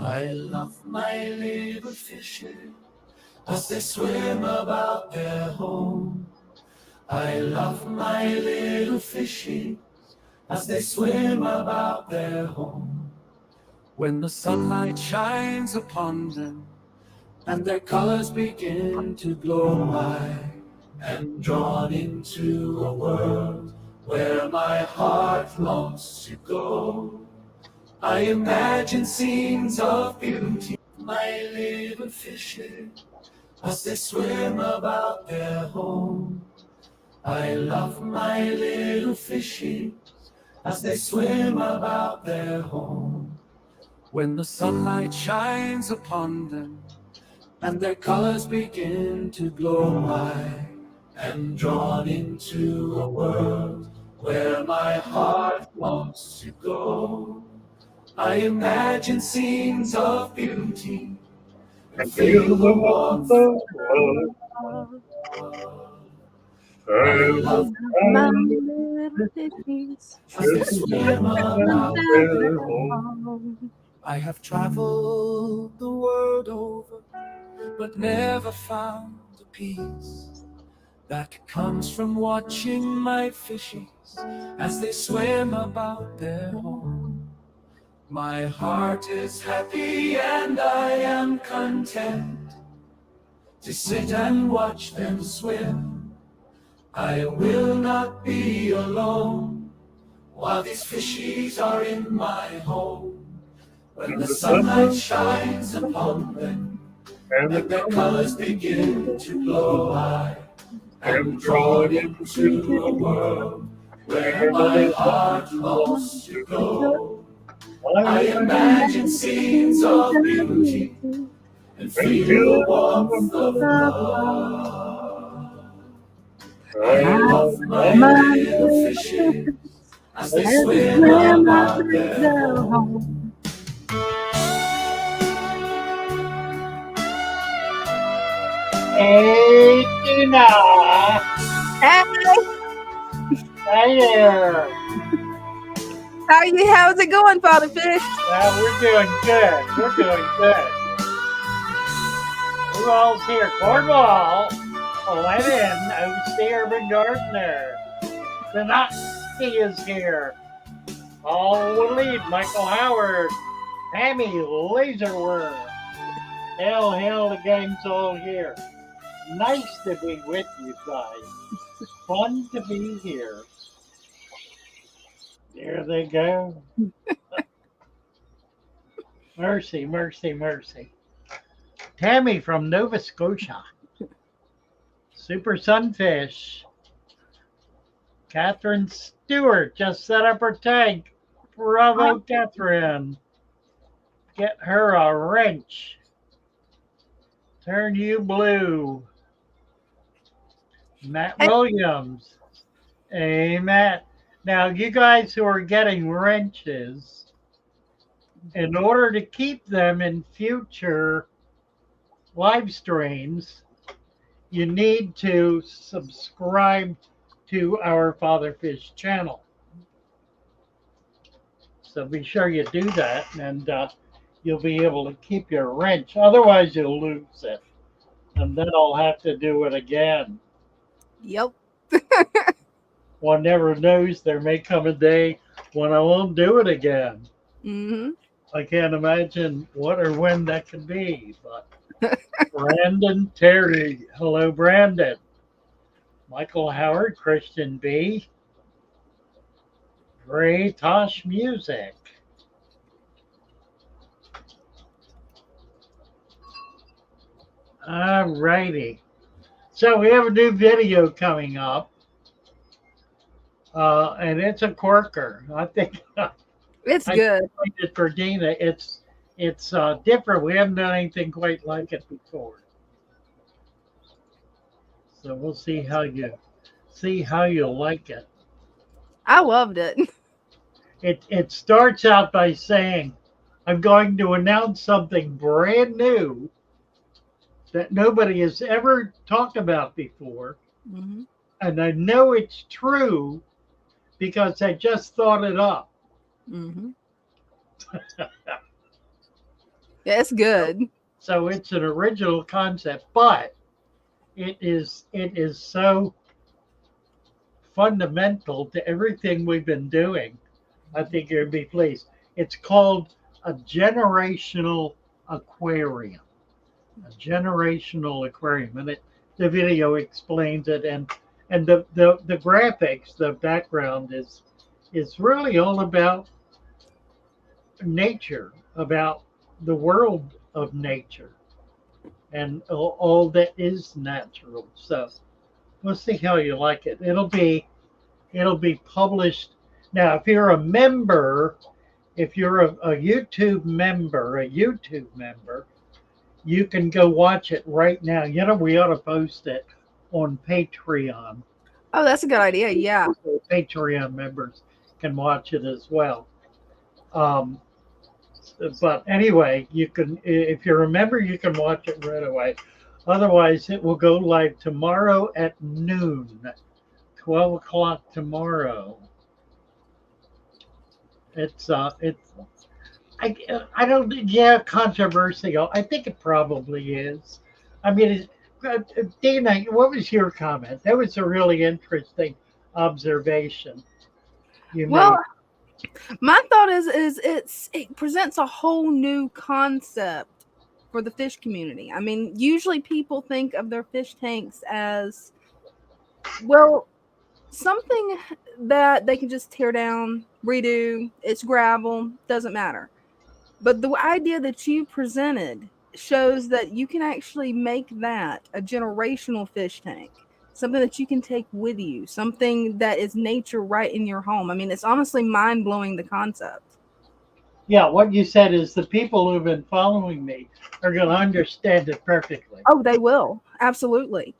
I love my little fishes as they swim about their home. I love my little fishes as they swim about their home. When the sunlight shines upon them and their colors begin to glow, I am drawn into a world where my heart longs to go. I imagine scenes of beauty, my little fishes as they swim about their home. I love my little fishes as they swim about their home. When the sunlight shines upon them and their colors begin to glow, I am drawn into a world where my heart wants to go. I imagine scenes of beauty and feel the warmth of love. I love My little fishies as they swim about their home. home. I have traveled the world over, but never found the peace that comes from watching my fishies as they swim about their home. My heart is happy and I am content to sit and watch them swim. I will not be alone while these fishies are in my home. When the sunlight shines upon them and their colors begin to glow, I am drawn into a world where my heart longs to go. I imagine scenes of beauty and feel the warmth of love. I love my little fishes as they swim about their home. Hey, Tina. Hey, Hey there. how's it going, Father Fish? We're doing good. We're doing good. Who all's here? Cornwall. Let in. OC Urban Gardener. Benassi is here. Paul Waleed. Michael Howard. Tammy Laserworm. Hell, the gang's all here. Nice to be with you guys. Fun to be here. There they go. Mercy. Tammy from Nova Scotia. Super Sunfish. Catherine Stewart just set up her tank. Bravo, Catherine. Get her a wrench. Turn you blue. Matt Williams. Hey, Matt. Now, you guys who are getting wrenches, in order to keep them in future live streams, you need to subscribe to our Father Fish channel. So be sure you do that, and you'll be able to keep your wrench. Otherwise, you'll lose it, and then I'll have to do it again. Yep. One never knows. There may come a day when I won't do it again. Mm-hmm. I can't imagine what or when that could be. But Brandon Terry, hello, Brandon. Michael Howard, Christian B. Gray Tosh Music. All righty. So we have a new video coming up. And it's a corker. I think It's I good. explained it for Dina. It's different. We haven't done anything quite like it before. So we'll see how you like it. I loved it. It starts out by saying, I'm going to announce something brand new that nobody has ever talked about before. Mm-hmm. And I know it's true because I just thought it up. Mm-hmm. Yeah, it's good. So it's an original concept, but it is so fundamental to everything we've been doing. I think you'd be pleased. It's called a generational aquarium. A generational aquarium, and the video explains it, and the graphics, the background is really all about nature, about the world of nature, and all that is natural. So we'll see how you like it. It'll be published. Now, if you're a member, if you're a YouTube member, you can go watch it right now. You know, we ought to post it on Patreon. Oh, that's a good idea. Yeah. So Patreon members can watch it as well. Um, but anyway, you can, if you're a member, you can watch it right away. Otherwise, it will go live tomorrow at noon, 12 o'clock tomorrow. It's I don't, yeah, controversial. I think it probably is. I mean, Dana, what was your comment? That was a really interesting observation you Well, made. my thought is it presents a whole new concept for the fish community. I mean, usually people think of their fish tanks as, well, something that they can just tear down, redo. It's gravel, doesn't matter. But the idea that you presented shows that you can actually make that a generational fish tank, something that you can take with you, something that is nature right in your home. I mean, it's honestly mind blowing, the concept. Yeah, what you said is the people who've been following me are going to understand it perfectly. Oh, they will. Absolutely.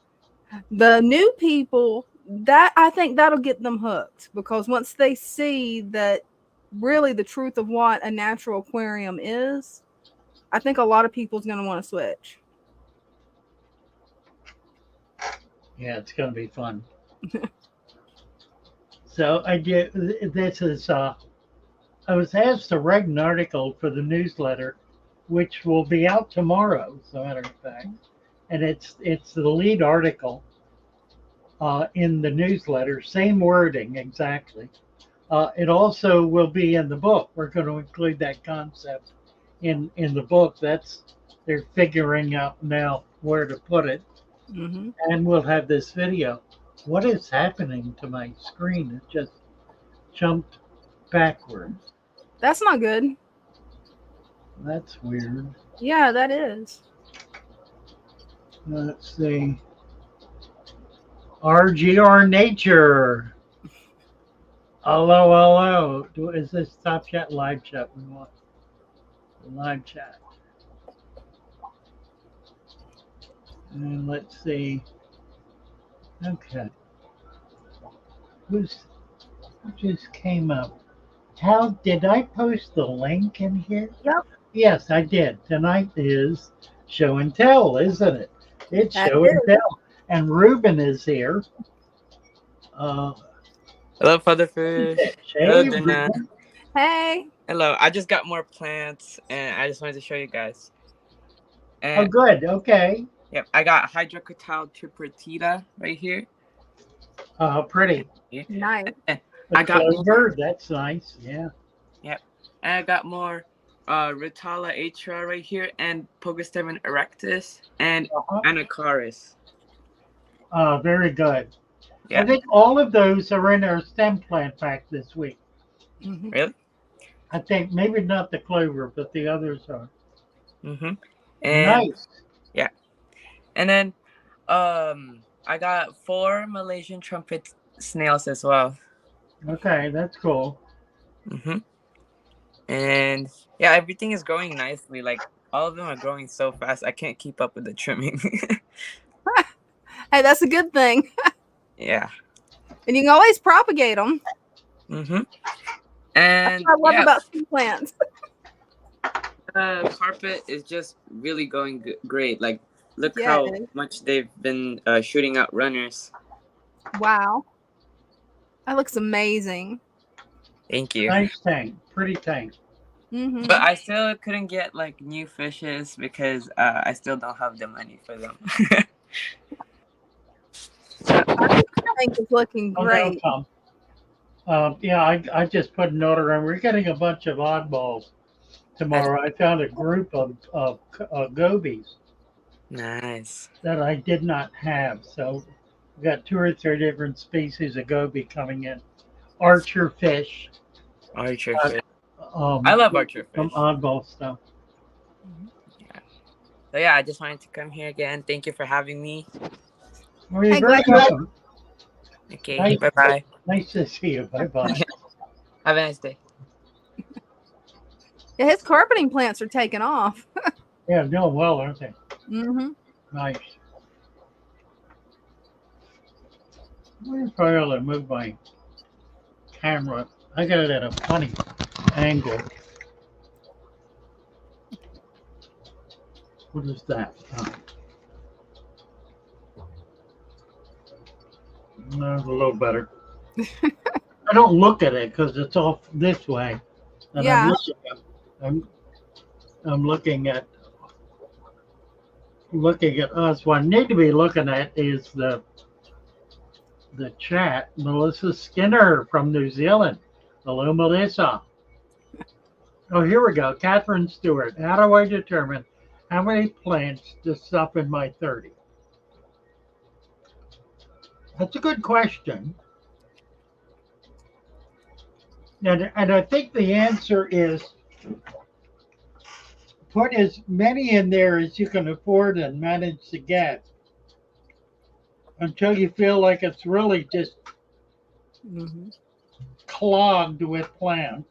The new people, that I think that'll get them hooked, because once they see that really the truth of what a natural aquarium is, I think a lot of people's going to want to switch. Yeah, it's going to be fun. So I get this is I was asked to write an article for the newsletter, which will be out tomorrow, as a matter of fact, and it's the lead article in the newsletter, same wording exactly. It also will be in the book. We're going to include that concept in the book. They're figuring out now where to put it, and we'll have this video. What is happening to my screen? It just jumped backwards. That's not good. That's weird. Yeah, that is. Let's see. RGR Nature. Hello. Is this Top Chat live chat we want? Live chat. And let's see. Okay. Who just came up? How did I post the link in here? Yep. Yes, I did. Tonight is show and tell, isn't it? It's show and tell. And Ruben is here. Hello, Fatherfish. Hey, Hello, Dana. Hey. Hello. I just got more plants, and I just wanted to show you guys. And, oh, good. Okay. Yep, I got Hydrocotyl tripartita right here. Pretty. Nice. I got clover. That's nice. Yeah. Yep. And I got more Rotala atria right here, and Pogostemen erectus, and Anacaris. Very good. Yeah. I think all of those are in our stem plant pack this week. Really? I think maybe not the clover, but the others are. And, nice. Yeah. And then I got 4 Malaysian trumpet snails as well. Okay, that's cool. And yeah, everything is growing nicely. Like, all of them are growing so fast, I can't keep up with the trimming. Hey, that's a good thing. Yeah. And you can always propagate them. And that's what I love about sea plants. The carpet is just really going great. Like, look how much they've been shooting out runners. Wow. That looks amazing. Thank you. Nice tank. Pretty tank. Mm-hmm. But I still couldn't get like new fishes because I still don't have the money for them. I think it's looking Oh, no, great. Tom. Yeah, I just put an order in. We're getting a bunch of oddballs tomorrow. I found a group of gobies Nice. that I did not have. So we got 2 or 3 different species of goby coming in. Archer fish. Archer Uh, fish. I love archer some fish. oddball stuff. Yeah. So yeah, I just wanted to come here again. Thank you for having me. Well, you're Hey, very glad you welcome. Okay. Nice, Bye bye. nice to see you. Bye bye. Have a nice day. Yeah, his carpeting plants are taking off. Yeah, doing well, aren't they? Mm-hmm. Nice. I'm probably to move my camera. I got it at a funny angle. What is that? Oh. No, a little better. I don't look at it because it's off this way, and Yeah. I'm looking at us. What I need to be looking at is the chat. Melissa Skinner from New Zealand. Hello, Melissa. Oh, here we go. Catherine Stewart. How do I determine how many plants to stuff in my 30? That's a good question. And I think the answer is put as many in there as you can afford and manage to get until you feel like it's really just Mm-hmm. clogged with plants.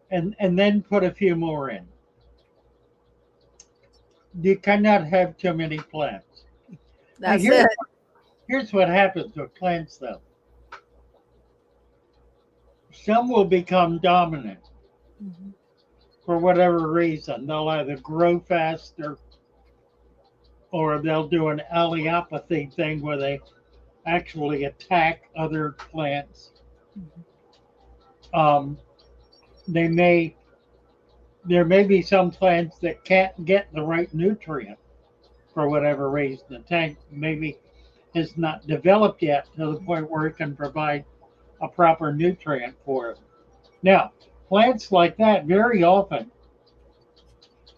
And then put a few more in. You cannot have too many plants. That's it. Here's what happens with plants, though. Some will become dominant Mm-hmm. for whatever reason. They'll either grow faster or they'll do an allelopathy thing where they actually attack other plants. They may there may be some plants that can't get the right nutrient for whatever reason. The tank maybe has not developed yet to the point where it can provide a proper nutrient for it. Now, plants like that very often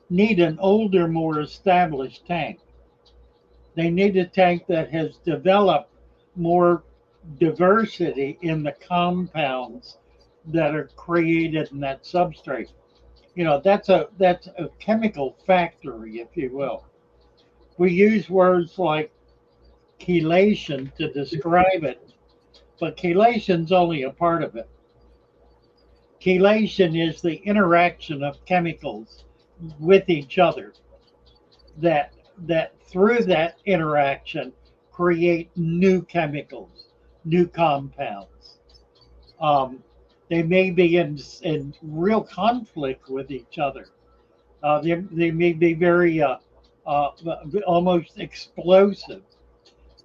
need an older, more established tank. They need a tank that has developed more diversity in the compounds that are created in that substrate. You know, that's a chemical factory, if you will. We use words like chelation to describe it, but chelation's only a part of it. Chelation is the interaction of chemicals with each other that through that interaction create new chemicals, new compounds. They may be in real conflict with each other. They may be very almost explosive,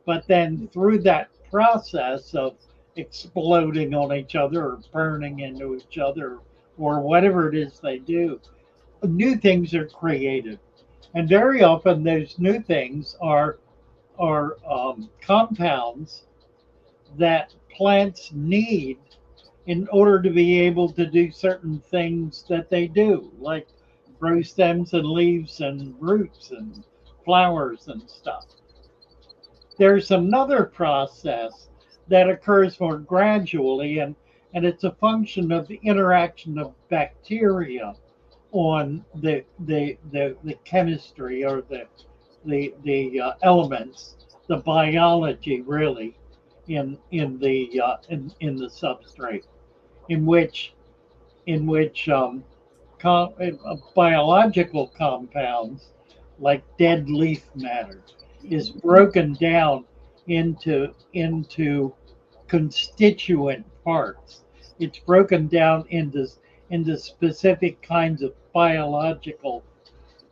but then through that process of exploding on each other or burning into each other or whatever it is they do, new things are created. And very often those new things are compounds that plants need in order to be able to do certain things that they do, like grow stems and leaves and roots and flowers and stuff. There's another process that occurs more gradually, and it's a function of the interaction of bacteria on the chemistry or the elements, the biology really in the substrate, in which biological compounds like dead leaf matter is broken down into constituent parts. It's broken down into specific kinds of biological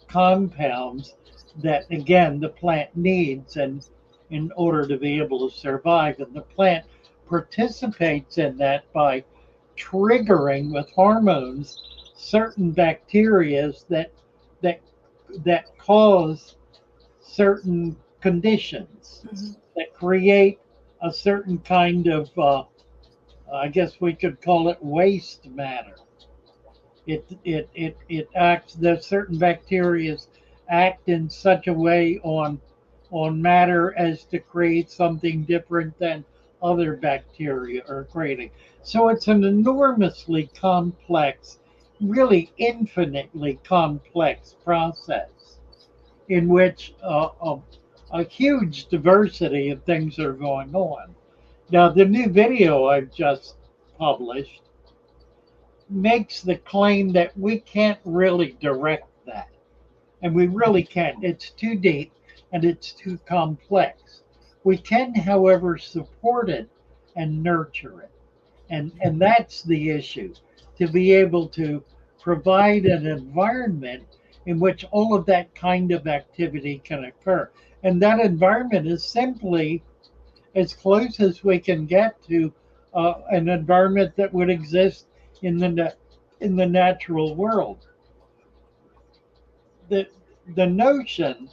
compounds that again the plant needs and in order to be able to survive, and the plant participates in that by triggering with hormones certain bacteria that that cause certain conditions that create a certain kind of I guess we could call it waste matter. It acts. There's certain bacteria act in such a way on matter as to create something different than other bacteria are creating. So it's an enormously complex, really infinitely complex process in which a huge diversity of things are going on. Now, the new video I've just published makes the claim that we can't really direct that. And we really can't. It's too deep and it's too complex. We can, however, support it and nurture it. And that's the issue, to be able to provide an environment in which all of that kind of activity can occur. And that environment is simply as close as we can get to an environment that would exist in the natural world. The the notion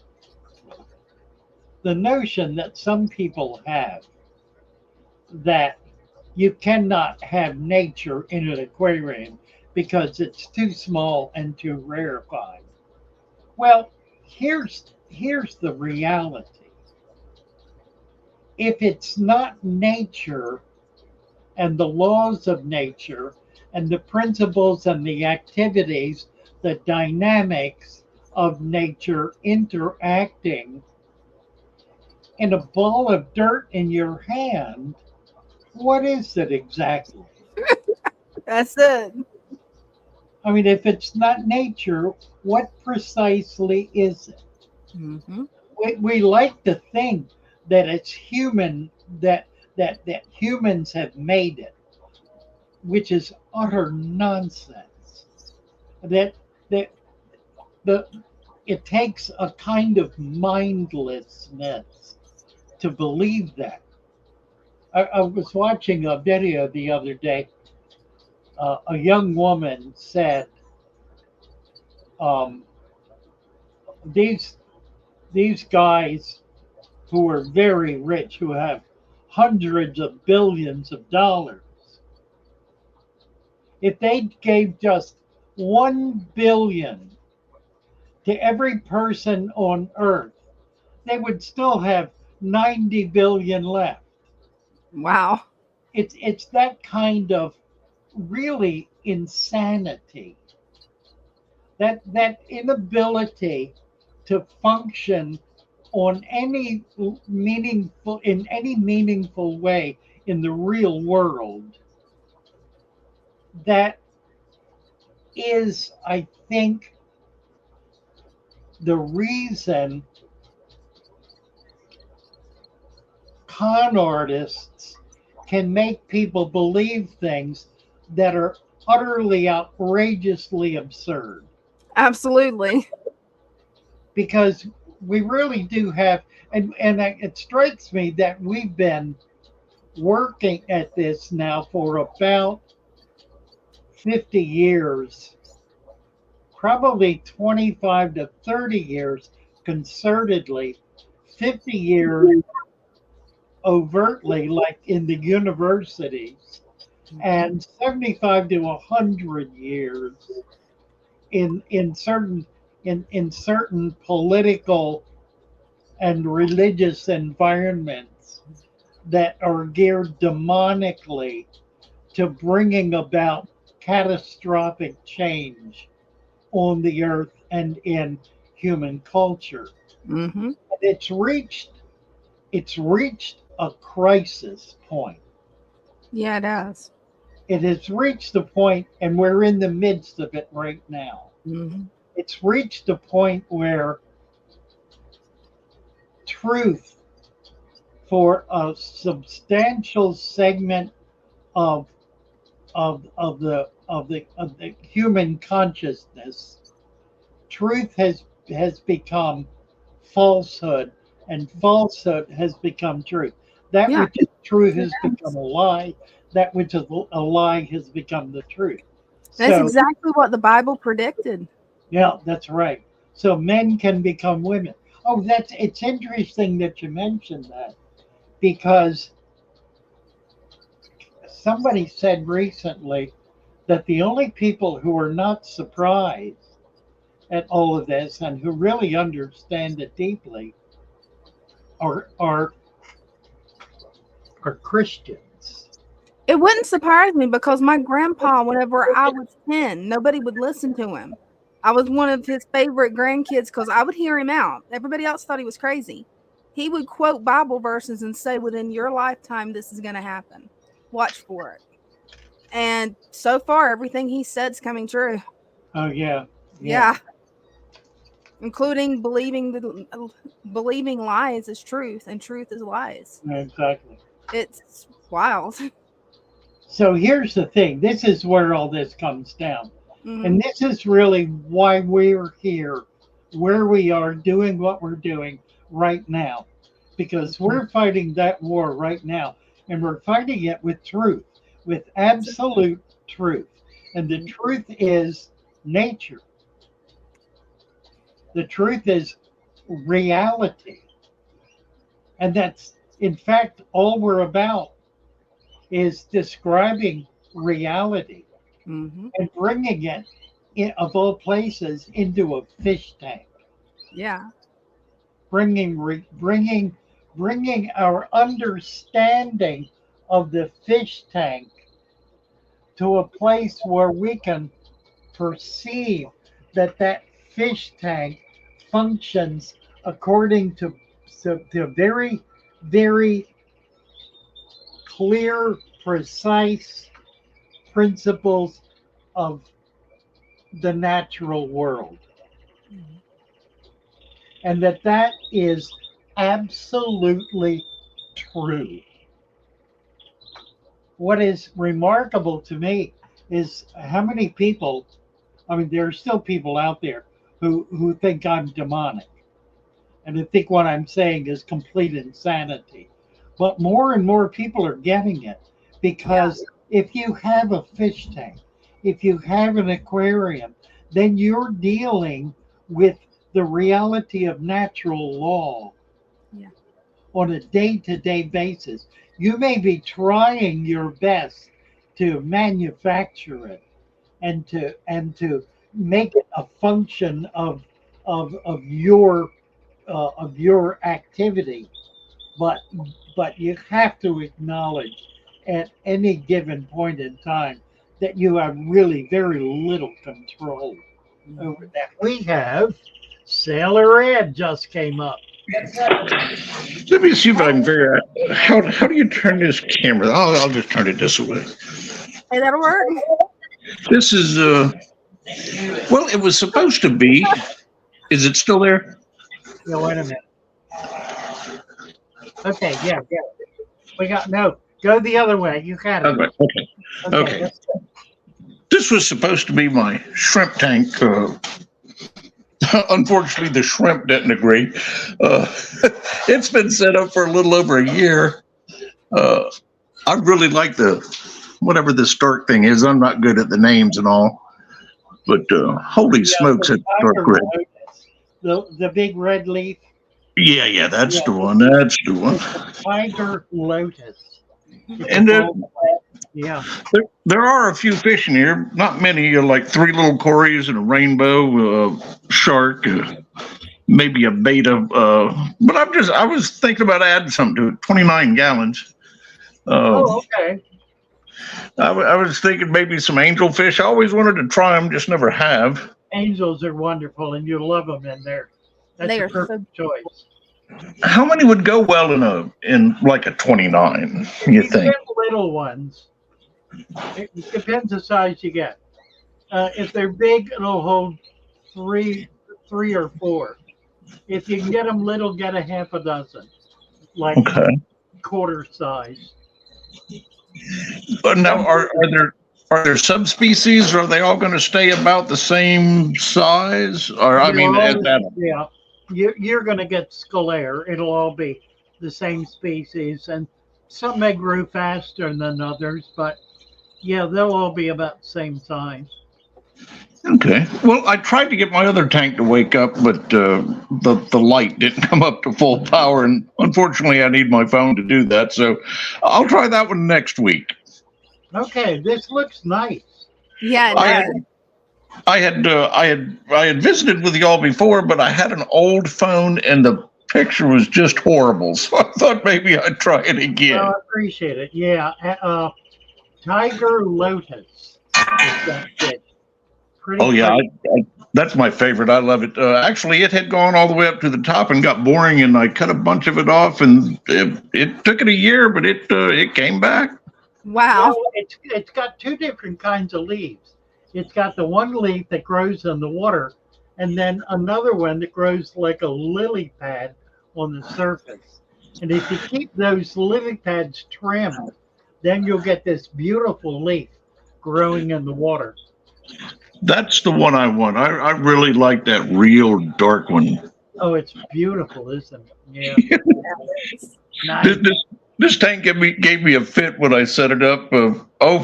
the notion that some people have that you cannot have nature in an aquarium because it's too small and too rarefied. Well, here's the reality. If it's not nature and the laws of nature and the principles and the activities, the dynamics of nature interacting in a ball of dirt in your hand, what is it exactly? That's it. I mean, if it's not nature, what precisely is it? Mm-hmm. We like to think that it's human, that humans have made it, which is utter nonsense. That that the it takes a kind of mindlessness to believe that. I was watching a video the other day. A young woman said, um, "These these guys who are very rich, who have hundreds of billions of dollars, if they gave just 1 billion to every person on Earth, they would still have 90 billion left." Wow. It's that kind of really insanity, that inability to function on any meaningful way in the real world, that is, I think, the reason con artists can make people believe things that are utterly outrageously absurd. Absolutely. Because we really do have, and it strikes me that we've been working at this now for about 50 years, probably 25 to 30 years concertedly, 50 years overtly, like in the universities, and 75 to 100 years in certain political and religious environments that are geared demonically to bringing about catastrophic change on the earth and in human culture. Mm-hmm. It's reached a crisis point. Yeah, it has. It has reached the point, and we're in the midst of it right now. Mm-hmm. It's reached a point where truth for a substantial segment of the human consciousness, truth has become falsehood, and falsehood has become truth. That Yeah. which is true has become a lie. That which is a lie has become the truth. That's So, exactly what the Bible predicted. yeah, that's right. So men can become women. Oh, it's interesting that you mentioned that because somebody said recently that the only people who are not surprised at all of this and who really understand it deeply are are are Christians. It wouldn't surprise me because my grandpa, whenever I was 10, nobody would listen to him. I was one of his favorite grandkids because I would hear him out. Everybody else thought he was crazy. He would quote Bible verses and say, within your lifetime, this is going to happen. Watch for it. And so far, everything he said's coming true. Oh yeah, yeah, Yeah. Including believing lies is truth and truth is lies. exactly. It's wild. So here's the thing. This is where all this comes down. Mhm. And this is really why we're here, where we are doing what we're doing right now. Because we're fighting that war right now. And we're fighting it with truth, with absolute truth. And the truth is nature. The truth is reality. And that's, in fact, all we're about is describing reality Mhm. and bringing it, of all places, into a fish tank. Yeah. Bringing our understanding of the fish tank to a place where we can perceive that that fish tank functions according to very, very clear, precise principles of the natural world. Mhm. And that is absolutely true. What is remarkable to me is how many people, I mean, there are still people out there who think I'm demonic and who think what I'm saying is complete insanity. But more and more people are getting it because if you have a fish tank, if you have an aquarium, then you're dealing with the reality of natural law. Yeah. On a day-to-day basis. You may be trying your best to manufacture it and to make it a function of your activity, but you have to acknowledge at any given point in time that you have really very little control over that. We have Sailor Ed just came up. Let me see if I can figure out how do you turn this camera? I'll just turn it this way. Hey, that'll work. This is well, it was supposed to be. Is it still there? Yeah, wait a minute. Okay, yeah. We got no. Go the other way. You got it. Okay. That's good. This was supposed to be my shrimp tank. Unfortunately, the shrimp didn't agree. It's been set up for a little over a year. I really like whatever the start thing is. I'm not good at the names and all, but holy smokes, the it's dark tiger red. lotus, the big red leaf. Yeah, that's Yeah, the one. That's the one. it's a tiger lotus. And Yeah. there are a few fish in here. Not many. Like 3 little cories and a rainbow shark. Maybe a beta. But I was thinking about adding something to it. 29 gallons. Okay. I was thinking maybe some angelfish. I always wanted to try them, just never have. Angels are wonderful, and you love them in there. That's They a are so perfect choice. How many would go well in like a 29? You You think? get little ones. It depends the size you get. If they're big, it'll hold three or 4. If you can get them little, get a half a dozen, like Okay. quarter size. But now, are there subspecies? Or are they all going to stay about the same size? Or I mean, at that. Yeah, you're going to get scalaire. It'll all be the same species, and some may grow faster than others, but yeah, they'll all be about the same size. Okay. Well, I tried to get my other tank to wake up, but the light didn't come up to full power, and unfortunately, I need my phone to do that. So I'll try that one next week. Okay, this looks nice. Yeah, it I does. had I had visited with y'all before, but I had an old phone, and the picture was just horrible. So I thought maybe I'd try it again. Well, I appreciate it. Yeah, Tiger Lotus. Is that fish. Pretty Oh yeah, pretty. that's my favorite. I love it. Actually, it had gone all the way up to the top and got boring, and I cut a bunch of it off, and it took it a year, but it came back. Wow. Well, it's got two different kinds of leaves. It's got the one leaf that grows in the water, and then another one that grows like a lily pad on the surface. And if you keep those lily pads trimmed, then you'll get this beautiful leaf growing in the water. That's the one I want. I really like that real dark one. Oh, it's beautiful, isn't it? Yeah. Nice. This tank gave me a fit when I set it up.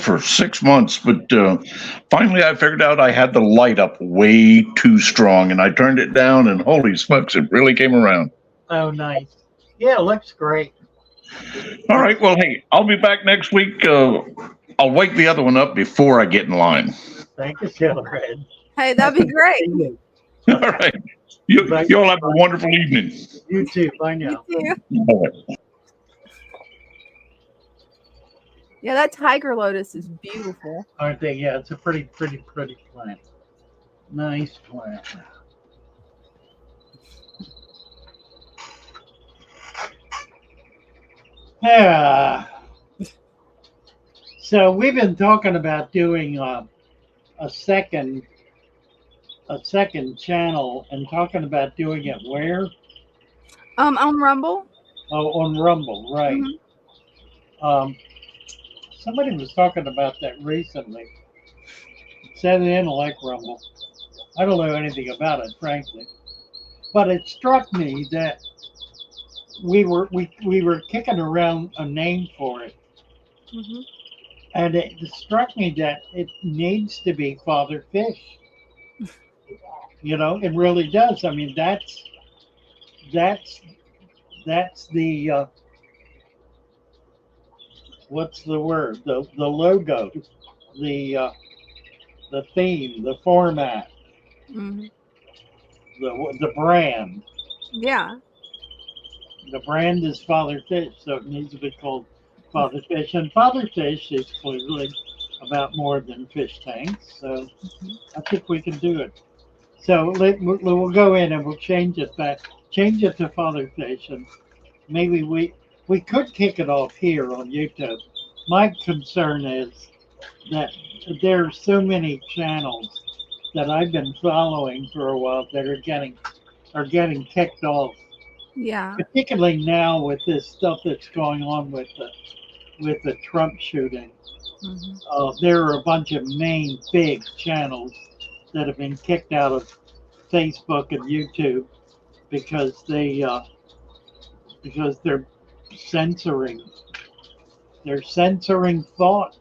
For 6 months, but finally I figured out I had the light up way too strong, and I turned it down, and holy smokes, it really came around. Oh, nice. Yeah, it looks great. All right. Well, hey, I'll be back next week. I'll wake the other one up before I get in line. Thank you, Red. Hey, that'd be great. All right. You all have a wonderful evening. You too. Bye now. You too. All right. Yeah, that tiger lotus is beautiful. Aren't they? Yeah, it's a pretty plant. Nice plant. Yeah. So we've been talking about doing a second channel and talking about doing it where? On Rumble. Oh, on Rumble, right. Mhm. Somebody was talking about that recently. Said they didn't like Rumble. I don't know anything about it, frankly. But it struck me that we were kicking around a name for it. Mhm. And it struck me that it needs to be Father Fish. You know, it really does. I mean, that's the what's the word? The logo, the theme, the format, Mhm. the brand. Yeah. The brand is Father Fish, so it needs to be called Father Fish. And Father Fish is clearly about more than fish tanks, so I think we can do it. So we'll go in and we'll change it to Father Fish, and maybe we could kick it off here on YouTube. My concern is that there are so many channels that I've been following for a while that are getting kicked off. Yeah. Particularly now with this stuff that's going on with the Trump shooting. Mhm. There are a bunch of main big channels that have been kicked out of Facebook and YouTube because they're censoring thought.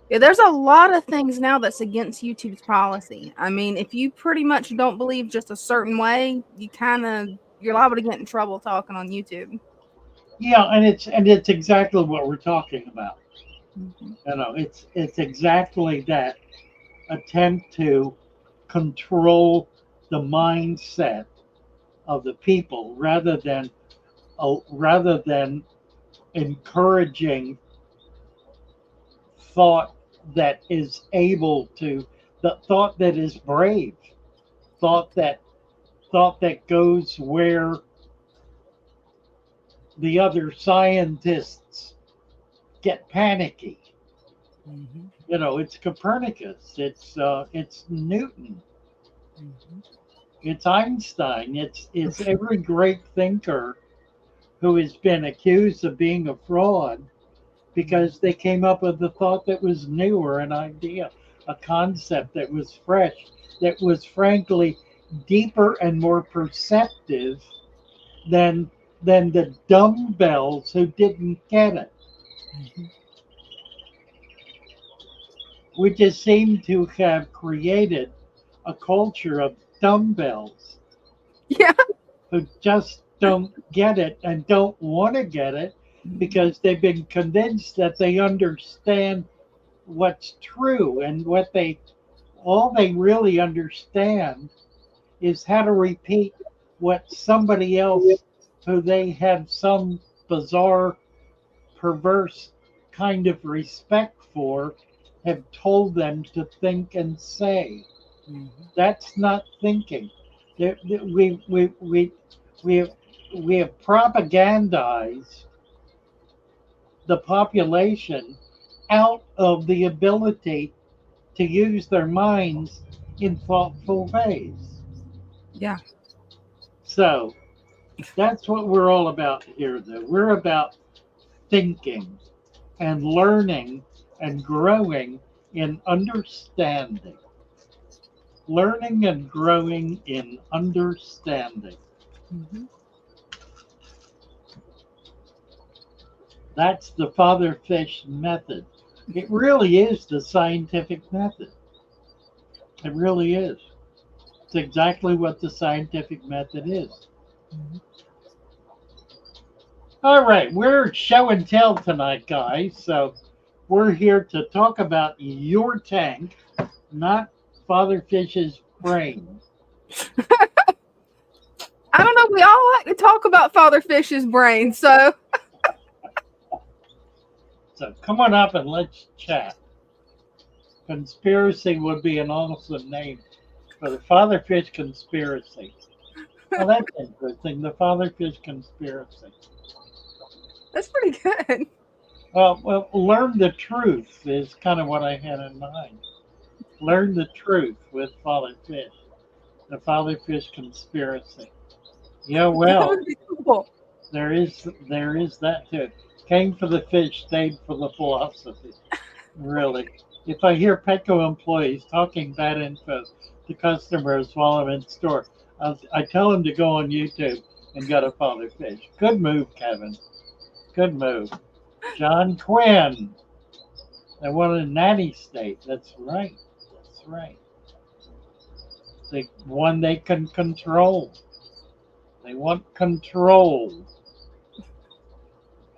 Yeah, there's a lot of things now that's against YouTube's policy. I mean, if you pretty much don't believe just a certain way, you're liable to get in trouble talking on YouTube. Yeah, and it's exactly what we're talking about. Mhm. You know, it's exactly that attempt to control the mindset of the people rather than encouraging thought that is able to the thought that is brave, thought that goes where the other scientists get panicky. Mhm. You know, it's Copernicus, it's Newton, Mhm. it's Einstein, it's every great thinker who has been accused of being a fraud because they came up with a thought that was new or an idea, a concept that was fresh, that was frankly deeper and more perceptive than the dumbbells who didn't get it. Mhm. we just seem to have created a culture of dumbbells Yeah. who just don't get it and don't want to get it because they've been convinced that they understand what's true, and all they really understand is how to repeat what somebody else who they have some bizarre perverse kind of respect for have told them to think and say. That's not thinking. We have, we have propagandized the population out of the ability to use their minds in thoughtful ways. Yeah. So that's what we're all about here, though. We're about thinking and learning and growing in understanding. Learning and growing in understanding. Mm-hmm. That's the father fish method. It really is the scientific method. It really is. It's exactly what the scientific method is. Mm-hmm. All right, we're show and tell tonight, guys. So we're here to talk about your tank, not Father Fish's brain. I don't know. We all like to talk about Father Fish's brain, so So come on up and let's chat. Conspiracy would be an awesome name for the Father Fish Conspiracy. Well, that's interesting. The Father Fish Conspiracy. that's pretty good. Well, learn the truth is kind of what I had in mind. Learn the truth with Father Fish. The Father Fish Conspiracy. Yeah, That well, would be cool. there is that too. Came for the fish, stayed for the philosophy. Really. If I hear Petco employees talking bad info to customers while I'm in store, I tell them to go on YouTube and get a Father Fish. Good move, Kevin. Good move. John Quinn. They want a nanny state. That's right. That's right. One they can control. They want control.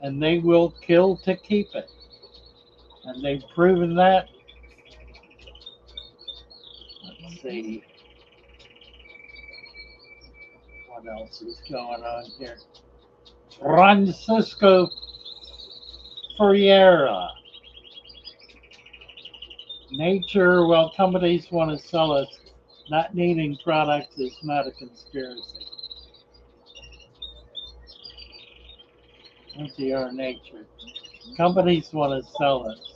And they will kill to keep it. And they've proven that. Let's see. What else is going on here? Francisco Ferreira. Nature, well, companies want to sell us not needing products is not a conspiracy. NTR Nature. Companies want to sell us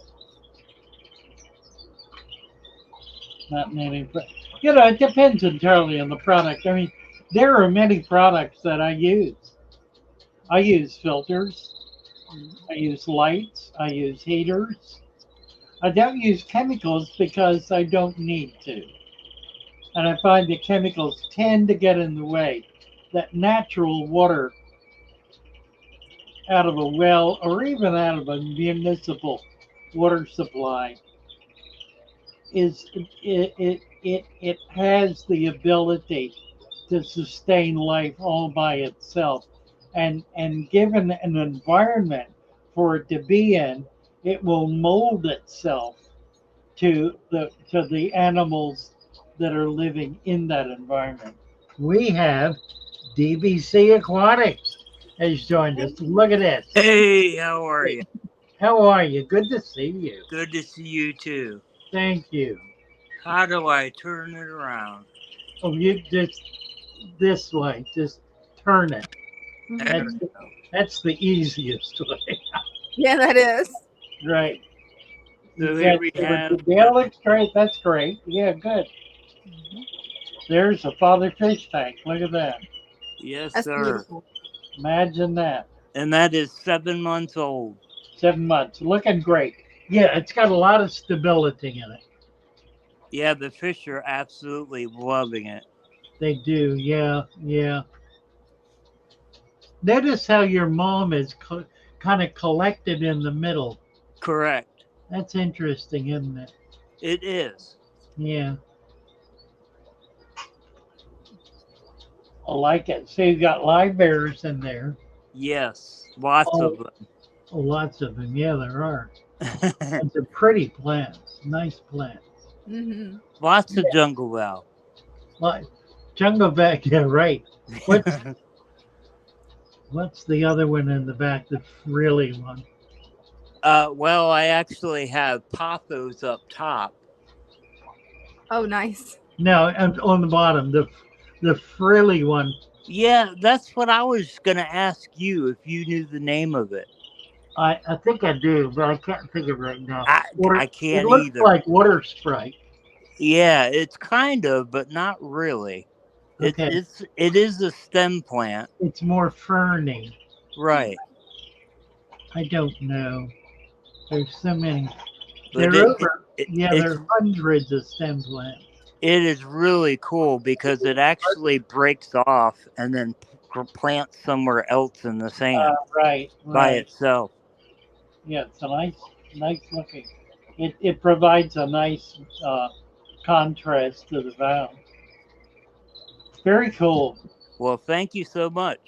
not needing. It depends entirely on the product. I mean, there are many products that I use. I use filters. I use lights. I use heaters. I don't use chemicals because I don't need to. And I find the chemicals tend to get in the way. That natural water out of a well or even out of a municipal water supply it has the ability to sustain life all by itself. And given an environment for it to be in, it will mold itself to the animals that are living in that environment. We have DBC Aquatics has joined us. Look at this. Hey, how are you? How are you? Good to see you. Good to see you too. Thank you. How do I turn it around? Oh, you just this way. Just turn it. That's the easiest way. Yeah, that is. Right. So here we have. Yeah, looks great. That's great. Yeah, good. There's a Father Fish tank. Look at that. Yes, That's sir. beautiful. Imagine that. And that is 7 months old. 7 months. Looking great. Yeah, it's got a lot of stability in it. Yeah, the fish are absolutely loving it. They do. Yeah, yeah. Notice how your mom is kind of collected in the middle. Correct. That's interesting, isn't it? It is. Yeah. I like it. So you've got live bears in there. Yes, lots Oh, of them. lots of them. Yeah, there are. And they're pretty plants. Nice plants. Mm-hmm. Lots of jungle val. Like jungle back. Yeah, right. What's the other one in the back? The frilly one. Well, I actually have pothos up top. Oh, nice. No, and on the bottom, the frilly one. Yeah, that's what I was gonna ask you if you knew the name of it. I think I do, but I can't think of it right now. I It can't looks either. like water sprite. Yeah, it's kind of, but not really. Okay. It is a stem plant, It's more ferny. right? I don't know. There's so many. But There are over. Yeah, it's there are hundreds of stem plants. it is really cool because it actually breaks off and then plants somewhere else in the sand Right, by right. itself. Yeah, it's a nice looking. It provides a nice contrast to the valve. Very cool. Well, thank you so much.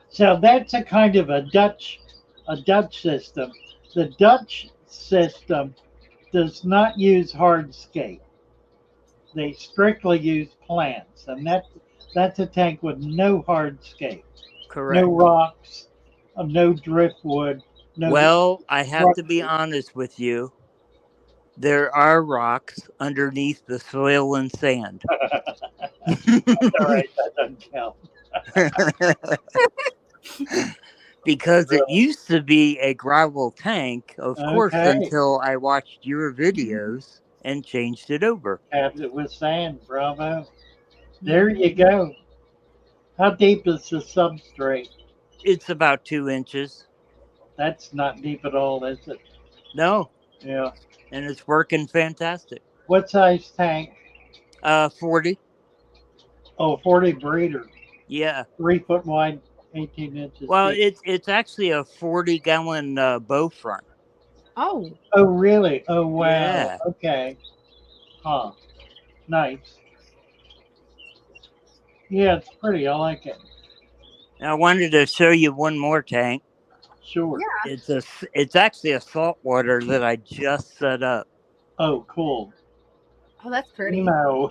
So that's a kind of a Dutch system. The Dutch system does not use hardscape. They strictly use plants, and that's a tank with no hardscape, Correct. no rocks, no driftwood. No. Well, I have to be honest with you. There are rocks underneath the soil and sand. All right, that doesn't count. Because it used to be a gravel tank, of course, Okay. until I watched your videos and changed it over. Have it with sand. Bravo. There you go. How deep is the substrate? It's about 2 inches. That's not deep at all, is it? No, Yeah. and it's working fantastic. What size tank? 40. Oh, 40 breeder. Yeah. 3 foot wide, 18 inches Well, deep. it's actually a 40-gallon bow front. Oh. Oh, really? Oh, wow. Yeah. Okay. Huh. Nice. Yeah, it's pretty. I like it. I wanted to show you one more tank. Sure. Yeah. It's actually a saltwater that I just set up. Oh, cool. Oh, that's pretty. No.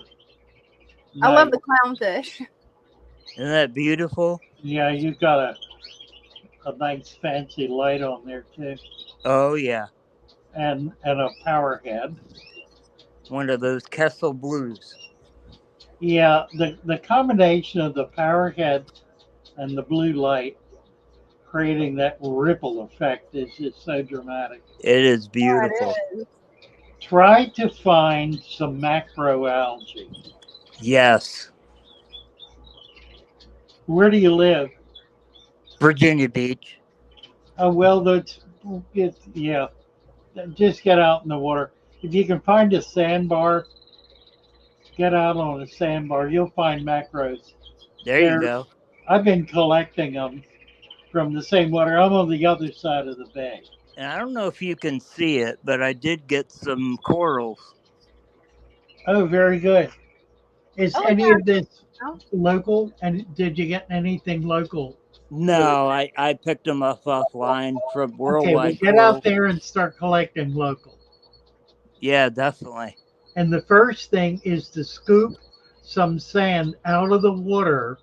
I love the clownfish. Isn't that beautiful? Yeah, you've got a nice fancy light on there too, Oh yeah. and a power head. One of those Kessel Blues. Yeah, the combination of the power head and the blue light creating that ripple effect is just so dramatic. It is beautiful. Yeah, it is. Try to find some macroalgae. Yes. Where do you live? Virginia Beach. Oh, well, yeah. Just get out in the water. If you can find a sandbar, get out on a sandbar. You'll find macros. There you go. I've been collecting them from the same water. I'm on the other side of the bay. And I don't know if you can see it, but I did get some corals. Oh, very good. Is any of this local? And did you get anything local? No, I picked them up offline from Worldwide. Okay, well, get out there and start collecting local. Yeah, definitely. And the first thing is to scoop some sand out of the water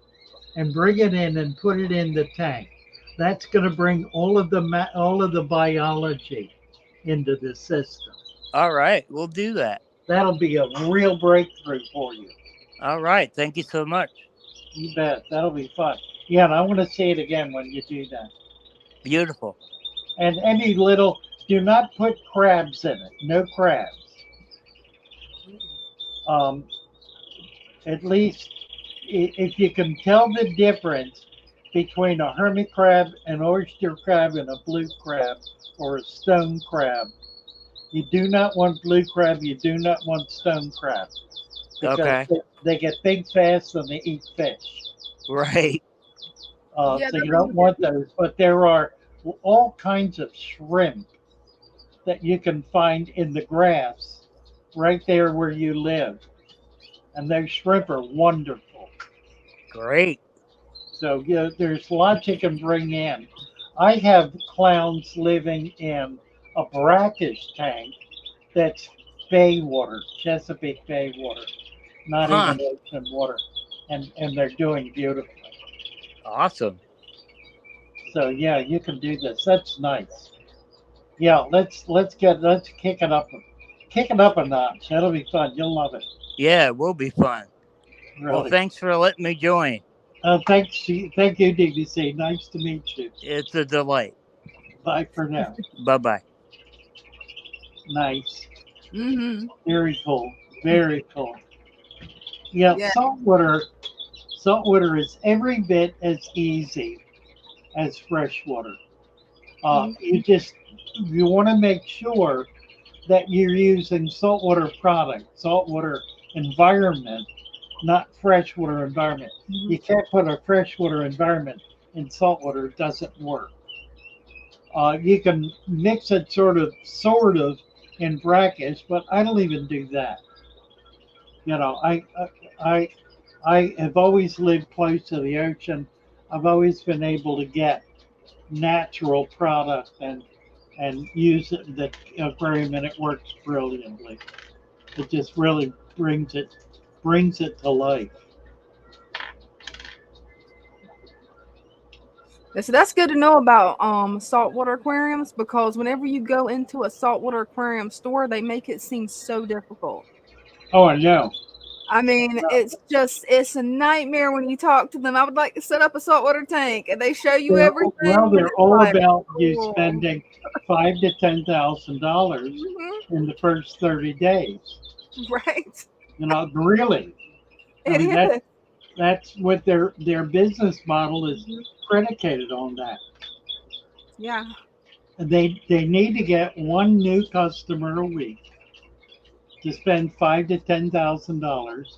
and bring it in and put it in the tank. That's going to bring all of the biology into the system. All right, we'll do that. That'll be a real breakthrough for you. All right, thank you so much. You bet. That'll be fun. Yeah, and I want to see it again when you do that. Beautiful. And do not put crabs in it. No crabs. At least if you can tell the difference between a hermit crab, an oyster crab, and a blue crab, or a stone crab. You do not want blue crab. You do not want stone crab. Because Okay. they get big fast and they eat fish. Right. So you don't want those. But there are all kinds of shrimp that you can find in the grass right there where you live. And those shrimp are wonderful. Great. So yeah, there's lots you can bring in. I have clowns living in a brackish tank that's bay water, Chesapeake Bay water, not Huh. even ocean water, and they're doing beautifully. Awesome. So yeah, you can do this. That's nice. Yeah, let's kick it up a notch. That'll be fun. You'll love it. Yeah, it will be fun. Well, Really. thanks for letting me join. Thank you, DBC. Nice to meet you. It's a delight. Bye for now. Bye-bye. Nice. Mm-hmm. Very cool. Very cool. Yeah, Yeah. saltwater is every bit as easy as freshwater. You want to make sure that you're using saltwater product, saltwater environment, not freshwater environment. Mhm. You can't put a freshwater environment in saltwater; it doesn't work. You can mix it sort of in brackish, but I don't even do that. You know, I I have always lived close to the ocean. I've always been able to get natural product and use it in the aquarium, and it works brilliantly. It just really brings it to life. So that's good to know about saltwater aquariums, because whenever you go into a saltwater aquarium store, they make it seem so difficult. Oh, I know. I mean, it's a nightmare when you talk to them. I would like to set up a saltwater tank, and they show you everything. Well, they're it's all like, about you cool. spending $5,000 to $10,000 in the first 30 days. Right. You know, really. It is. That's what their business model is predicated on that. Yeah. They need to get one new customer a week to spend $5,000 to $10,000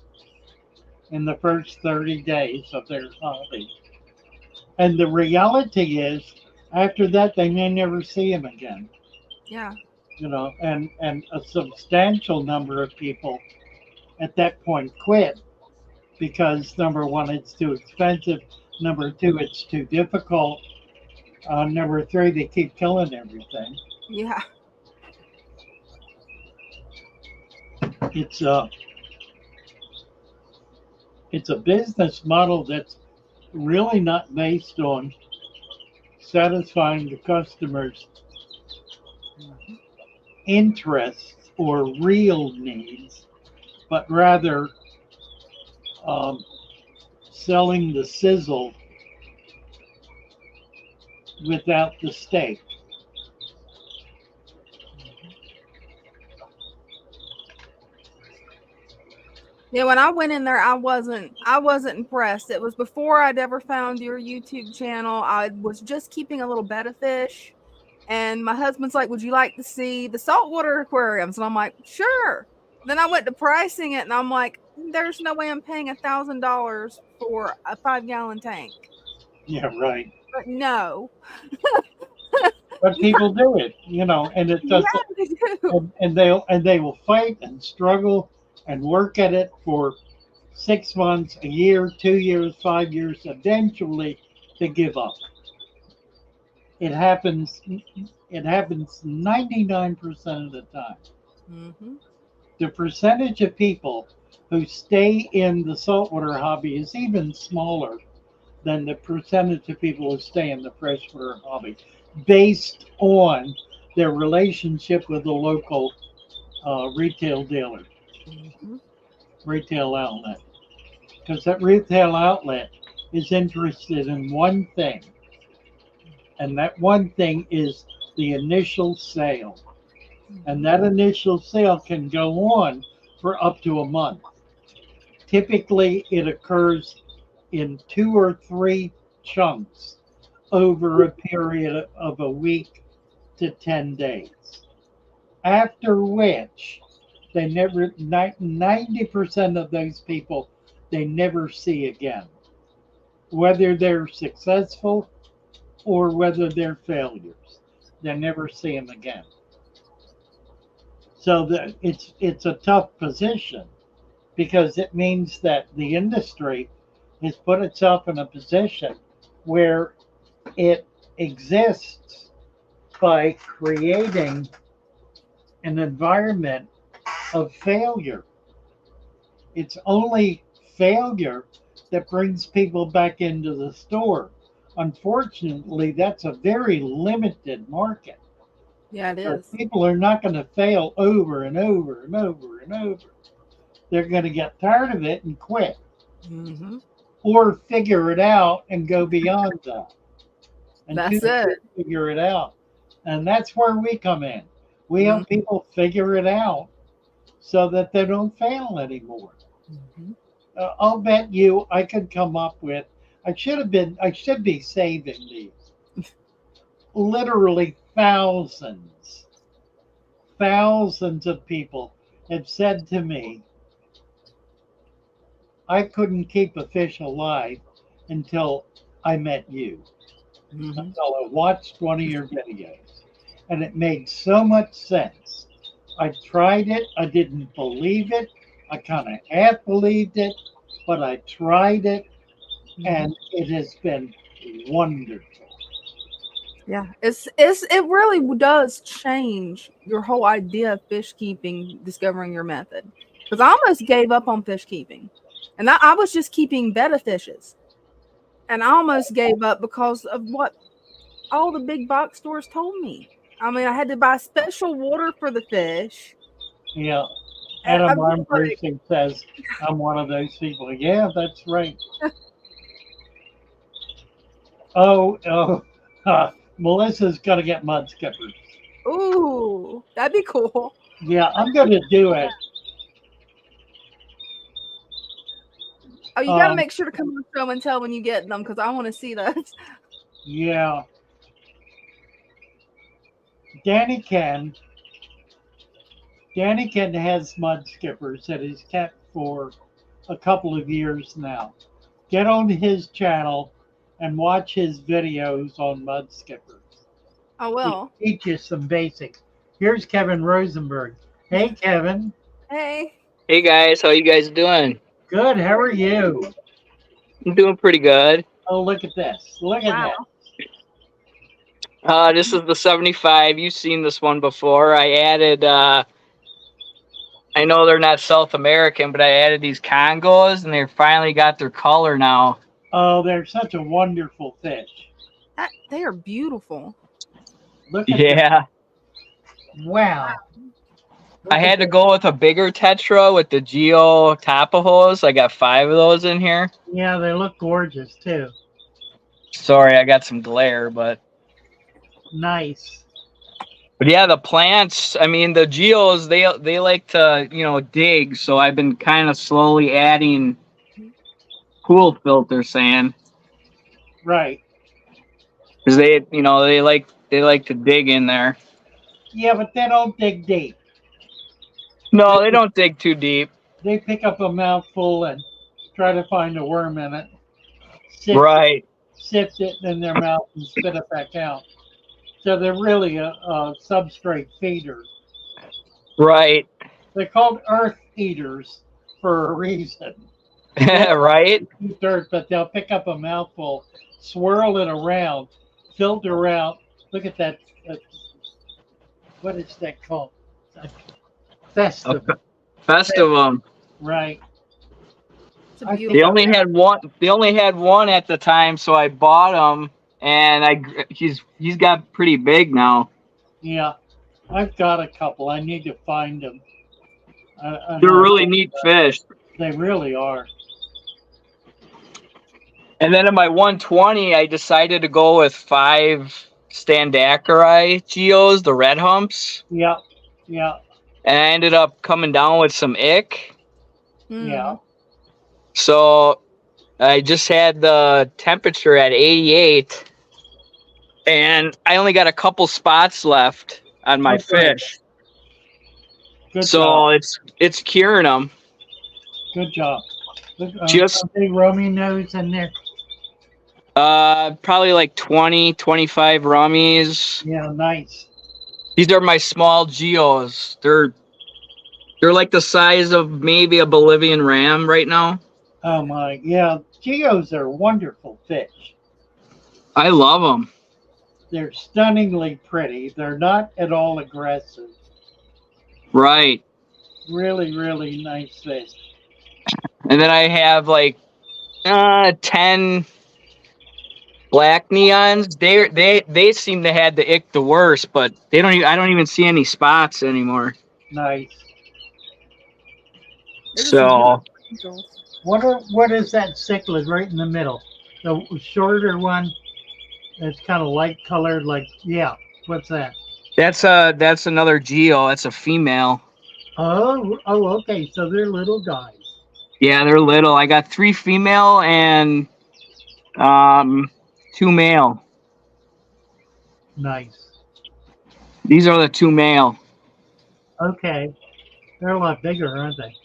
in the first 30 days of their hobby. And the reality is, after that, they may never see him again. Yeah. You know, and a substantial number of people at that point quit because number one, it's too expensive. Number two, it's too difficult. Number three, they keep killing everything. Yeah. It's a business model that's really not based on satisfying the customer's interests or real needs, but rather selling the sizzle without the steak. Yeah, when I went in there, I wasn't impressed. It was before I'd ever found your YouTube channel. I was just keeping a little bed of fish, and my husband's like, "Would you like to see the saltwater aquariums?" And I'm like, "Sure." Then I went to pricing it, and I'm like, "There's no way I'm paying $1,000 for a 5-gallon tank." Yeah, right. But no. But people do it, you know, and it doesn't. Yeah, they do. And they will fight and struggle and work at it for 6 months, a year, 2 years, 5 years. Eventually, they give up. It happens. It happens 99% of the time. Mm-hmm. The percentage of people who stay in the saltwater hobby is even smaller than the percentage of people who stay in the freshwater hobby, based on their relationship with the local retail dealer, retail outlet. Because that retail outlet is interested in one thing, and that one thing is the initial sale. And that initial sale can go on for up to a month. Typically, it occurs in 2 or 3 chunks over a period of a week to 10 days. After which, they never 90% of those people they never see again, whether they're successful or whether they're failures. They never see them again. So that it's a tough position because it means that the industry has put itself in a position where it exists by creating an environment of failure. It's only failure that brings people back into the store. Unfortunately, that's a very limited market. Yeah, it Where is. people are not going to fail over and over and over and over. They're going to get tired of it and quit, Hmm. or figure it out and go beyond that. And That's people it. figure it out. And that's where we come in. We Mhm. help people figure it out so that they don't fail anymore. Mhm. I'll bet you I could come up with, I should be saving these. Literally thousands of people have said to me, I couldn't keep a fish alive until I met you, Mhm. until I watched one of your videos. And it made so much sense. I tried it, I didn't believe it, I kind of half believed it, but I tried it, and it has been wonderful. Yeah, it really does change your whole idea of fish keeping, discovering your method. Because I almost gave up on fish keeping, and I was just keeping betta fishes, and I almost gave up because of what all the big box stores told me. I mean, I had to buy special water for the fish. Yeah. I Adam was like, Armbruster says, I'm one of those people. Yeah, that's right. Oh, Melissa's going to get mud skippers. ooh, that'd be cool. Yeah, I'm going to do it. Oh, you got to make sure to come on show and tell when you get them because I want to see those. Yeah. Danny Ken has mud skippers that he's kept for a couple of years now. Get on his channel and watch his videos on mud skippers. I He will. teaches some basics. Here's Kevin Rosenberg. Hey, Kevin. Hey. Hey guys, how you guys doing? Good. How are you? I'm doing pretty good. Oh, look at this. Look at Wow. that. This is the 75. You've seen this one before. I added, I know they're not South American, but I added these Congos, and they finally got their color now. Oh, they're such a wonderful fish. They are beautiful. Look at Yeah. that. Wow. I had to go with a bigger Tetra with the Geo Tapajos. I got 5 of those in here. Yeah, they look gorgeous too. Sorry, I got some glare, but Nice. yeah, the plants. I mean, the Geos they like to dig. So I've been kind of slowly adding pool filter sand. Right. Because they like to dig in there. Yeah, but they don't dig deep. No, they don't dig too deep. They pick up a mouthful and try to find a worm in it. Right. Sift it in their mouth and spit it back out. So they're really a substrate feeder. Right. They're called earth eaters for a reason. Right. Eat dirt, but they'll pick up a mouthful, swirl it around, filter out. Look at that. What is that called? Festive. Festivum. Right. It's a I beautiful. They only had one. They only had one at the time, so I bought them, and he's got pretty big now. Yeah. I've got a couple. I need to find them. They're really neat fish. They really are. And then in my 120, I decided to go with 5 Standacari Geos, the red humps. Yeah. Yeah. And I ended up coming down with some ick. Yeah. So I just had the temperature at 88, and I only got a couple spots left on my fish. Good So job. it's curing them. Good job. Look, Just- how many roaming nose in there? Probably like 20, 25 rummies. Yeah, nice. These are my small Geos. They're They're like the size of maybe a Bolivian ram right now. Oh my, yeah. Geos are wonderful fish. I love them. They're stunningly pretty. They're not at all aggressive. Right. Really, really nice fish. And then I have like 10 black neons. They seem to have the ick the worst, but they don't. I don't even see any spots anymore. Nice. So What is that cichlid right in the middle? The shorter one that's kind of light colored, like, yeah. What's that? that's another geo. That's a female. Oh, okay. So they're little guys. Yeah, they're little. I got 3 female and 2 male. Nice. These are the 2 male. Okay. They're a lot bigger, aren't they?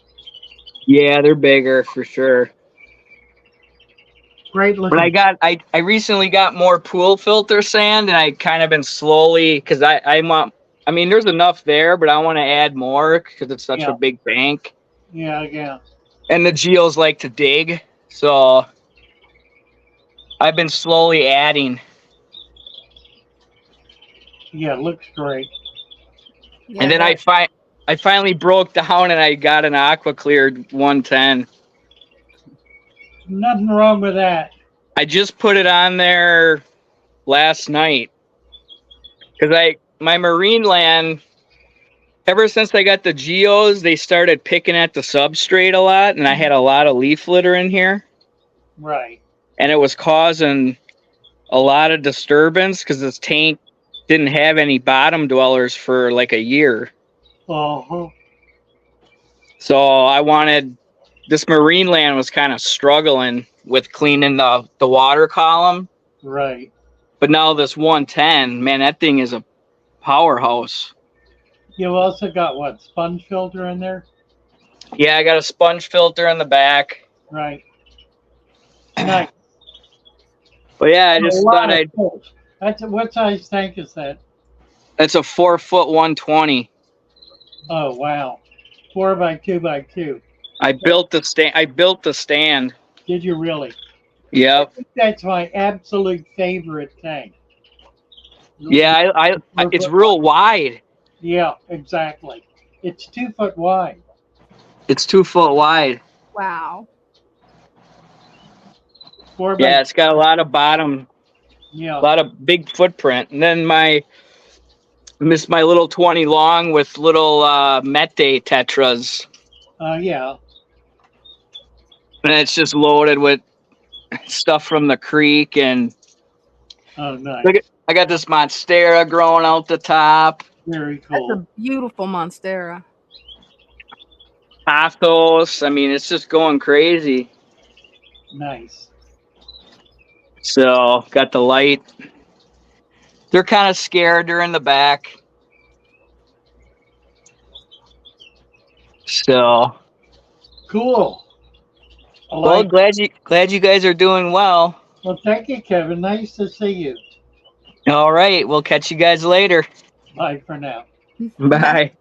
Yeah, they're bigger for sure. Great looking. But I recently got more pool filter sand, and I kind of been slowly, because I want, I mean, there's enough there, but I want to add more because it's such a big bank. Yeah. And the geos like to dig, so I've been slowly adding. Yeah, it looks great. Yeah, And then I finally broke down and I got an aqua cleared 110. Nothing wrong with that. I just put it on there last night because my marine land, ever since I got the geos, they started picking at the substrate a lot, and I had a lot of leaf litter in here. Right. And it was causing a lot of disturbance because this tank didn't have any bottom dwellers for like a year. Uh-huh. So I wanted, this marine land was kind of struggling with cleaning the water column. Right. But now this 110, man, that thing is a powerhouse. You've also got what, sponge filter in there? Yeah, I got a sponge filter in the back. Right. Nice. But yeah, I just thought I'd. What size tank is that? That's a 4-foot 120. Oh wow, 4x2x2. I built the stand. Did you really? Yep. I think that's my absolute favorite tank. Yeah, I it's real wide. Yeah, exactly. It's 2 foot wide. It's 2 foot wide. Wow. Yeah, it's got a lot of bottom. Yeah. A lot of big footprint. And then my little 20 long with little mete tetras. Yeah. And it's just loaded with stuff from the creek. And oh, nice. I got this monstera growing out the top. Very cool. That's a beautiful monstera. Pathos. I mean, it's just going crazy. Nice. So got the light. They're kind of scared. They're in the back. So cool. Well, glad you guys are doing well. Well, thank you, Kevin. Nice to see you. All right, we'll catch you guys later. Bye for now. Bye.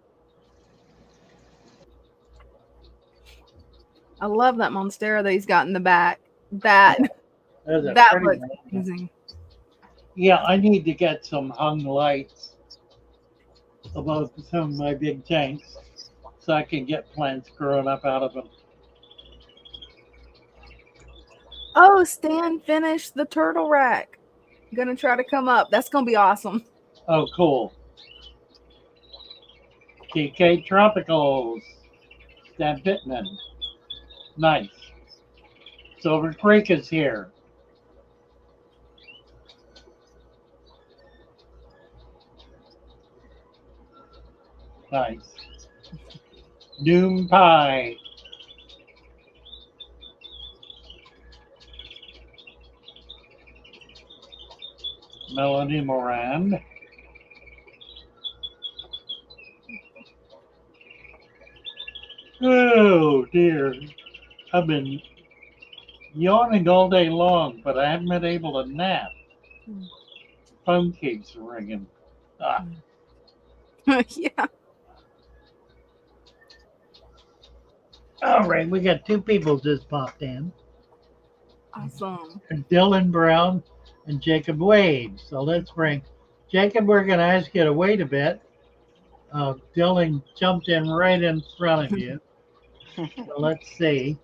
I love that monstera that he's got in the back. That looks amazing. Yeah, I need to get some hung lights above some of my big tanks so I can get plants growing up out of them. Oh, Stan finished the turtle rack. Gonna try to come up. That's gonna be awesome. Oh, cool. TK Tropicals. Stan Pittman. Nice. Silver Creek is here. Nice. Doom Pie. Melanie Moran. Oh dear. I've been yawning all day long, but I haven't been able to nap. Phone keeps ringing. Yeah. All right, we got 2 people just popped in. Awesome. Dylan Brown and Jacob Wade. So let's bring Jacob. We're going to ask you to wait a bit. Dylan jumped in right in front of you. So let's see.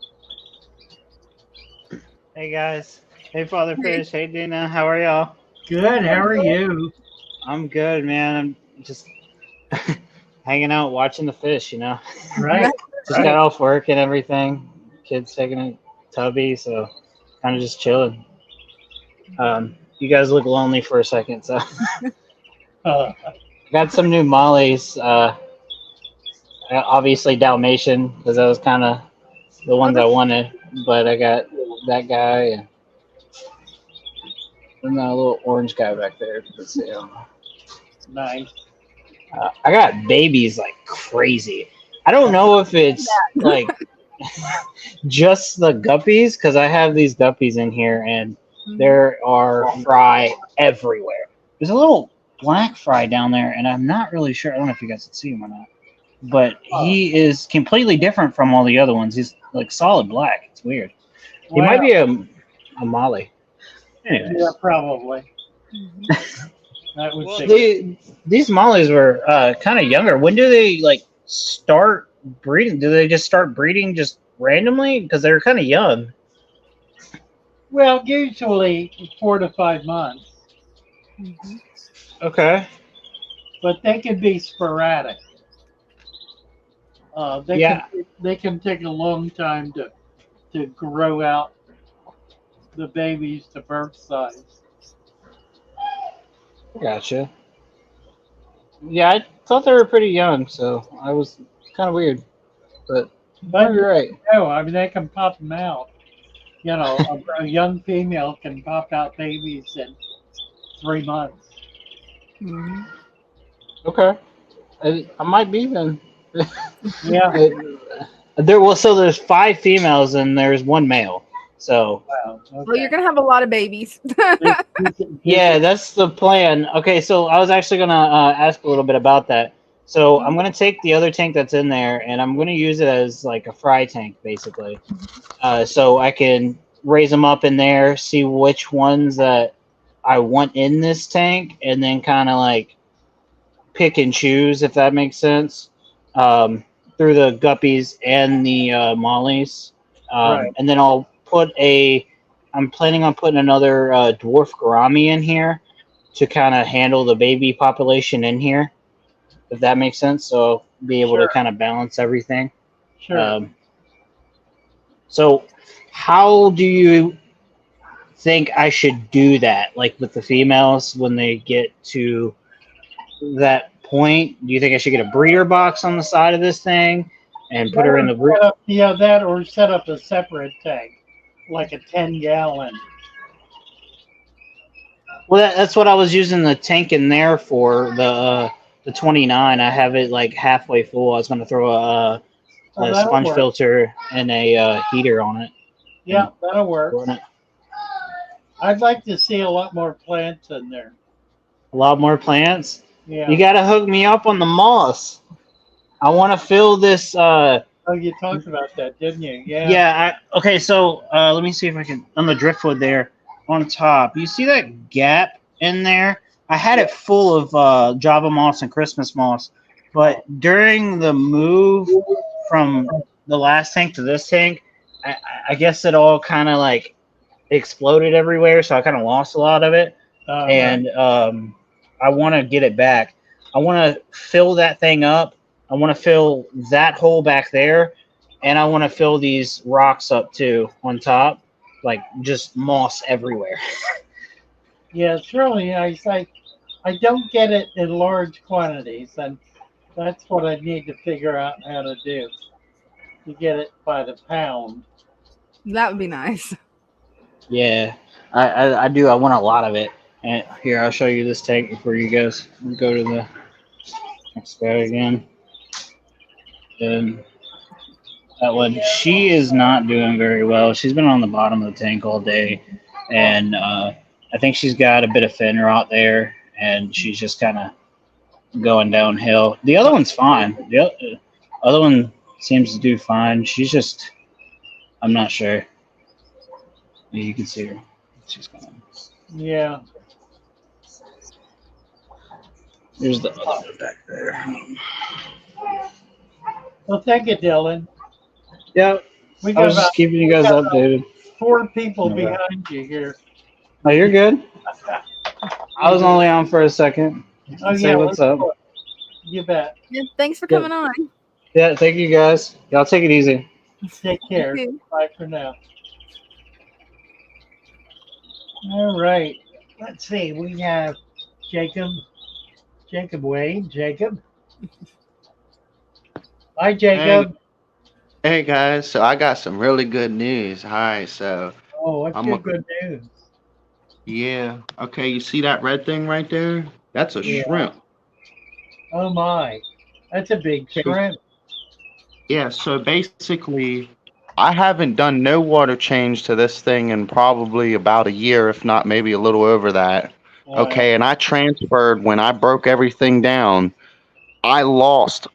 Hey guys. Hey Father Fish. Hey Dina. How are y'all? Good. How are you? I'm good, man. I'm just hanging out watching the fish, you know. Right. Just got off work and everything. Kids taking a tubby, so kind of just chilling. You guys look lonely for a second, so got some new mollies. Obviously Dalmatian, because that was kind of the ones I wanted, but I got that guy and that little orange guy back there. Let's see. Nice. I got babies like crazy. I don't know if it's like just the guppies, because I have these guppies in here and there are fry everywhere. There's a little black fry down there, and I'm not really sure. I don't know if you guys can see him or not, but he is completely different from all the other ones. He's like solid black. It's weird. He might be a molly. Anyways. Yeah, probably. That was Well, these mollies were kind of younger. When do they like start breeding? Do they just start breeding just randomly? Because they're kind of young. Well, usually 4 to 5 months. Okay. But they can be sporadic. They can take a long time to grow out the babies to birth size. Gotcha. Yeah, I thought they were pretty young, so I was kind of weird. But you're right. No, I mean, they can pop them out. You know, a young female can pop out babies in 3 months. Okay. I might be then. Yeah. So there's 5 females and there's 1 male. So Wow. Okay. Well, you're gonna have a lot of babies. yeah, that's the plan. Okay, so I was actually gonna ask a little bit about that. So I'm gonna take the other tank that's in there, and I'm gonna use it as like a fry tank, basically. So I can raise them up in there, see which ones that I want in this tank, and then kind of like pick and choose, if that makes sense, through the guppies and the mollies. Right. And then I'm planning on putting another dwarf gourami in here to kind of handle the baby population in here, if that makes sense. So I'll be able to kind of balance everything. Sure. So how do you think I should do that? Like with the females, when they get to that point, do you think I should get a breeder box on the side of this thing and put her in the breeder? Yeah, that or set up a separate tank, like a 10-gallon. Well, that's what I was using the tank in there for, the 29. I have it like halfway full. I was going to throw a sponge filter and a heater on it. Yeah, that'll work. I'd like to see a lot more plants in there. A lot more plants? Yeah. You got to hook me up on the moss. I want to fill this. Oh, you talked about that, didn't you? Yeah. Yeah. Okay, so let me see if I can, on the driftwood there on top. You see that gap in there? I had it full of Java moss and Christmas moss, but during the move from the last tank to this tank, I guess it all kind of like exploded everywhere, so I kind of lost a lot of it. And I want to get it back. I want to fill that thing up. I want to fill that hole back there, and I want to fill these rocks up too on top, like just moss everywhere. Yeah, it's really nice. I don't get it in large quantities, and that's what I need to figure out how to do, to get it by the pound. That would be nice. Yeah, I do. I want a lot of it. And here, I'll show you this tank before you guys go to the next guy again. And that one, she is not doing very well. She's been on the bottom of the tank all day, and I think she's got a bit of fin rot there, and she's just kind of going downhill. The other one's fine. The other one's seems to do fine. She's just, I'm not sure. Yeah, you can see her. She's gone. Yeah. There's the other one back there. Well, thank you, Dylan. Yeah, We I got was about just keeping you guys updated. 4 people Okay. behind you here. Oh, you're good. I was only on for a second. Oh, Say yeah. what's up. You bet. Yeah, thanks for Yeah. coming on. Yeah, thank you guys. Y'all take it easy. Take care. You too. Bye for now. All right. Let's see. We have Jacob. Jacob Wade. Jacob. Hi, Jacob. Hey guys, so I got some really good news. Hi, so Oh, what's I'm your a good news? yeah. Okay, you see that red thing right there? That's a Yeah. shrimp. Oh, my. That's a big Okay. shrimp. Yeah, so basically I haven't done no water change to this thing in probably about a year, if not maybe a little over that. Wow. Okay, and I transferred when I broke everything down. I lost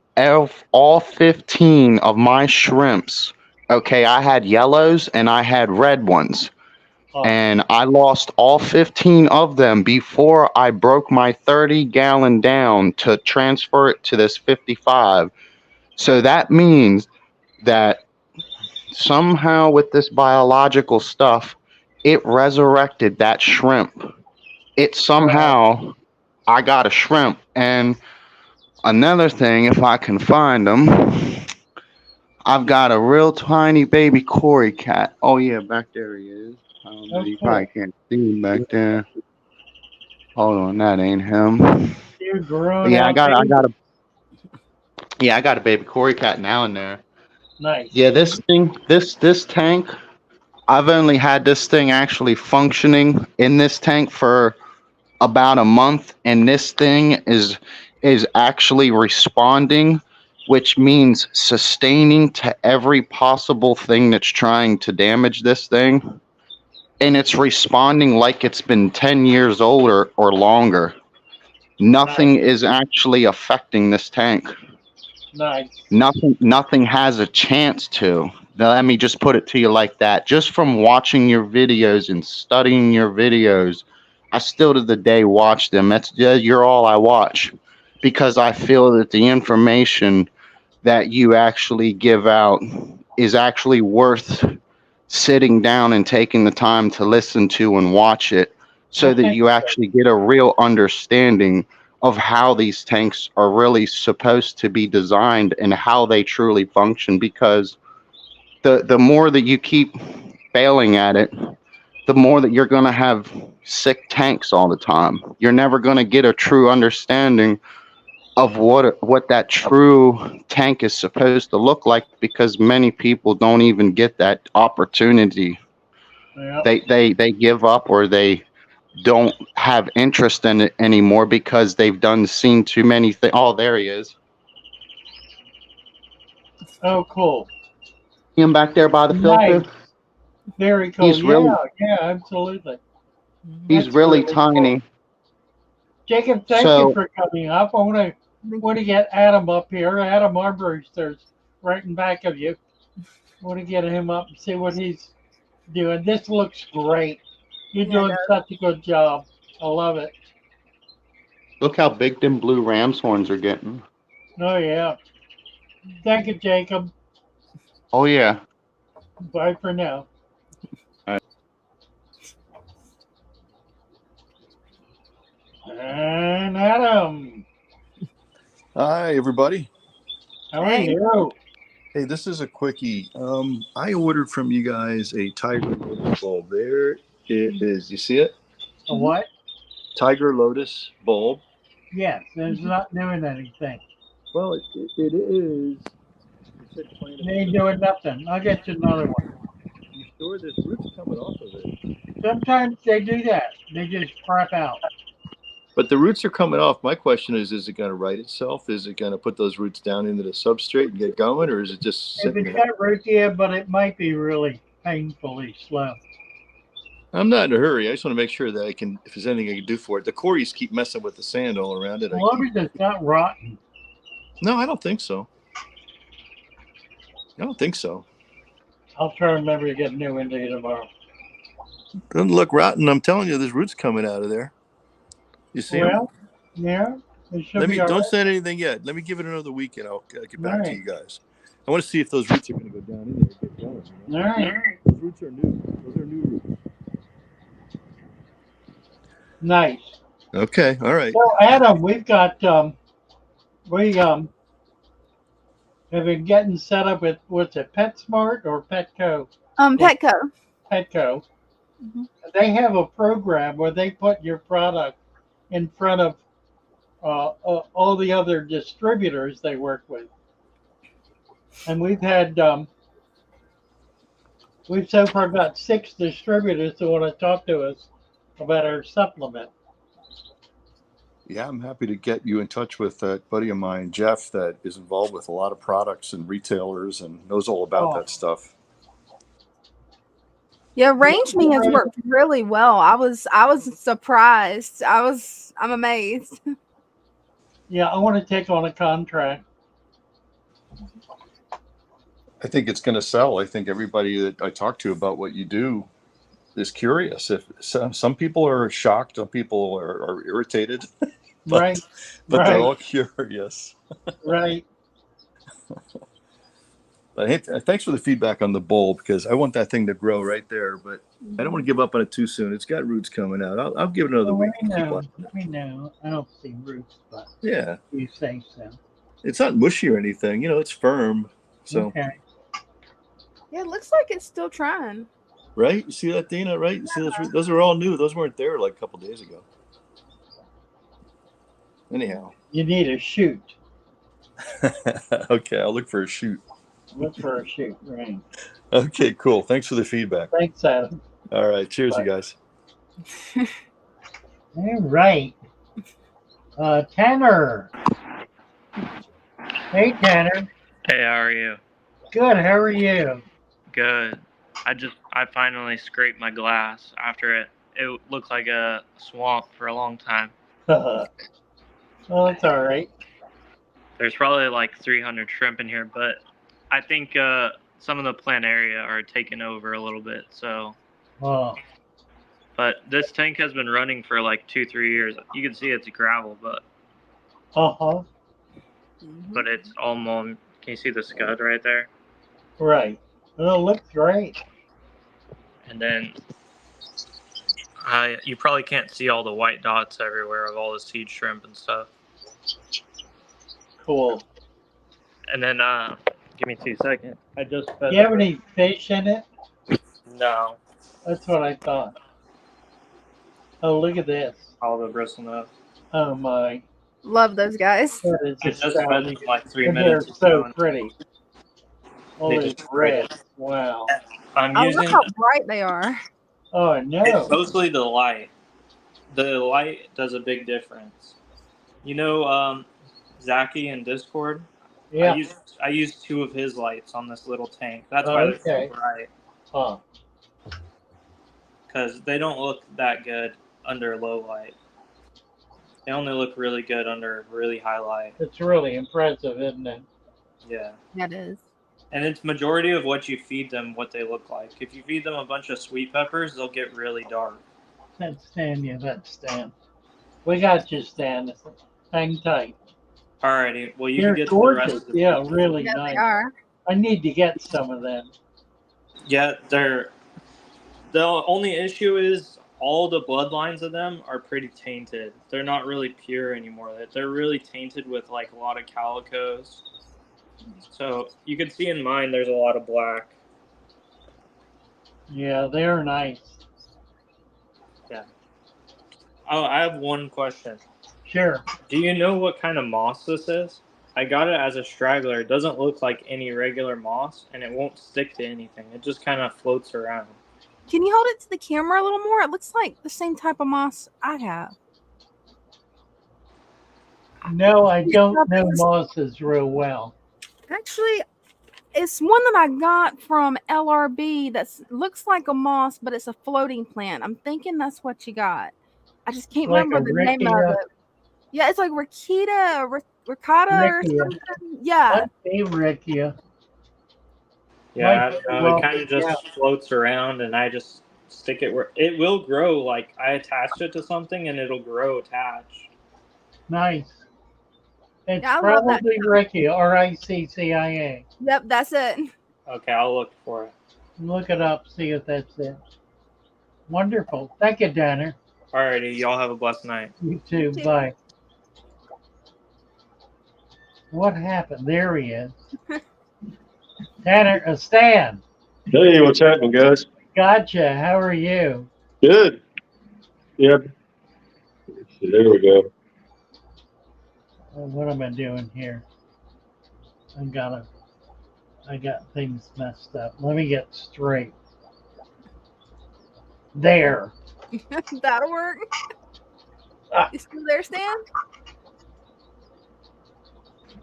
all 15 of my shrimps. Okay, I had yellows and I had red ones. Oh, And I lost all 15 of them before I broke my 30-gallon down to transfer it to this 55. So that means that somehow with this biological stuff, it resurrected that shrimp. It somehow, I got a shrimp. And another thing, if I can find them, I've got a real tiny baby Cory cat. Oh yeah, back there he is. I don't know, oh, you cool. probably can't see him back there. Hold on, that ain't him. You're grown Yeah, out, baby. I got a baby Cory cat now in there. Nice. Yeah, this tank, I've only had this thing actually functioning in this tank for about a month, and this thing is actually responding, which means sustaining to every possible thing that's trying to damage this thing. And it's responding like it's been 10 years older or longer. Nothing is actually affecting this tank. Nice. Nothing has a chance to. Now, let me just put it to you like that. Just from watching your videos and studying your videos, I still to the day watch them. You're all I watch, because I feel that the information that you actually give out is actually worth sitting down and taking the time to listen to and watch it, so that you actually get a real understanding of how these tanks are really supposed to be designed and how they truly function. Because the more that you keep failing at it, the more that you're going to have sick tanks all the time. You're never going to get a true understanding of what that true tank is supposed to look like, because many people don't even get that opportunity. Yeah. They give up, or they don't have interest in it anymore because they've seen too many things. Oh, there he is. Oh, cool. See him back there by the filter? Nice. Very cool. He's really, yeah, absolutely. he's That's really cool. tiny. Jacob, thank you So for coming up. I want to get Adam up here. Adam Armbruster's right in back of you. I want to get him up and see what he's doing. This looks great. You're doing such a good job. I love it. look how big them blue ram's horns are getting. Oh, yeah. Thank you, Jacob. Oh yeah. Bye for now. And Adam, Hi, everybody. how are you? Hey, this is a quickie. I ordered from you guys a Tiger Lotus bulb. There it is. You see it? A what? Tiger Lotus bulb. Yes, it's not doing anything. Well, it is. They ain't doing nothing. I'll get you another one. You sure there's roots coming off of it? Sometimes they do that. They just crap out. But the roots are coming off. My question is it going to right itself? Is it going to put those roots down into the substrate and get going, or is it just If sitting it's there? got roots, yeah, but it might be really painfully slow. I'm not in a hurry. I just want to make sure that if there's anything I can do for it. The Corys keep messing with the sand all around it. As long as it's not rotten. No, I don't think so. I don't think so. I'll try to remember to get a new one to you tomorrow. Doesn't look rotten. I'm telling you, there's roots coming out of there. You see them? Well, yeah, it should Let be me all don't right. send anything yet. Let me give it another week, and I'll get back All to right. you guys. I want to see if those roots are going to go down in there and get going. All right. Those roots are new. Those are new roots. Nice. Okay. All right. So, Adam, we've got we have been getting set up with what's it, PetSmart or Petco? Petco. Petco. Mm-hmm. They have a program where they put your product in front of all the other distributors they work with, and we've so far got 6 distributors who want to talk to us about our supplement. Yeah, I'm happy to get you in touch with that buddy of mine, Jeff, that is involved with a lot of products and retailers and knows all about that stuff. Yeah, Range Me has worked really well. I was surprised. I'm amazed. Yeah, I want to take on a contract. I think it's going to sell. I think everybody that I talk to about what you do is curious. If some people are shocked, some people are irritated, but they're all curious. Right. But hey, thanks for the feedback on the bowl, because I want that thing to grow right there, but I don't want to give up on it too soon. It's got roots coming out. I'll give it another week. Let me know. I don't see roots, but yeah, you say so. It's not mushy or anything. It's firm. So okay. Yeah, it looks like it's still trying. Right? You see that, Dina? Right? You see those are all new. Those weren't there like a couple days ago. Anyhow. You need a shoot. Okay, I'll look for a shoot. Look for a shoot, right. Okay, cool. Thanks for the feedback. Thanks, Adam. All right. Cheers, you guys. All right. Tanner. Hey, Tanner. Hey, how are you? Good. How are you? Good. I finally scraped my glass after it looked like a swamp for a long time. Well, it's all right. There's probably like 300 shrimp in here, but I think some of the planaria are taking over a little bit. So, but this tank has been running for like 2-3 years. You can see it's gravel, but but it's almost. Can you see the scud right there? Right. Well, it looks great. And then you probably can't see all the white dots everywhere of all the seed shrimp and stuff. Cool. And then give me 2 seconds. I just Do you have any fish in it? No. That's what I thought. Oh, look at this. All the bristlenose. Oh my. Love those guys. That is I just fed them like 3 minutes. They're so pretty. Oh, it's red. Wow. I'm using. Look how bright they are. Oh no. It's mostly the light. The light does a big difference. Zachy in Discord. Yeah. I used 2 of his lights on this little tank. That's why they're so bright. Huh. Because they don't look that good under low light. They only look really good under really high light. It's really impressive, isn't it? Yeah. That is. And it's majority of what you feed them, what they look like. If you feed them a bunch of sweet peppers, they'll get really dark. That's Stan. Yeah, that's Stan. We got you, Stan. Hang tight. Alrighty. Well, you They're can get gorgeous. to the rest of the Yeah, really Yeah, nice. they are. I need to get some of them. Yeah, the only issue is all the bloodlines of them are pretty tainted. They're not really pure anymore. They're really tainted with like a lot of calicos. So you can see in mine there's a lot of black. Yeah, they're nice. Yeah. Oh, I have one question. Sure. Do you know what kind of moss this is? I got it as a straggler. It doesn't look like any regular moss, and it won't stick to anything. It just kind of floats around. Can you hold it to the camera a little more? It looks like the same type of moss I have. No, I don't know mosses real well. Actually, it's one that I got from LRB that looks like a moss, but it's a floating plant. I'm thinking that's what you got. I just can't remember the name of it. Yeah, it's like ricotta or something. Yeah. Hey, Rickia. Yeah, I don't know. Well, It kind of just floats around, and I just stick it where it will grow. Like I attached it to something, and it'll grow attached. Nice. It's Yeah, I love that. probably Ricky, RICCIA. Yep, that's it. Okay, I'll look for it. Look it up, see if that's it. Wonderful. Thank you, Danner. Alrighty, y'all have a blessed night. You too. Bye. What happened? There he is. Tanner, Stan. Hey, what's happening, guys? Gotcha. How are you? Good. Yep. There we go. What am I doing here? I got things messed up. Let me get straight. There. That'll work. You still there, Stan?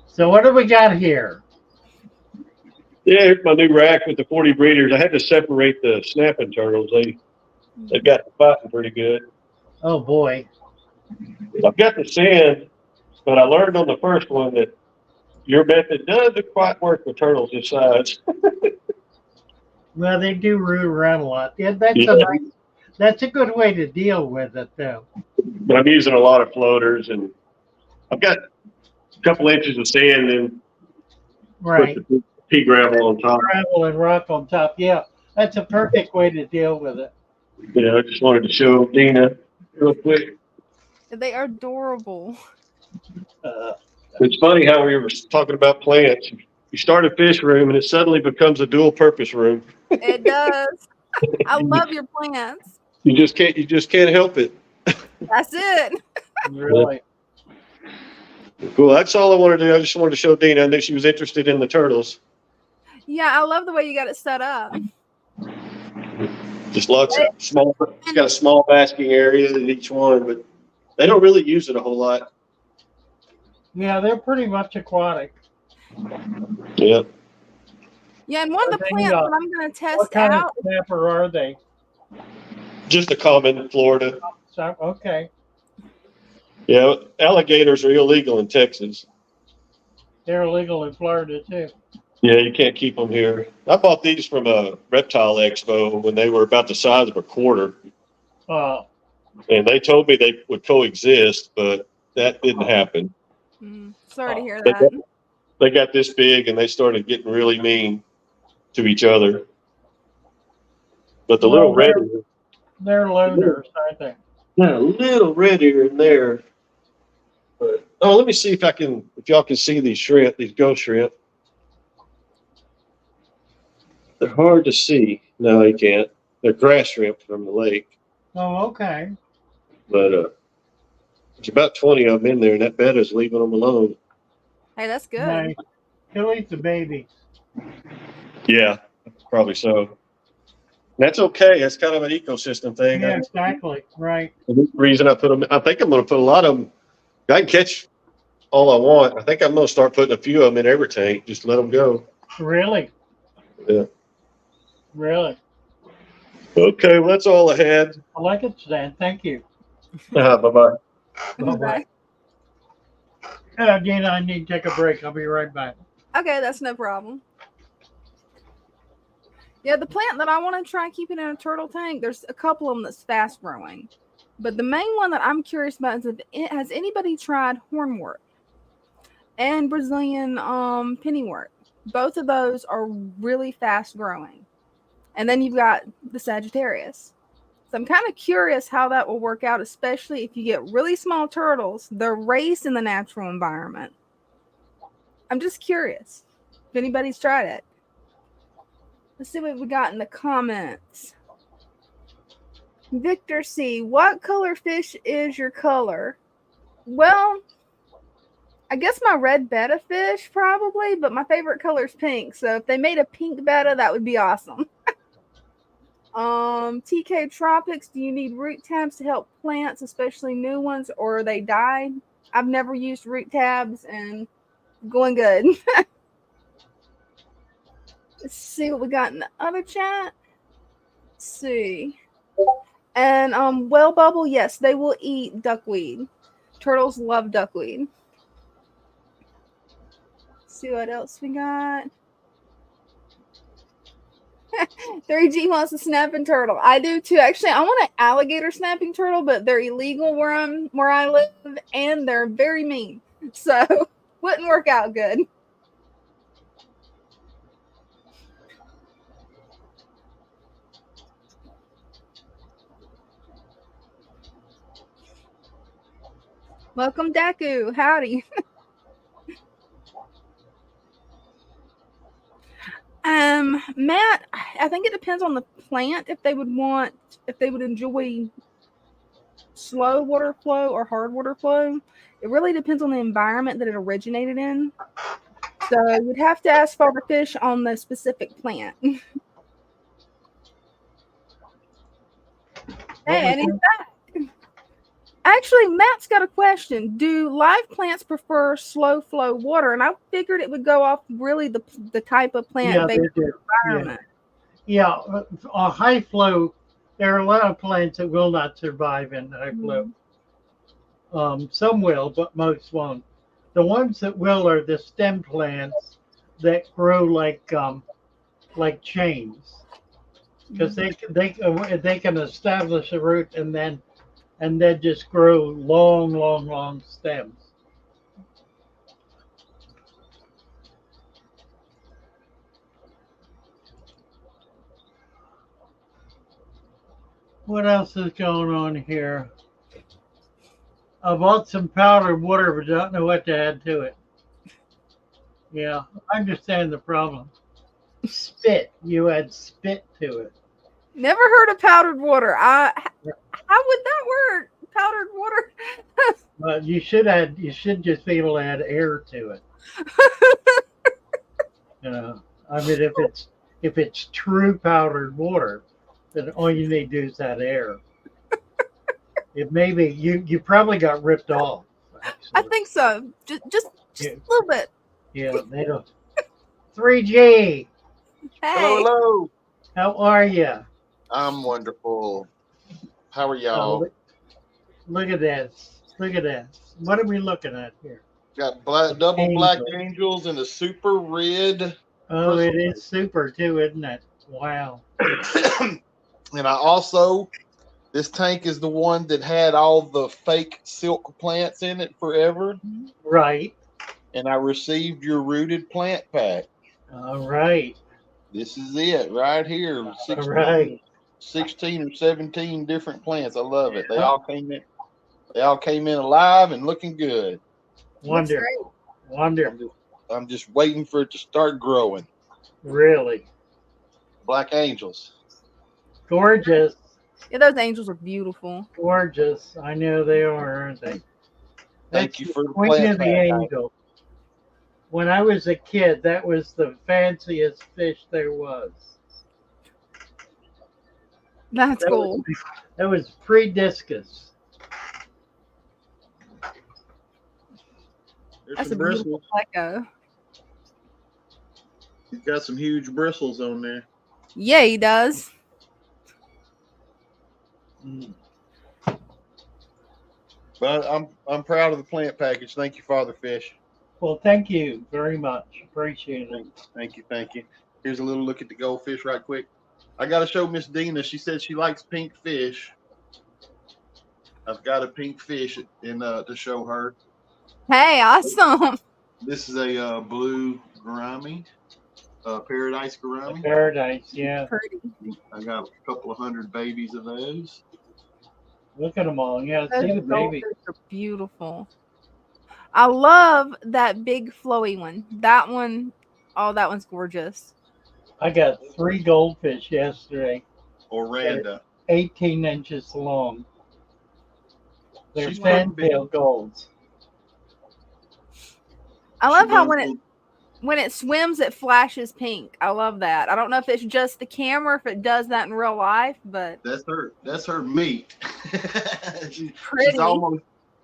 So what do we got here? Yeah, here's my new rack with the 40 breeders. I had to separate the snapping turtles. They got fighting pretty good. Oh boy. I've got the sand, but I learned on the first one that your method doesn't quite work with turtles this size. Well, they do root around a lot. Yeah, that's a good way to deal with it, though. But I'm using a lot of floaters, and I've got a couple inches of sand and right. Put the pea gravel on top. Gravel and rock on top. Yeah, that's a perfect way to deal with it. Yeah, I just wanted to show Dina real quick. They are adorable. It's funny how we were talking about plants. You start a fish room, and it suddenly becomes a dual-purpose room. It does. I love your plants. You just can't help it. That's it. Really. Cool. That's all I wanted to do. I just wanted to show Dina. I knew she was interested in the turtles. Yeah, I love the way you got it set up. Just lots of small. It's got a small basking area in each one, but they don't really use it a whole lot. Yeah, they're pretty much aquatic. Yeah. Yeah, and one of the plants that I'm going to test what kind out. of snapper are they? Just a common in Florida. So, okay. Yeah, alligators are illegal in Texas. They're illegal in Florida too. Yeah, you can't keep them here. I bought these from a reptile expo when they were about the size of a quarter. Oh. And they told me they would coexist, but that didn't happen. Sorry to hear that. They got this big and they started getting really mean to each other. But the little red, they're loners, aren't they? yeah, a little redder in there. But let me see if y'all can see these shrimp, these ghost shrimp. They're hard to see. No, you can't. They're grass shrimp from the lake. Oh, okay. But there's about 20 of them in there, and that bed is leaving them alone. Hey, that's good. Nice. He'll eat the babies. Yeah, probably so. That's okay. That's kind of an ecosystem thing. Yeah, exactly. Right. The reason I put them, I think I'm going to put a lot of them. I can catch all I want. I think I'm going to start putting a few of them in every tank. Just let them go. Really? Yeah. Really? Okay, well, that's all I had. I like it, Stan. Thank you. Bye-bye. Bye-bye. Dina, I need to take a break. I'll be right back. Okay, that's no problem. Yeah, the plant that I want to try keeping in a turtle tank, there's a couple of them that's fast growing. But the main one that I'm curious about is has anybody tried hornwort and Brazilian pennywort? Both of those are really fast growing. And then you've got the Sagittarius. So I'm kind of curious how that will work out, especially if you get really small turtles. They're raised in the natural environment. I'm just curious if anybody's tried it. Let's see what we got in the comments. Victor C. What color fish is your color? Well, I guess my red betta fish probably, but my favorite color is pink. So if they made a pink betta, that would be awesome. TK Tropics, do you need root tabs to help plants, especially new ones, or they die? I've never used root tabs and going good. Let's see what we got in the other chat. Let's see. And Well Bubble, yes, they will eat duckweed. Turtles love duckweed. Let's see what else we got. 3G wants a snapping turtle. I do too. Actually, I want an alligator snapping turtle, but they're illegal where I live, and they're very mean. So wouldn't work out good. Welcome, Daku. Howdy. Matt, I think it depends on the plant if they would enjoy slow water flow or hard water flow. It really depends on the environment that it originated in. So you'd have to ask Father Fish on the specific plant. Hey, and he's back. Actually, Matt's got a question. Do live plants prefer slow flow water? And I figured it would go off really the type of plant based on the environment. Yeah, a high flow, there are a lot of plants that will not survive in high flow. Some will, but most won't. The ones that will are the stem plants that grow like chains, because they can establish a root and then just grow long stems. What else is going on here? I bought some powdered water, but don't know what to add to it. Yeah, I understand the problem. Spit. You add spit to it. Never heard of powdered water. How would that work? Powdered water? But you should just be able to add air to it. I mean, if it's true powdered water, then all you need to do is add air. It maybe you probably got ripped off. Actually. I think so. Just a little bit. Yeah, they don't. 3G. Hey. Hello. How are you? I'm wonderful. How are y'all? Look at this. Look at this. What are we looking at here? Got double black angels and a super red. Oh, it is super too, isn't it? Wow. And I also, this tank is the one that had all the fake silk plants in it forever. Right. And I received your rooted plant pack. All right. This is it right here. 16 or 17 different plants. I love it. They all came in alive and looking good. Wonderful. Wonderful. I'm just waiting for it to start growing. Really? Black angels. Gorgeous. Yeah, those angels are beautiful. Gorgeous. I know they are, aren't they? Thank you for the Queen plant of the pack. Angel. When I was a kid, that was the fanciest fish there was. That's cool. That was pre-discus. That's a beautiful pleco. He's got some huge bristles on there. Yeah, he does. But I'm proud of the plant package. Thank you, Father Fish. Well, thank you very much. Appreciate it. Thank you. Here's a little look at the goldfish right quick. I got to show Miss Dina. She said she likes pink fish. I've got a pink fish to show her. Hey, awesome. This is a blue gourami, paradise gourami. Paradise, yeah. Pretty. I got a couple of hundred babies of those. Look at them all. Yeah, Those see the baby. are beautiful. I love that big flowy one. That one, oh, that one's gorgeous. I got 3 goldfish yesterday. Oranda. 18 inches long. They're fantail golds. I love how when it swims, it flashes pink. I love that. I don't know if it's just the camera, if it does that in real life, but that's her meat.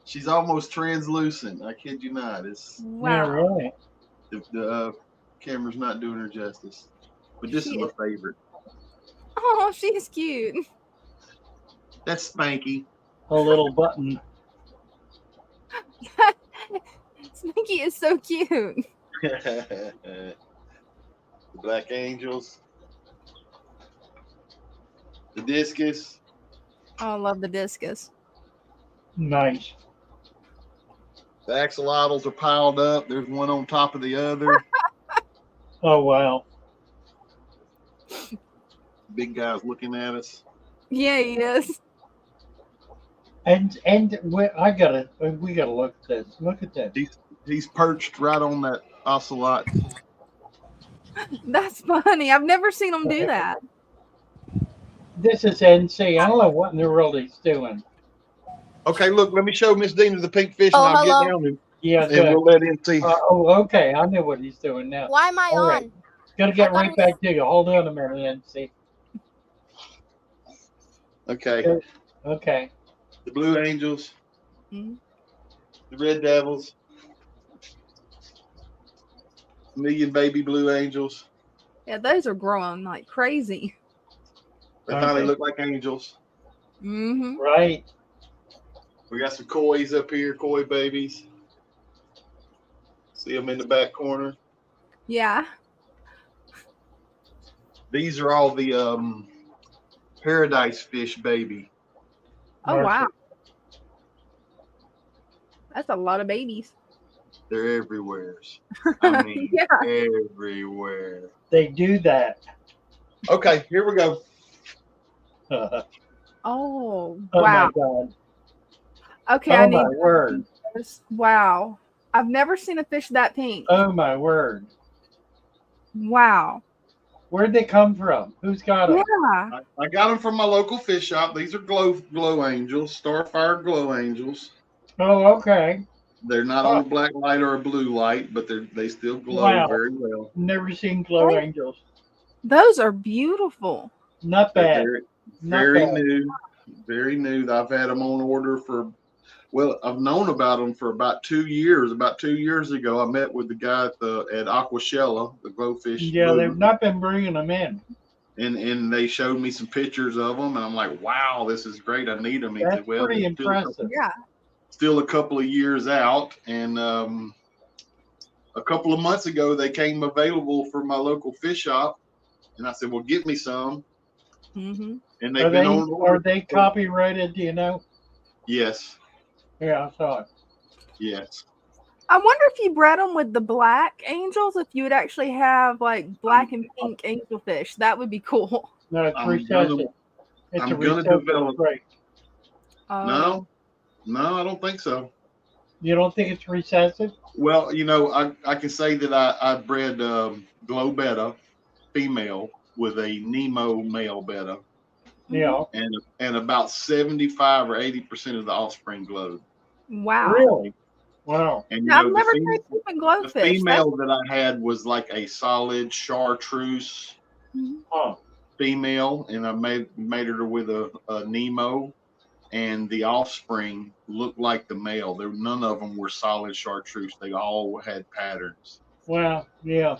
She's almost translucent. I kid you not. Wow. Yeah, really. The camera's not doing her justice. But this is my favorite. Oh, she's cute. That's Spanky. A little button. Spanky is so cute. The black angels. the discus. Oh, I love the discus. Nice. The axolotls are piled up. There's one on top of the other. Oh wow. Big guy's looking at us. Yeah, he is. And we gotta look at this. Look at this. He's perched right on that ocelot. That's funny. I've never seen him do that. This is NC. I don't know what in the world he's doing. Okay, look, let me show Miss Dina the pink fish, Oh, and I'll hello. get down and, Yeah, and we'll let him see. Okay. I know what he's doing now. Why am I All on? right. Gotta get I thought right it was- back to you. Hold on a minute, NC. Okay. Okay. The blue angels, Mhm. the red devils, million baby blue angels. Yeah, those are growing like crazy. They finally look like angels. Mm-hmm. Right. We got some kois up here, koi babies. See them in the back corner. Yeah. These are all the paradise fish baby. Oh, wow. That's a lot of babies. They're everywhere. I mean, Yeah. everywhere. They do that. Okay, here we go. Oh, Oh wow. my God. Okay, Oh I need my word. this. Wow. I've never seen a fish that pink. Oh my word. Wow. Where'd they come from? Who's got them? Yeah. I got them from my local fish shop. These are glow angels, Starfire glow angels. Oh, okay. They're not on a black light or a blue light, but they still glow Wow. very well. Never seen glow angels. Those are beautiful. Not bad. They're Not very bad. new, very new. I've had them on order for, well, I've known about them for about 2 years. About 2 years ago, I met with the guy at Aquashella, the glowfish. Yeah, booth, they've not been bringing them in. and they showed me some pictures of them, and I'm like, wow, this is great. I need them. He That's said, well, pretty they're impressive. Yeah. still a couple of years out, and a couple of months ago, they came available for my local fish shop, and I said, well, get me some. Mm-hmm. And they've been on order. Are they copyrighted? Do you know? Yes. Yeah, I saw it. Yes. I wonder if you bred them with the black angels, if you would actually have like black and pink angelfish. That would be cool. No, it's I'm recessive. gonna- It's I'm a gonna recessive develop- break. No, I don't think so. You don't think it's recessive? Well, you know, I can say that I bred glow betta female with a Nemo male betta, Yeah. and about 75 or 80% of the offspring glowed. Wow. Really? Wow. And you Yeah, I've know, never the tried keeping the glowfish. female that I had was like a solid chartreuse Oh. female, and I made her with a Nemo, and the offspring looked like the male. None of them were solid chartreuse. They all had patterns. Well, yeah.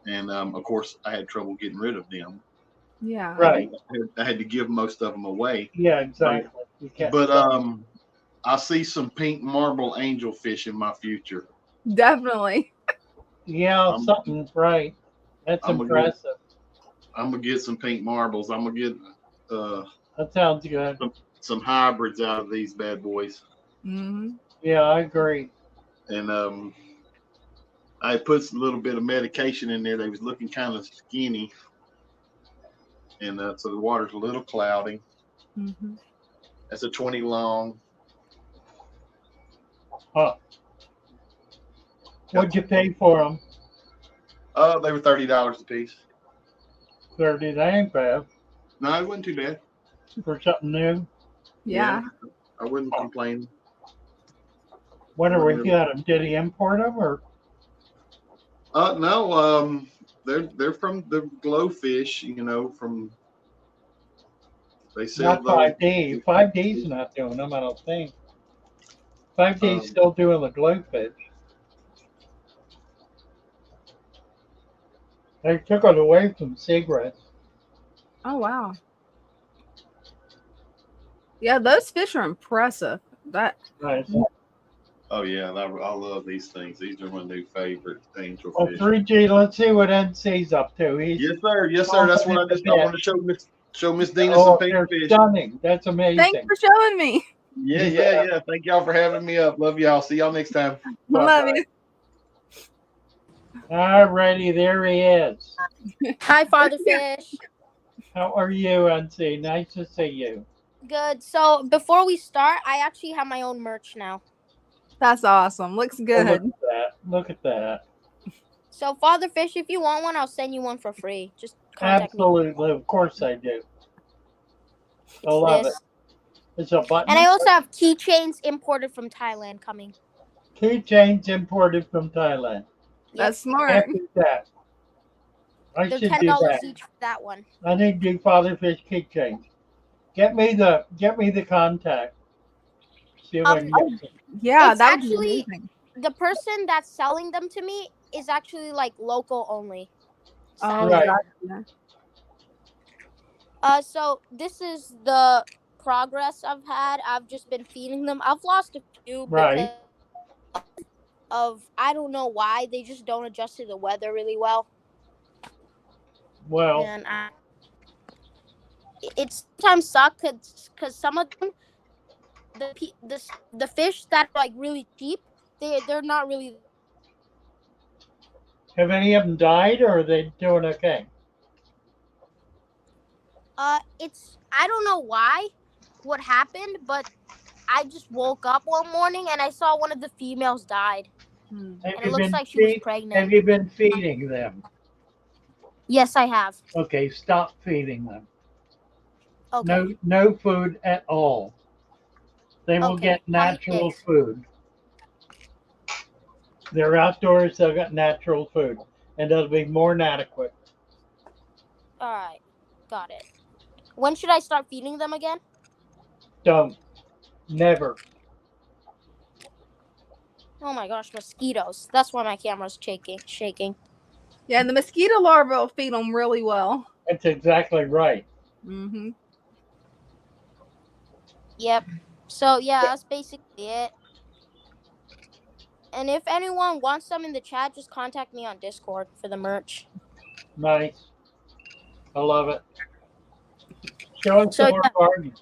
And of course, I had trouble getting rid of them. Yeah. Right. I had to give most of them away. Yeah, exactly. You can't But I see some pink marble angelfish in my future. Definitely. Yeah, something right. That's I'm impressive. gonna get some pink marbles. I'm gonna get That sounds good. some hybrids out of these bad boys. Mm-hmm. Yeah, I agree. And I put a little bit of medication in there. They was looking kind of skinny, and so the water's a little cloudy. Mm-hmm. That's a 20 long. Huh. What'd you pay for them? They were $30 a piece. 30. That ain't bad No, it wasn't too bad. for something new. Yeah. I wouldn't complain. When are we got them? Did he import them or? No, they're from the glowfish, you know, from they sell Not those. 5D. 5D's not doing them, I don't think. 5D's still doing the glowfish. They took it away from cigarettes. Oh, wow. Yeah, those fish are impressive. That. Nice. Oh yeah, I love these things. These are my new favorite angelfish. Oh, 3G, let's see what NC's up to. He's Yes, sir. Yes, sir. That's what I wanted to show Miss. Show Miss Dina Oh, some pink they're fish. stunning. That's amazing. Thanks for showing me. Yeah. Thank y'all for having me up. Love y'all. See y'all next time. Love you. Alrighty, there he is. Hi, Father Fish. How are you, Unseen? Nice to see you. Good. So before we start, I actually have my own merch now. That's awesome. Looks Oh, good. look at that. Look at that. So Father Fish, if you want one, I'll send you one for free. Just contact me. Absolutely. Of course I do. I love it. It's a button. And I also have keychains imported from Thailand coming. Keychains imported from Thailand. That's smart. Can't beat that. I They're should do $10 that. each for that one. I need to do Father Fish keychains. Get me the contact. See if I can get some. Yeah, It's that would be actually amazing. the person that's selling them to me is actually like local only. Oh, Right. gotcha. So this is the progress I've had. I've just been feeding them. I've lost a few Right. because of I don't know why they just don't adjust to the weather really well. Well, And it sometimes sucks because some of them, the fish that are like really cheap, they're not really. have any of them died or are they doing okay? It's I don't know why, what happened, but I just woke up one morning and I saw one of the females died, and it looks like she was pregnant. Have you been feeding them? Yes, I have. Okay, stop feeding them. Okay. No food at all. They will Okay. get How many natural days? food. They're outdoors, they'll get natural food. And it'll be more than adequate. All right, got it. When should I start feeding them again? Don't. Never. Oh my gosh, mosquitoes. That's why my camera's shaking. Yeah, and the mosquito larvae will feed them really well. That's exactly right. Mm-hmm. Yep. So yeah, that's basically it. And if anyone wants some in the chat, just contact me on Discord for the merch. Nice. I love it. Show us So, some more garden.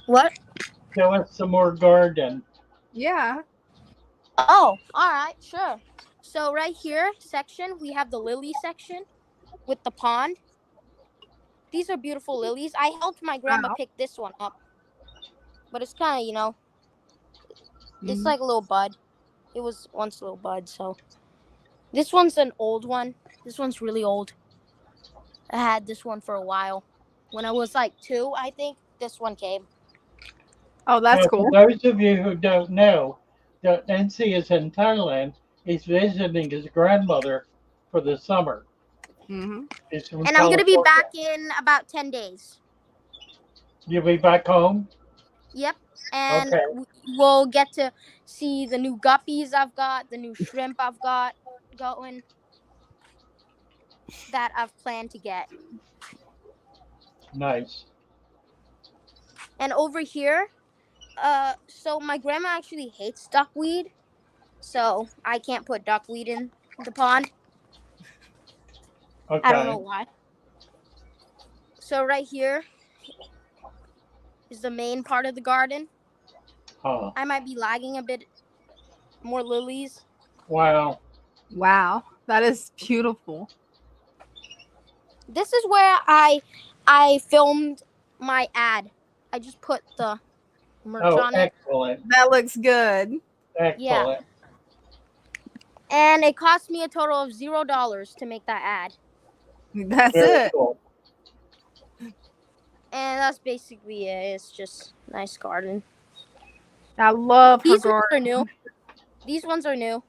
What? Show us some more garden. Yeah. Oh, all right, sure. So right here, section, we have the lily section with the pond. These are beautiful lilies. I helped my grandma pick this one up. But it's kind of, it's like a little bud. It was once a little bud, so. This one's an old one. This one's really old. I had this one for a while. When I was like 2, I think, this one came. Oh, that's Now, cool. for those of you who don't know, NC is in Thailand. He's visiting his grandmother for the summer. Mm-hmm. And I'm going to be back in about 10 days. You'll be back home? Yep. And Okay. we'll get to see the new guppies I've got, the new shrimp I've got going that I've planned to get. Nice. And over here, so my grandma actually hates duckweed, so I can't put duckweed in the pond. Okay. I don't know why. So right here is the main part of the garden. Huh. I might be lagging a bit. More lilies. Wow. Wow. That is beautiful. This is where I filmed my ad. I just put the merch on it. Excellent. That looks good. Excellent. Yeah. And it cost me a total of $0 to make that ad. That's Very it. cool. And that's basically it. It's just nice garden. I love her These garden. ones are new. These ones are new.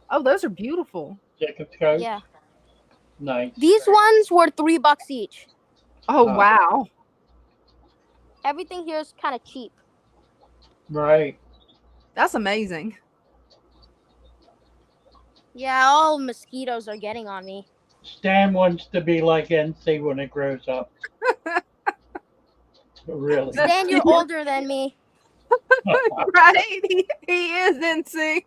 Oh, those are beautiful. Jacob's coat? Yeah. Nice. These ones were $3 each. Oh, wow. Everything here is kind of cheap. Right. That's amazing. Yeah, all mosquitoes are getting on me. Stan wants to be like NC when it grows up. Really. Stan, you're older than me. Right? He is, NC.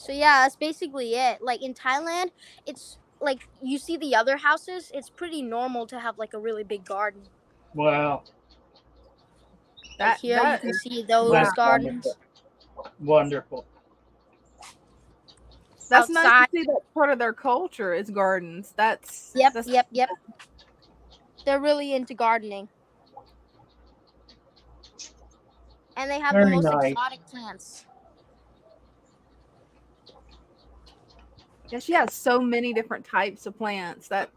So yeah, that's basically it. Like in Thailand, it's like you see the other houses. It's pretty normal to have like a really big garden. Wow. Like here, you That can is see those That's gardens. wonderful. that's nice to Outside. see that part of their culture is gardens. That's Yep. They're really into gardening, and they have the Very most nice. exotic plants. Yeah, she has so many different types of plants that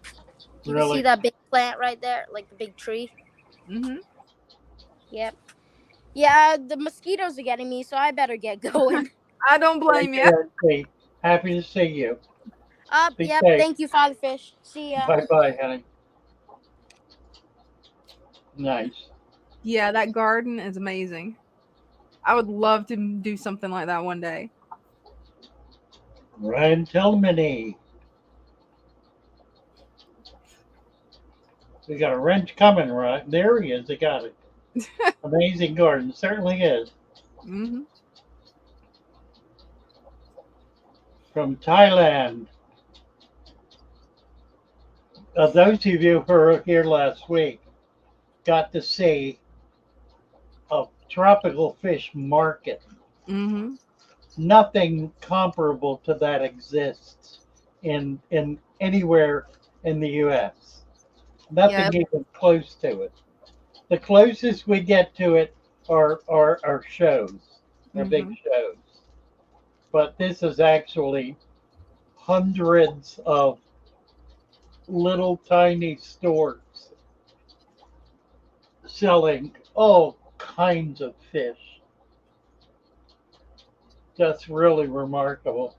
You can see Really. that big plant right there, like the big tree. Mhm. Yep. Yeah, the mosquitoes are getting me, so I better get going. I don't blame you. Hey, happy to see you. Be Yep. safe. Thank you, Father Fish. See ya. Bye bye, honey. Nice. Yeah, that garden is amazing. I would love to do something like that one day. Ryan Tillmany. We got a wrench coming, right? There he is. They got it. Amazing garden. Certainly is. Hmm. From Thailand. Those of you who were here last week got to see a tropical fish market. Hmm. Nothing comparable to that exists in anywhere in the U.S. Nothing Yeah. even close to it. The closest we get to it are shows, are big Mhm. shows. But this is actually hundreds of little tiny stores selling all kinds of fish. Just really remarkable.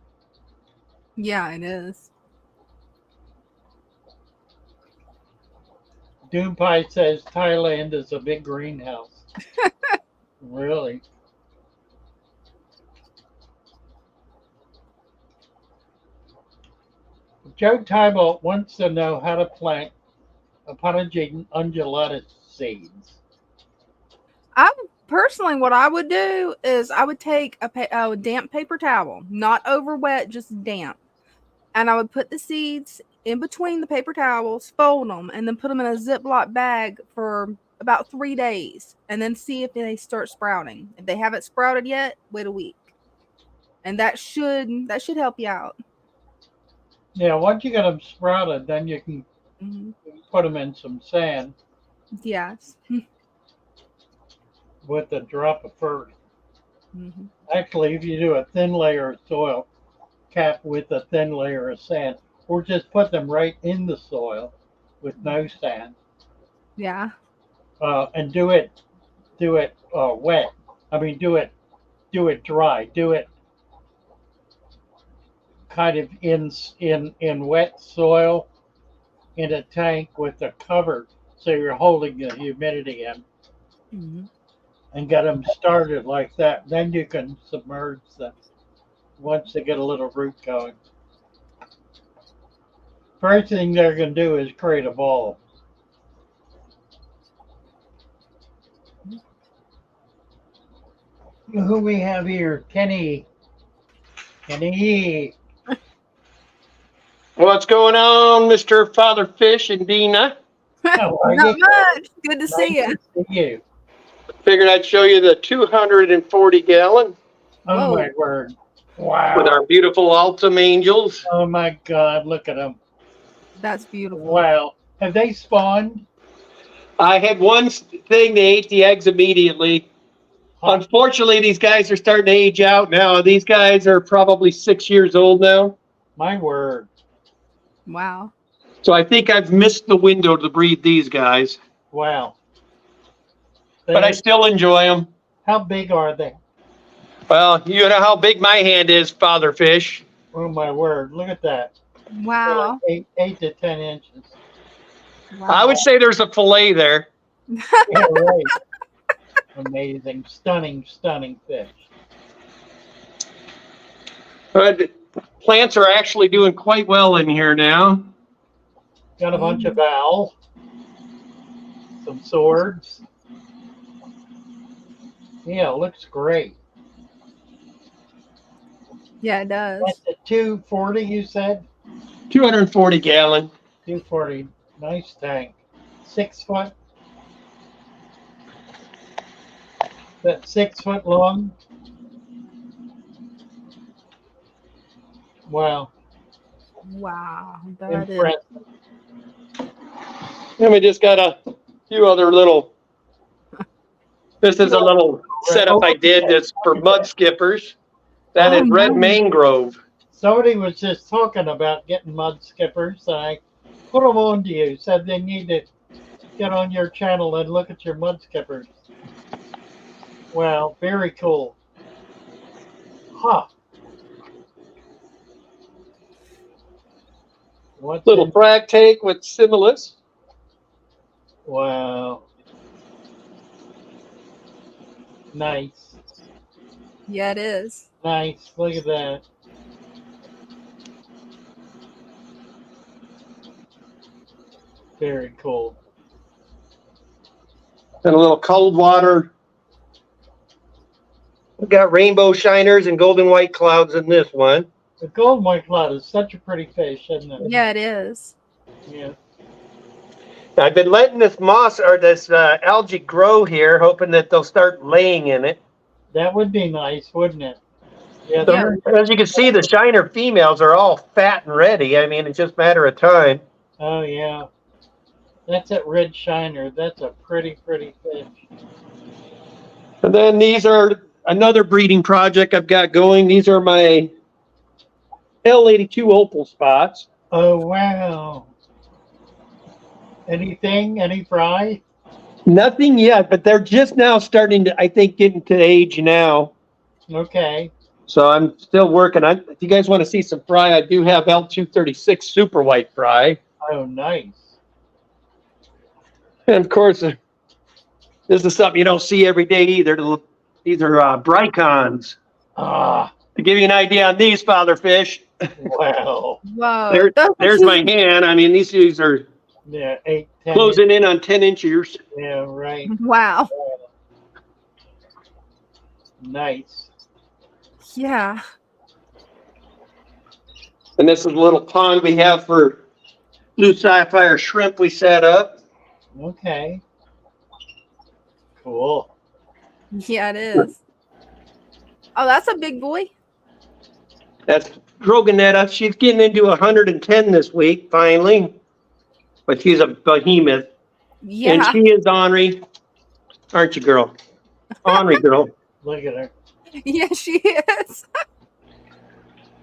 Yeah, it is. Doompai says Thailand is a big greenhouse. Really? Joe Tybalt wants to know how to plant Aponogeton undulatus seeds. Personally, what I would do is I would take a damp paper towel, not over wet, just damp, and I would put the seeds in between the paper towels, fold them, and then put them in a Ziploc bag for about 3 days, and then see if they start sprouting. If they haven't sprouted yet, wait a week, and that should help you out. Yeah, once you get them sprouted, then you can Hmm. put them in some sand Yes. with a drop of earth. Hmm. Actually, if you do a thin layer of soil, cap with a thin layer of sand, or just put them right in the soil with no sand, Yeah. and do it wet. I mean, do it dry. Do it kind of in wet soil in a tank with a cover, so you're holding the humidity in, Hmm. and get them started like that. Then you can submerge them once they get a little root going. First thing they're going to do is create a ball. Who we have here? Kenny. Kenny. What's going on, Mr. Father Fish and Dina? How are Not you? much. Good to see Nice you. to see you. Figured I'd show you the 240 gallon Oh my Whoa, word. with our Wow. beautiful Altum angels. Oh my God. Look at them. that's beautiful. Wow. Have they spawned? I had one thing, they ate the eggs immediately. Huh. Unfortunately, these guys are starting to age out now. These guys are probably 6 years old now. My word. Wow. So I think I've missed the window to breed these guys, Wow. but I They, still enjoy them. how big are they? Well, you know how big my hand is, Father Fish. Oh my word. Look at that. They're like Wow. 8 to 10 inches. I Wow. would say there's a fillet there. Yeah, right. Amazing. Stunning, stunning fish. But plants are actually doing quite well in here now. Got a bunch of Mhm. valves, some swords. Yeah, looks great. Yeah, it does. That's a 240, you said? 240 gallon. 240. Nice tank. 6 foot. That's 6 foot long. Wow. Wow, that is. Impressive. And we just got a few other little. This is a little setup I did that's for mud skippers. That is red mangrove. Somebody was just talking about getting mud skippers. And I put them on to you. Said they need to get on your channel and look at your mud skippers. Wow, very cool. Huh. What's Little frag tank with stimulus. Wow. Nice. Yeah, it is. Nice. Look at that. Very cool. And a little cold water. We got rainbow shiners and golden white clouds in this one. The golden white cloud is such a pretty fish, isn't it? Yeah, it is. Yeah. I've been letting this moss or this algae grow here, hoping that they'll start laying in it. That would be nice, wouldn't it? Yeah. So, as you can see, the shiner females are all fat and ready. I mean, it's just a matter of time. Oh, yeah. That's that red shiner. That's a pretty, pretty fish. And then these are another breeding project I've got going. These are my L82 opal spots. Oh, wow. Anything? Any fry? Nothing yet, but they're just now starting to, I think, get into age now. Okay. So I'm still working on. If you guys want to see some fry, I do have L236 super white fry. Oh, nice. And of course, this is something you don't see every day either. These are Bricons. Ah. To give you an idea on these father fish. Wow. Wow. There's my hand. I mean, these are Yeah, 8, 10. closing in on 10 inches. Yeah, right. Wow. Nice. Yeah. And this is a little pond we have for blue sapphire shrimp we set up. Okay. Cool. Yeah, it is. Oh, that's a big boy. That's Drogonetta. She's getting into 110 this week, finally. But she's a behemoth. Yeah. And she is ornery. Aren't you, girl? Ornery girl. Look at her. Yeah, she is.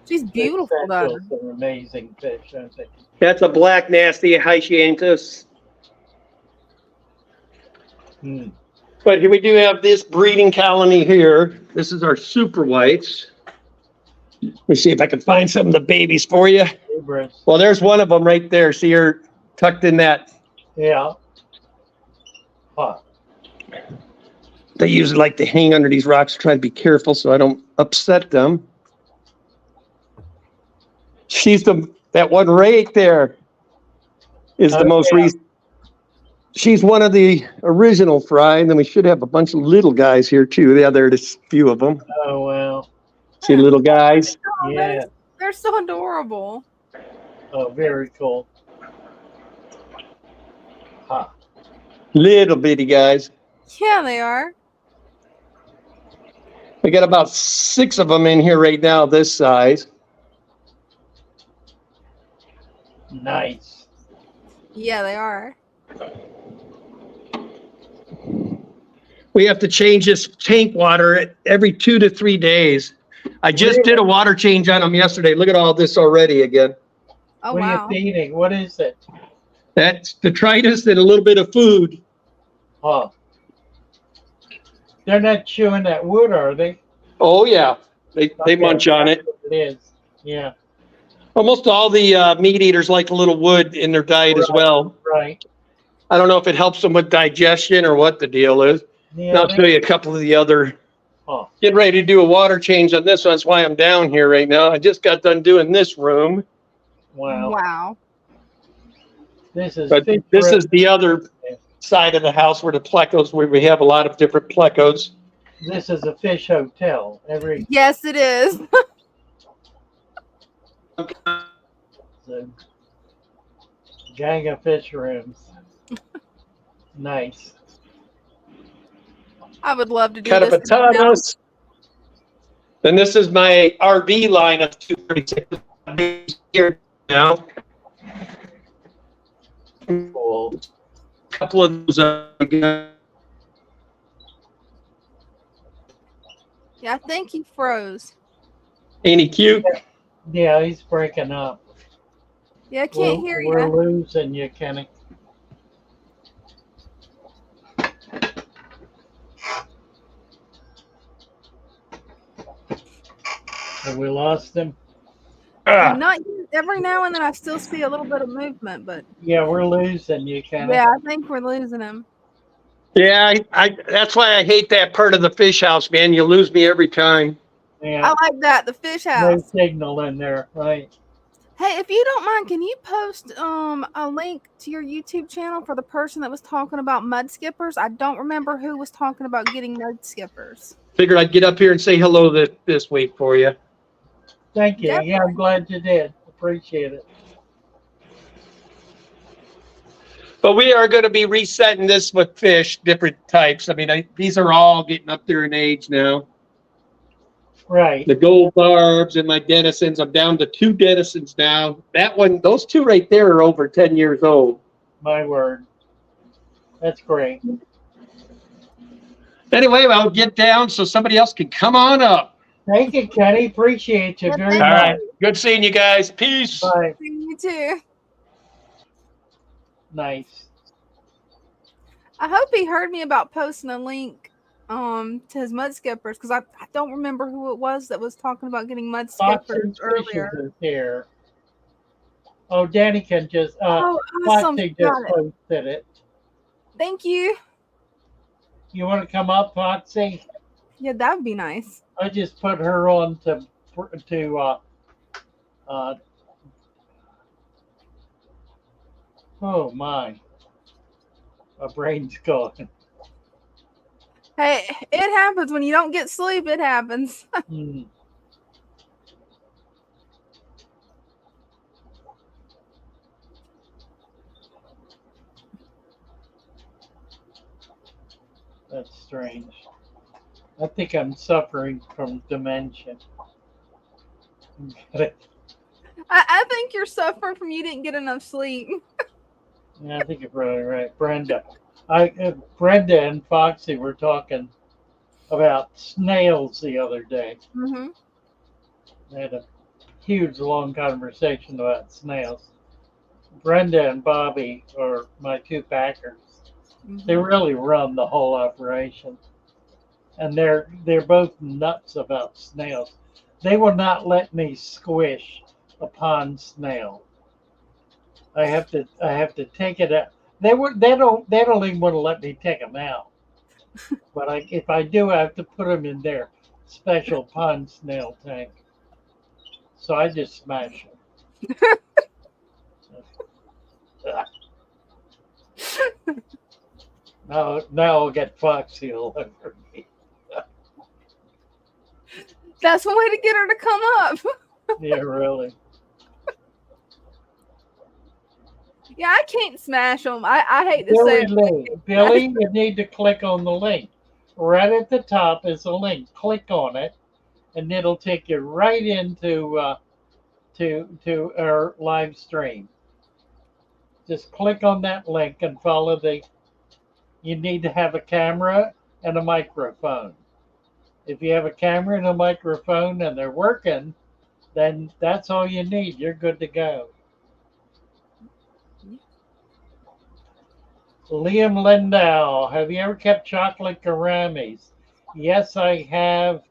She's beautiful, though. That's an amazing fish, I think. That's a black nasty Hyacinthus. But here we do have this breeding colony here. This is our super whites. Let me see if I can find some of the babies for you. Well, there's one of them right there. See her tucked in that. Yeah. Huh. They usually like to hang under these rocks, try to be careful so I don't upset them. She's that one right there is the most recent. She's one of the original fry, and then we should have a bunch of little guys here too. Yeah, there's a few of them. Oh, wow. See little guys? Oh, Yeah. They're so adorable. Oh, very cool. Huh. Little bitty guys. Yeah, they are. We got about 6 of them in here right now, this size. Nice. Yeah, they are. We have to change this tank water every 2 to 3 days. I just did a water change on them yesterday. Look at all this already again. Oh, what wow. are you feeding? What is it? That's detritus and a little bit of food. Huh. They're not chewing that wood, are they? Oh, yeah. They munch on it. It is. Yeah. Almost all the meat eaters like a little wood in their diet as well. Right. I don't know if it helps them with digestion or what the deal is. Yeah, I'll show you a couple of the other. Huh. Getting ready to do a water change on this one. That's why I'm down here right now. I just got done doing this room. Wow. Wow. This is But this is the other side of the house where the plecos, where we have a lot of different plecos. This is a fish hotel. Yes, it is. So, gang of fish rooms. Nice. I would love to do this. Carapetanas. Then this is my RV line of 236 here now. Cool. A couple of those. Yeah, I think he froze. Ain't he cute? Yeah, he's breaking up. Yeah, I can't hear you. We're losing you, Kenny. Have we lost him? Not yet. Every now and then I still see a little bit of movement, but Yeah, we're losing you, Kenny. yeah, I think we're losing him. Yeah, I that's why I hate that part of the fish house, man. You lose me every time. Yeah. I like that, the fish No house. signal in there, right? Hey, if you don't mind, can you post a link to your YouTube channel for the person that was talking about mud skippers? I don't remember who was talking about getting mud skippers. Figured I'd get up here and say hello this week for you. Thank you. Definitely. Yeah, I'm glad you did. Appreciate it. But we are going to be resetting this with fish, different types. I mean, these are all getting up there in age now. Right. The gold barbs and my denizens. I'm down to 2 denizens now. That one, those 2 right there are over 10 years old. My word. That's great. Anyway, I'll get down so somebody else can come on up. Thank you, Kenny. Appreciate you very All much. right. Good seeing you guys. Peace. Bye. See you too. Nice. I hope he heard me about posting a link to his mud skippers, because I don't remember who it was that was talking about getting mud skippers earlier. Is here. Oh, Danny can just Oh, awesome. Foxy just Got it. posted it. Thank you. You want to come up, Foxy? Yeah, that would be nice. I just put her on to oh my brain's going. Hey, it happens when you don't get sleep. It happens. That's strange. I think I'm suffering from dementia. I think you're suffering from you didn't get enough sleep. Yeah, I think you're probably right, Brenda. Brenda and Foxy were talking about snails the other day. Mm-hmm. They had a huge, long conversation about snails. Brenda and Bobby are my 2 packers. Mm-hmm. They really run the whole operation, and they're both nuts about snails. They will not let me squish a pond snail. I have to take it out. They don't even want to let me take them out. But if I do, I have to put them in their special pond snail tank. So I just smash them. Now I'll get Foxy all over me. That's one way to get her to come up. Yeah, really. Yeah, I can't smash them. I hate to say it. Billy, you need to click on the link. Right at the top is a link. Click on it, and it'll take you right into to our live stream. Just click on that link and follow you need to have a camera and a microphone. If you have a camera and a microphone and they're working, then that's all you need. You're good to go. Liam Lindau, have you ever kept chocolate gouramis? Yes, I have.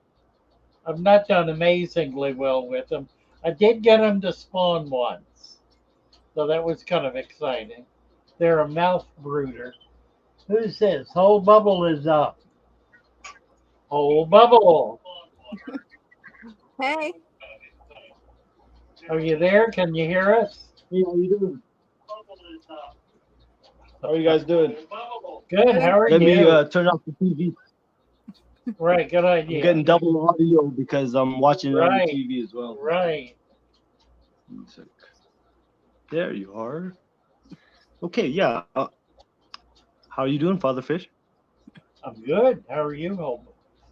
I've not done amazingly well with them. I did get them to spawn once, so that was kind of exciting. They're a mouth brooder. Who's this? Whole Bubble is up. Whole Bubble. Hey. Are you there? Can you hear us? Hey, how you doing? How are you guys doing? Good. How are you? Let me turn off the TV. Right. Good idea. I'm getting double audio because I'm watching it on the TV as well. Right. Music. There you are. Okay, yeah. How are you doing, Father Fish? I'm good. How are you, Homer?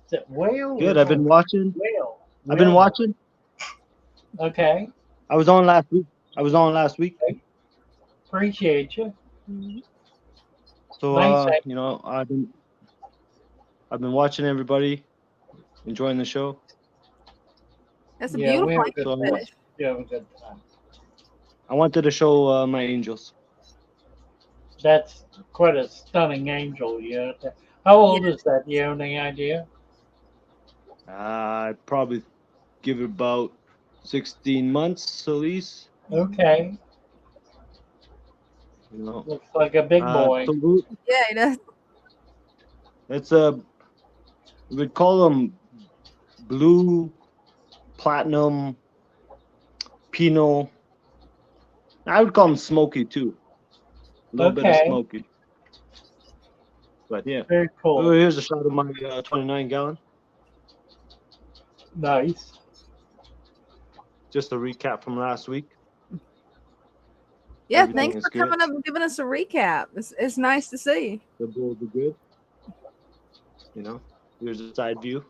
Is it whale? Good. Or I've been watching. whale? I've been watching. Okay. I was on last week. Appreciate you. So Nice. you know, I've been watching everybody, enjoying the show. That's a Yeah, we beautiful have a good So, time. fish. We have a good time. I wanted to show my angels. That's quite a stunning angel. Yeah. How old is that? Do you have any idea? I'd probably give it about 16 months at least. Okay. You know, Looks like a big boy. so Yeah, he does. it's we'd call them blue, platinum, pinot. I would call them smoky too. A little bit of Okay. smoky. But yeah. Very cool. Oh, here's a shot of my 29 gallon. Nice. Just a recap from last week. Yeah, Everything thanks is for good. coming up and giving us a recap. It's nice to see. The bulls are good. You know, here's a side view.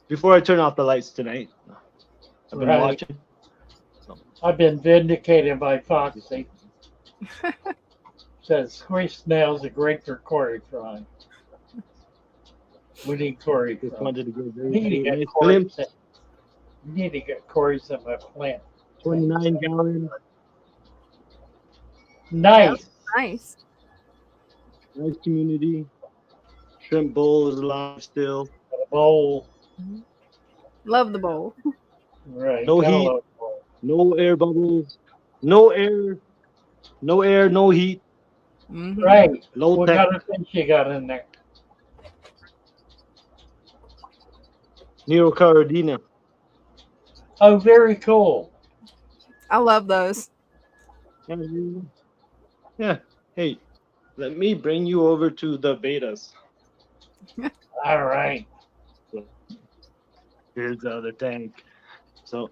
Before I turn off the lights tonight, I've been Right. watching. I've been vindicated by Foxy. Says squish snails are great for quarry frying. We need quarry Just frying. wanted to give We need to a get nice Corey. glimpse. We need to get Corey some plant. 29 gallon. Nice. Nice. Nice community. Shrimp bowl is alive still. A bowl. Love the bowl. Right. No gotta heat. love a bowl. No air bubbles. No air. No air. No heat. Right. Low What tech. kind of fish you got in there? Nero Caradina. Oh, very cool. I love those. Yeah. Hey, let me bring you over to the betas. All right. Here's the other tank. So,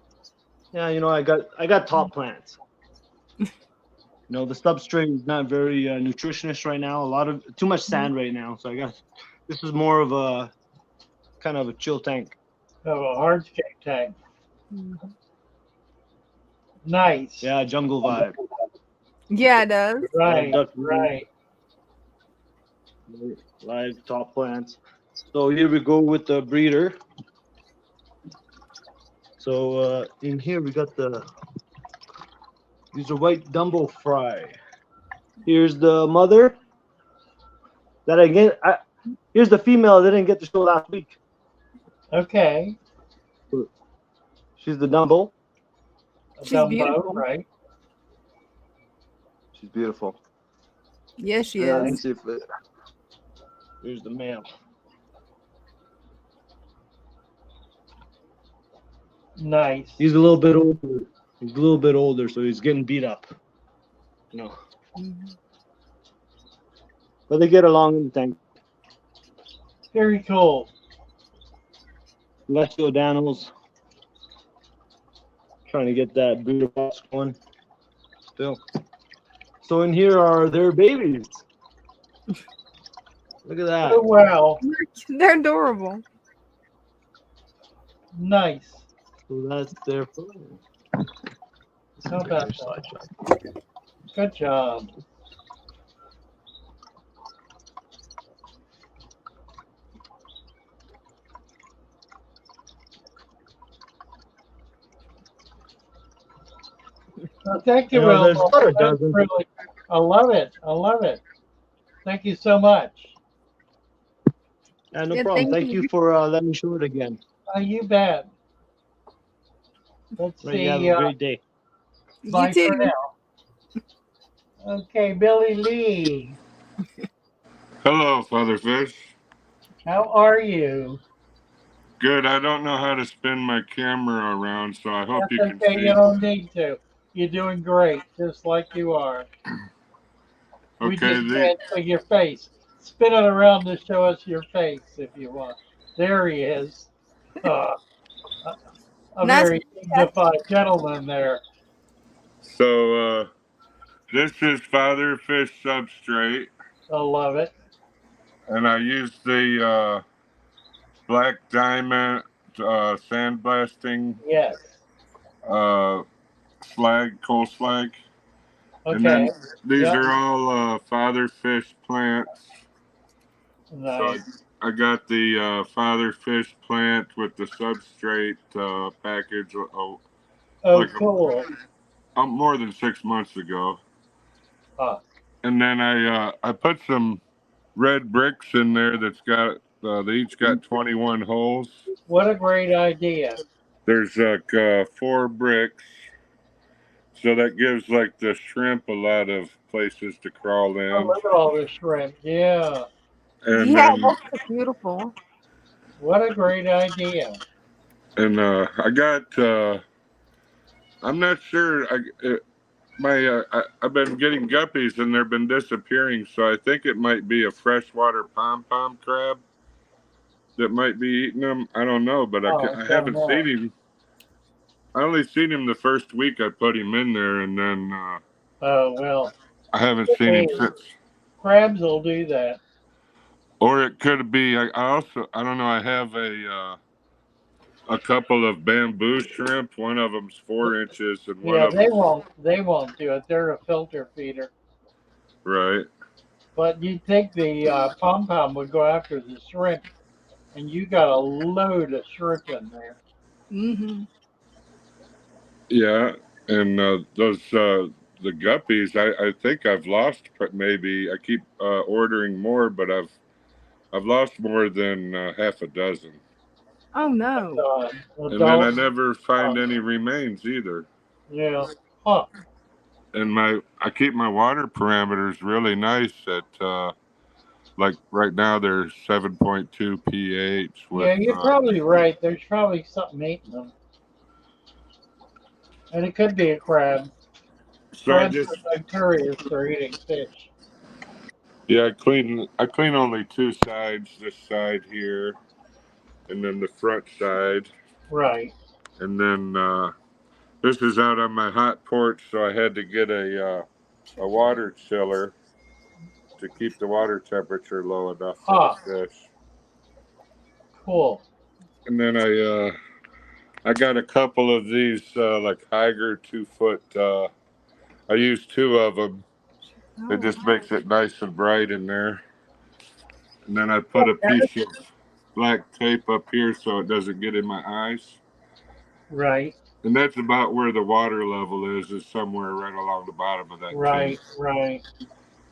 yeah, you know, I got top plants. You know, the substrate is not very nutritious right now. Too much sand right now. So this is more of a kind of a chill tank. Oh, a hardscape tank. Nice. Yeah, jungle vibe. Yeah, it does. Right. Duck Right. Live top plants. So here we go with the breeder. So in here we got these are white Dumbo fry. Here's the mother. Here's the female that didn't get to show last week. Okay. She's the Dumbo. She's Dumbo, beautiful. right? She's beautiful. Yes, she Let me is. see if here's the male. Nice. He's a little bit older. He's a little bit older, so he's getting beat up. You know. But they get along in the tank. Very cool. Celestial Danos. Trying to get that breeder box going. Still. So in here are their babies. Look at that. Oh, wow. They're adorable. Nice. So that's their fun. How about that? Good job. Well, thank you, You know, there's Elmo. about a That's dozen. really, I love it. I love it. Thank you so much. Yeah, no Yeah, problem. thank Thank you. you for letting me show it again. Oh, you bet. Let's Right, see. you have a great day. Bye You too. for now. Okay, Billy Lee. Hello, Father Fish. How are you? Good. I don't know how to spin my camera around, so I hope That's you can okay. see. You don't need to. You're doing great, just like you are. We Okay, just can't see your face. Spin it around to show us your face if you want. There he is. A Nice. very dignified gentleman there. So this is father fish substrate. I love it. And I use the black diamond sandblasting Yes. slag, coal slag. Okay. And then these Yep. are all father fish plants. Nice. So I got the father fish plant with the substrate package. Cool. More than 6 months ago. Huh. And then I put some red bricks in there that's got they each got 21 holes. What a great idea. There's like 4 bricks, so that gives like the shrimp a lot of places to crawl in. Oh, look at all the shrimp. Yeah. And Yeah, then, that's beautiful. What a great idea. and I got I'm not sure. I've been getting guppies and they've been disappearing, so I think it might be a freshwater pom-pom crab that might be eating them. I don't know, but I haven't seen him. I only seen him the first week I put him in there, and then Oh, well. I haven't seen him since. Crabs will do that. Or it could be. I don't know. I have a couple of bamboo shrimp. One of them's 4 inches, and one Yeah, of them. they won't do it. They're a filter feeder. Right. But you'd think the pom-pom would go after the shrimp, and you got a load of shrimp in there. Mm-hmm. Yeah, and those the guppies. I think I've lost. Maybe I keep ordering more, but I've lost more than half a dozen. Oh no. And then I never find any remains either. Yeah. Huh. And I keep my water parameters really nice at like right now they're 7.2 pH with Yeah, you're probably right. There's probably something eating them. And it could be a crab. So I Crabs are notorious for eating fish. yeah, I clean only 2 sides, this side here and then the front side. Right. And then this is out on my hot porch, so I had to get a water chiller to keep the water temperature low enough for the fish. Cool. And then I got a couple of these like Higer 2-foot. I use 2 of them. It just makes it nice and bright in there. And then I put a piece of black tape up here so it doesn't get in my eyes. Right. And that's about where the water level is somewhere right along the bottom of that Right, tape. right.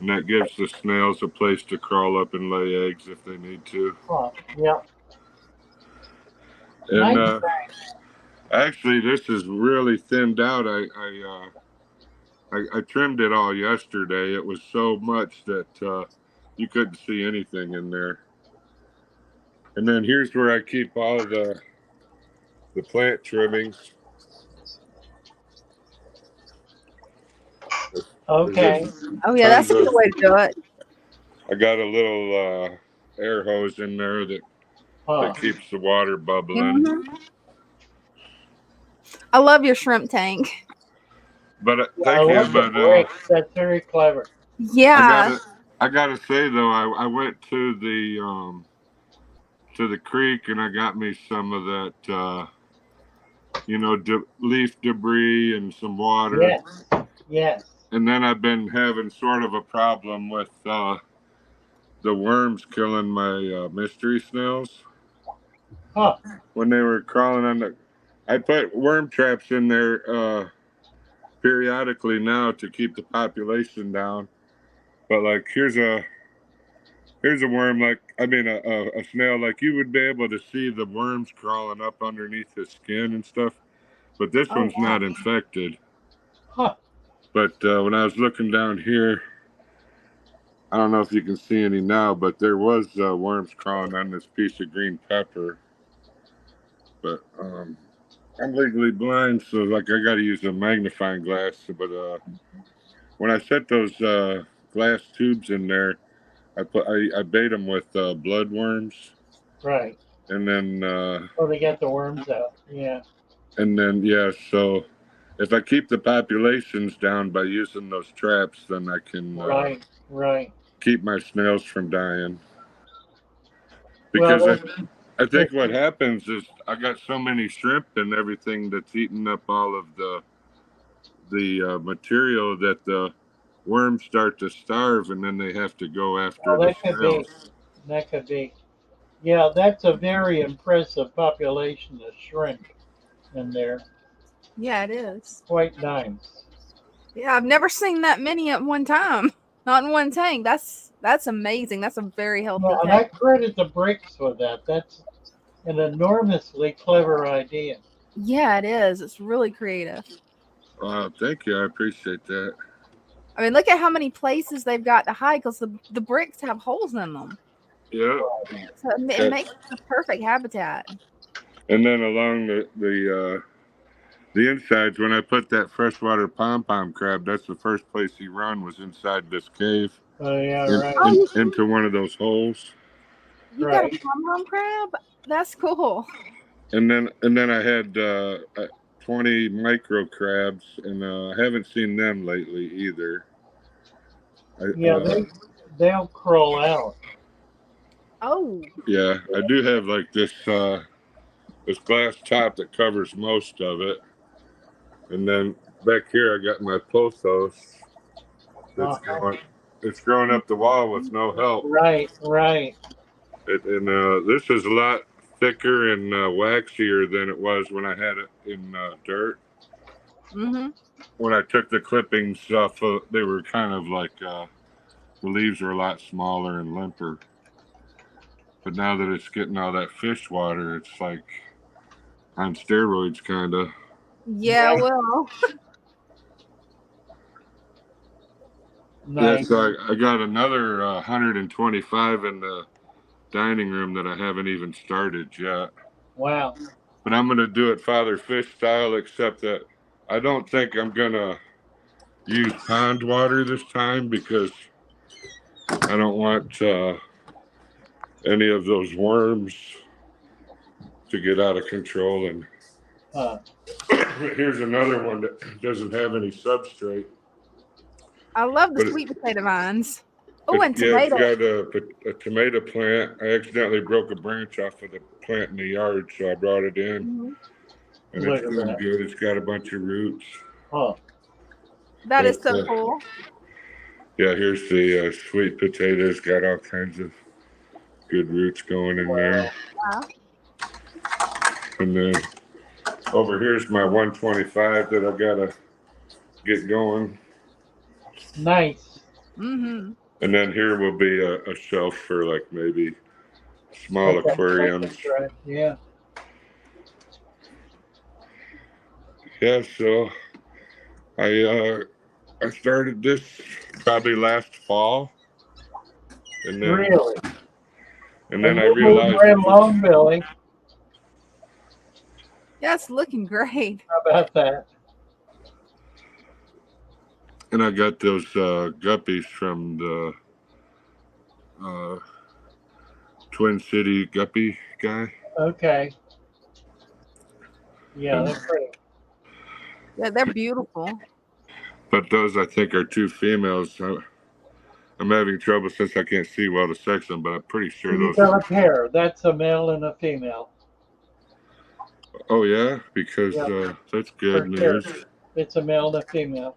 And that gives the snails a place to crawl up and lay eggs if they need to. Huh. Yep. And Nice. actually, this is really thinned out. I trimmed it all yesterday. It was so much that you couldn't see anything in there. And then here's where I keep all the plant trimmings. Okay. Oh yeah, that's a good way to do it. I got a little air hose in there that keeps the water bubbling. Mm-hmm. I love your shrimp tank. But thank you. But that's very clever. Yeah. I gotta say though, I went to the creek and I got me some of that, leaf debris and some water. Yes. Yes. And then I've been having sort of a problem with the worms killing my mystery snails. Huh. When they were crawling on I put worm traps in there periodically now to keep the population down. But like here's a worm, like a snail, like you would be able to see the worms crawling up underneath his skin and stuff. But this one's not infected. Huh. But when I was looking down here, I don't know if you can see any now, but there was worms crawling on this piece of green pepper. But I'm legally blind, so like I got to use a magnifying glass. But when I set those glass tubes in there, I bait them with blood worms. Right. And then they get the worms out. Yeah. And then so if I keep the populations down by using those traps, then I can Right. keep my snails from dying. Well, Because I think what happens is I got so many shrimp and everything that's eating up all of the material that the worms start to starve, and then they have to go after the that could be. snails. That could be. Yeah, that's a very impressive population of shrimp in there. Yeah, it is. Quite nice. Yeah, I've never seen that many at one time. Not in one tank. That's amazing. That's a very healthy Yeah, and I tank. credit the bricks for that. That's an enormously clever idea. Yeah, it is. It's really creative. Wow, thank you. I appreciate that. I mean, look at how many places they've got to hide because the bricks have holes in them. Yeah. So it makes the perfect habitat. And then along the insides, when I put that freshwater pom-pom crab, that's the first place he run was inside this cave. Oh yeah, right. Into one of those holes. You got a pom-pom crab? That's cool. And then I had 20 micro crabs, and I haven't seen them lately either. They'll crawl out. Oh. Yeah, I do have like this glass top that covers most of it, and then back here I got my pothos. It's growing up the wall with no help. Right. And this is a lot thicker and waxier than it was when I had it in dirt. Mm-hmm. When I took the clippings off, they were kind of like the leaves were a lot smaller and limper. But now that it's getting all that fish water, it's like on steroids, kind of. Yeah, well. Nice. Yeah, so I got another 125 in the dining room that I haven't even started yet. Wow. But I'm going to do it Father Fish style, except that I don't think I'm going to use pond water this time because I don't want any of those worms to get out of control. And here's another one that doesn't have any substrate. I love the sweet potato vines. Oh, and Yeah, tomatoes. it's got a tomato plant. I accidentally broke a branch off of the plant in the yard, so I brought it in. Mm-hmm. And it's doing good. It's got a bunch of roots. Oh. That is so cool. Yeah, here's the sweet potatoes. Got all kinds of good roots going in there. Wow. And then over here's my 125 that I gotta get going. Nice. Mm-hmm. And then here will be a shelf for like maybe small aquariums. Right. Yeah. Yeah, so I started this probably last fall. And then Really? And then I realized right along, Billy. Yeah, it's looking great. How about that? And I got those guppies from the Twin City guppy guy. Okay. Yeah, they're pretty. Yeah, they're beautiful. But those I think are two females. I'm having trouble since I can't see well to sex them, but I'm pretty sure You those. got a pair. That's a male and a female. Oh yeah, because that's good news. Sure. It's a male and a female.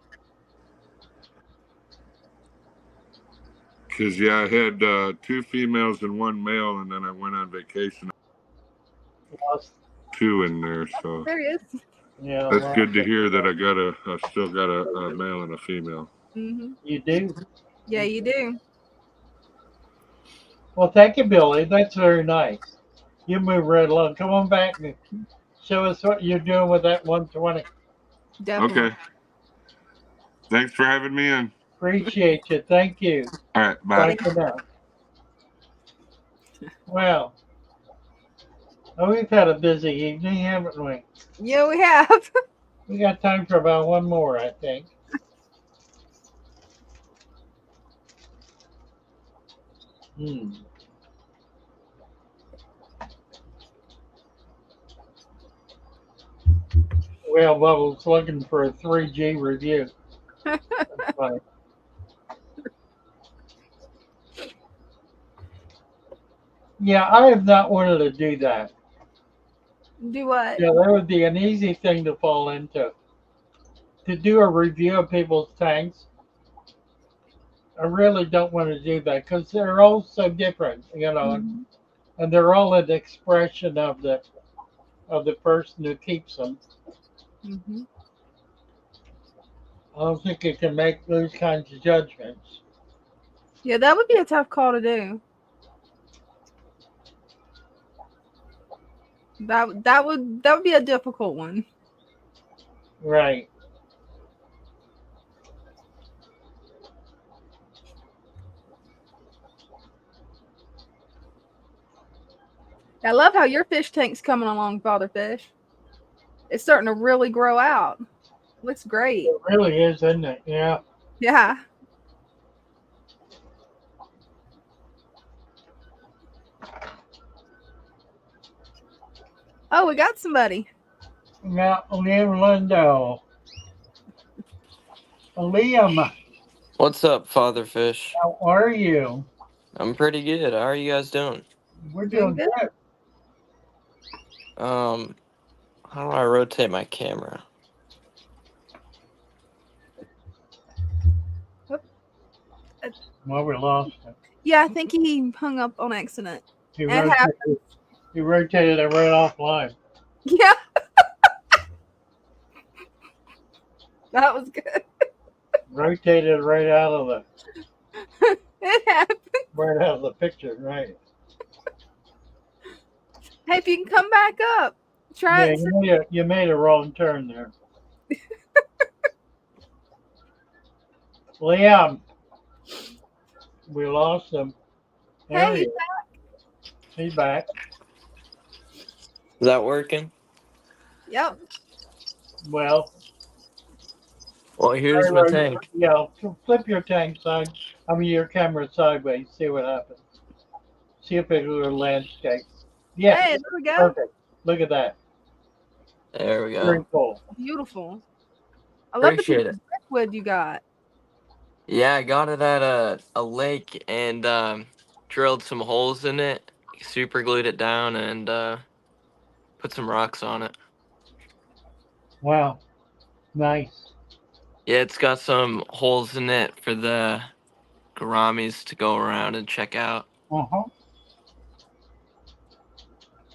Because I had two females and one male, and then I went on vacation. Lost. Two in there, so there he is. Yeah, that's good to hear that I still got a male and a female. Mm-hmm. You do? Yeah, you do. Well, thank you, Billy. That's very nice. You move right along. Come on back and show us what you're doing with that 120. Definitely. Okay. Thanks for having me in. Appreciate you. Thank you. All right. Bye. Bye for now. Well, we've had a busy evening, haven't we? Yeah, we have. We got time for about one more, I think. Well, Bubbles looking for a 3G review. That's funny. Yeah, I have not wanted to do that. Do what? Yeah, that would be an easy thing to fall into. To do a review of people's tanks, I really don't want to do that because they're all so different, Mhm. and they're all an expression of the person who keeps them. Mhm. I don't think you can make those kinds of judgments. Yeah, that would be a tough call to do. That would be a difficult one. Right. I love how your fish tank's coming along, Father Fish. It's starting to really grow out. Looks great. It really is, isn't it? Yeah. Yeah. Oh, we got somebody. Now, Liam Lindo. Liam, What's up, Father Fish? how are you? I'm pretty good. How are you guys doing? We're doing good. How do I rotate my camera? Well, we lost him. Yeah, I think he hung up on accident. He It rotated, happens. he rotated it right offline. Yeah. That was good. Rotated right out of the It happened. right out of the picture, right? Hey, if you can come back up, try Yeah, it. you made a wrong turn there. Liam, we lost him. There Hey, he he's is. back. He's back. Is that working? Yep. Well, Here's my tank. yeah, flip your tank side. Your camera sideways. See what happens. See a picture of landscape. Yes. Hey, there we go. Perfect. Look at that. There we Very go. cool. Beautiful. I love the piece Appreciate of it. driftwood you got. Yeah, I got it at a lake and drilled some holes in it, super glued it down, and put some rocks on it. Wow. Nice. Yeah, it's got some holes in it for the gouramis to go around and check out. Uh-huh.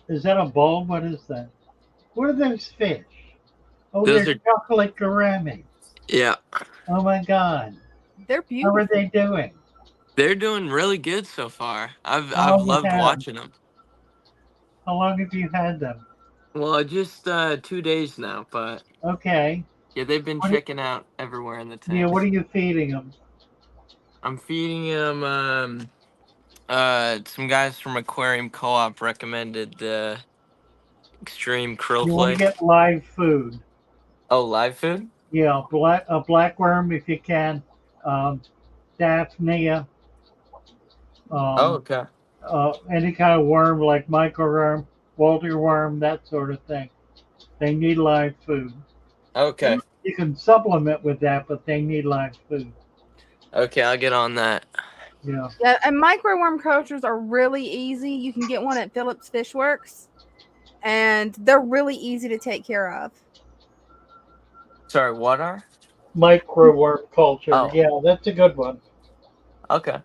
Is that a bulb? What is that? What are those fish? Oh, Those they're are chocolate gourami. Yeah, Oh my God. They're How beautiful. are they doing? they're doing really good so far. How I've long you loved had 'em? watching them. How long have you had them? Well, just 2 days now, but Okay. yeah, they've been What are, checking out everywhere in the yeah, what tanks. are you feeding them? I'm feeding them. Some guys from Aquarium Co-op recommended the extreme krill You want to flake. get live food. Oh, live food? Yeah, a black worm if you can. Um, Daphnia. Oh, Um, okay. any kind of worm like micro-worm, Walter worm, that sort of thing. They need live food. Okay. You can supplement with that, but they need live food. Okay, I'll get on that. Yeah. Yeah, and micro worm cultures are really easy. You can get one at Phillips Fish Works, and they're really easy to take care of. Sorry, what are? Micro worm culture. Oh, Yeah, that's a good one. okay.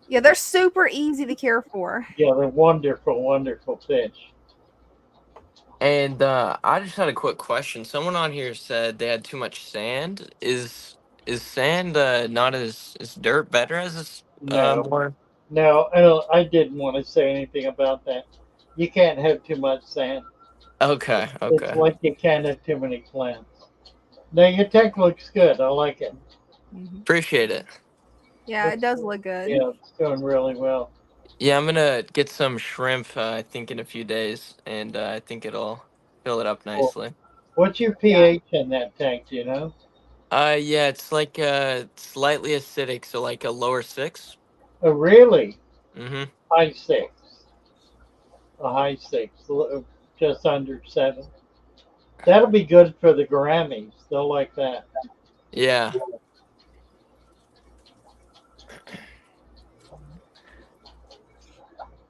Yeah, they're super easy to care for. Yeah, they're wonderful, wonderful fish. And I just had a quick question. Someone on here said they had too much sand. Is sand not is dirt better as No, more? no, I didn't want to say anything about that. You can't have too much sand. Okay, It's okay. like you can't have too many plants. Now your tank looks good. I like it. Appreciate it. Yeah, it does look good. Yeah, it's doing really well. Yeah, I'm gonna get some shrimp. I think in a few days, and I think it'll fill it up Cool. nicely. What's your pH in that tank? Do you know? Yeah, it's like slightly acidic, so like a lower 6. Oh, really? Mm-hmm. High 6. A high 6. Just under 7. That'll be good for the Grammys. They'll like that. Yeah.